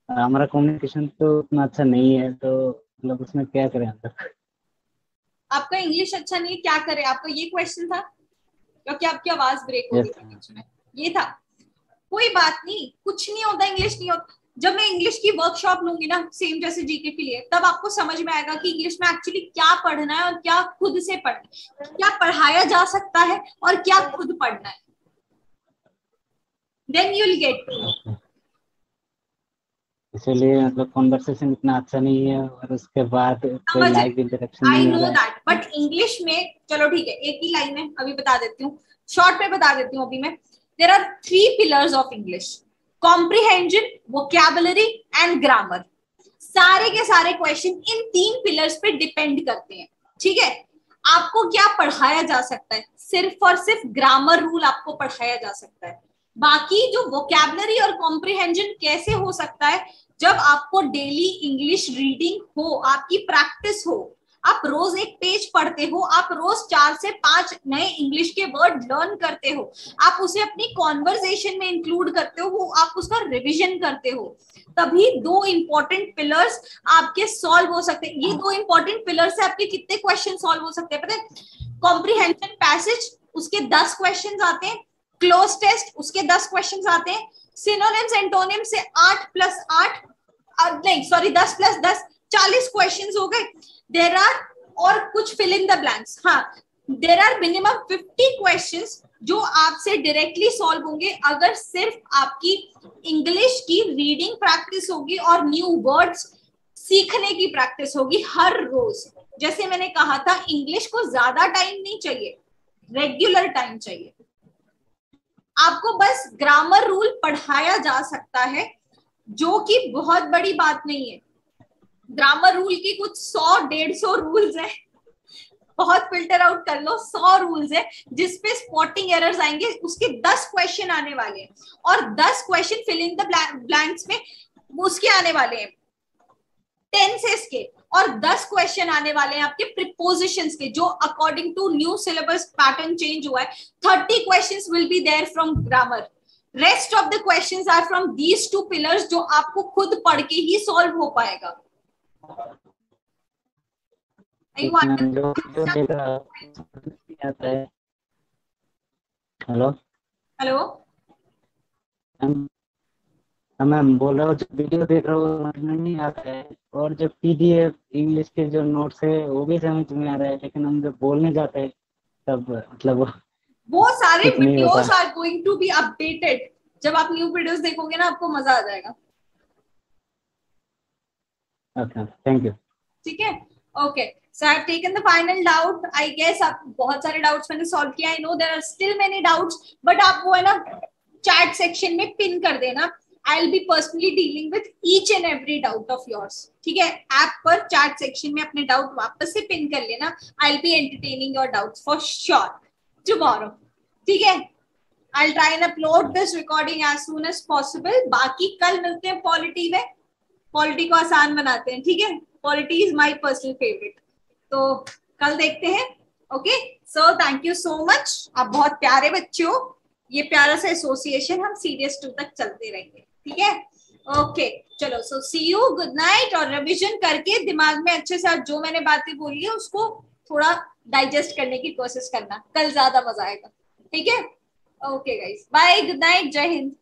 हमारा कम्युनिकेशन तो उतना अच्छा नहीं है, तो मतलब उसमें क्या करें हम लोग? आपका इंग्लिश अच्छा नहीं है, क्या करें? आपका ये क्वेश्चन था क्योंकि आपकी आवाज ब्रेक हो गई थी बीच में, ये था? कोई बात नहीं, कुछ नहीं होता, इंग्लिश नहीं होता। जब मैं इंग्लिश की वर्कशॉप लूंगी ना, सेम जैसे जीके के लिए, तब आपको समझ में आएगा कि इंग्लिश में एक्चुअली क्या पढ़ना है और क्या खुद से पढ़ना है, क्या पढ़ाया जा सकता है और क्या खुद पढ़ना है। Then you'll get to know. इसलिए मतलब कन्वर्सेशन इतना अच्छा नहीं है और उसके बाद कोई लाइव इंटरेक्शन नहीं हो रहा है। I know that, but English में चलो ठीक है, एक ही लाइन है, अभी बता देती हूँ, शॉर्ट में बता देती हूँ अभी मैं। There are 3 pillars of English: comprehension, vocabulary and grammar. सारे के सारे क्वेश्चन इन 3 पिलर्स पे डिपेंड करते हैं, ठीक है? आपको क्या पढ़ाया जा सकता है? सिर्फ और सिर्फ ग्रामर रूल आपको पढ़ाया जा सकता है। बाकी जो वोकैबुलरी और कॉम्प्रिहेंशन कैसे हो सकता है? जब आपको डेली इंग्लिश रीडिंग हो, आपकी प्रैक्टिस हो, आप रोज एक पेज पढ़ते हो, आप रोज 4 से 5 नए इंग्लिश के वर्ड लर्न करते हो, आप उसे अपनी कॉन्वर्सेशन में इंक्लूड करते हो, आप उसका रिवीजन करते हो, तभी 2 इंपॉर्टेंट पिलर्स आपके सॉल्व हो सकते हैं। ये 2 इंपॉर्टेंट पिलर से आपके कितने क्वेश्चन सॉल्व हो सकते हैं पता है? कॉम्प्रिहेंशन पैसेज, उसके 10 क्वेश्चन आते हैं, क्लोज टेस्ट, उसके 10 क्वेश्चंस आते हैं, सिनोनिम्स एंटोनिम्स से 8 + 8 नहीं सॉरी 10 + 10 40 क्वेश्चंस हो गए। देयर आर और कुछ फिल इन द ब्लैंक्स, हाँ देयर आर मिनिमम 50 क्वेश्चंस जो आपसे डायरेक्टली सॉल्व होंगे अगर सिर्फ आपकी इंग्लिश की रीडिंग प्रैक्टिस होगी और न्यू वर्ड्स सीखने की प्रैक्टिस होगी हर रोज। जैसे मैंने कहा था, इंग्लिश को ज्यादा टाइम नहीं चाहिए, रेगुलर टाइम चाहिए। आपको बस ग्रामर रूल पढ़ाया जा सकता है, जो कि बहुत बड़ी बात नहीं है। ग्रामर रूल की कुछ 100-150 रूल्स है, बहुत फिल्टर आउट कर लो। 100 रूल्स है जिसपे स्पॉटिंग एरर्स आएंगे, उसके 10 क्वेश्चन आने वाले हैं, और 10 question fill in the blanks में उसके आने वाले हैं टेंसेस के, और 10 क्वेश्चन आने वाले हैं आपके प्रीपोजिशंस के, जो according to new syllabus pattern change हुआ है। 30 questions will be there from grammar. Rest of the questions are from these 2 pillars, जो आपको खुद पढ़ के ही सॉल्व हो पाएगा। हेलो हेलो मैम बोल रहा हूँ, जो वीडियो देख रहा हूँ समझ में नहीं आता है, और जो पीडीएफ इंग्लिश के जो नोट्स है वो भी समझ में आ रहा है, लेकिन हम जब बोलने जाते हैं तब मतलब वो सारे कुछ नहीं वीडियोस होता। Are going to be updated. जब आप न्यू वीडियोस देखोगे ना, आपको मजा आ जाएगा। Okay, thank you. ठीक है, okay. So I have taken the final doubt. I guess आप बहुत सारे डाउट्स मैंने सॉल्व किया। I know there are still many doubts, but आप वो है ना चैट सेक्शन में पिन कर देना। I will be personally dealing with each and every doubt of yours. ठीक है, ऐप पर चैट सेक्शन में अपने डाउट वापस से पिन कर लेना। I will be entertaining your doubts for sure tomorrow. ठीक है, I'll try and upload this recording as soon as possible. बाकी कल मिलते हैं पॉलिटी में। पॉलिटी को आसान बनाते हैं, ठीक है। Polity is my personal favourite, तो कल देखते हैं। Okay, so thank you so much. आप बहुत प्यारे बच्चे हो। ये प्यारा सा एसोसिएशन हम सीरियस 2 तक चलते रहेंगे, ठीक है। ओके, चलो, सो सी यू, गुड नाइट। और रिविजन करके दिमाग में अच्छे से जो मैंने बातें बोली है उसको थोड़ा डाइजेस्ट करने की कोशिश करना, कल ज्यादा मजा आएगा। ठीक है, okay guys, bye, good night, Jai Hind.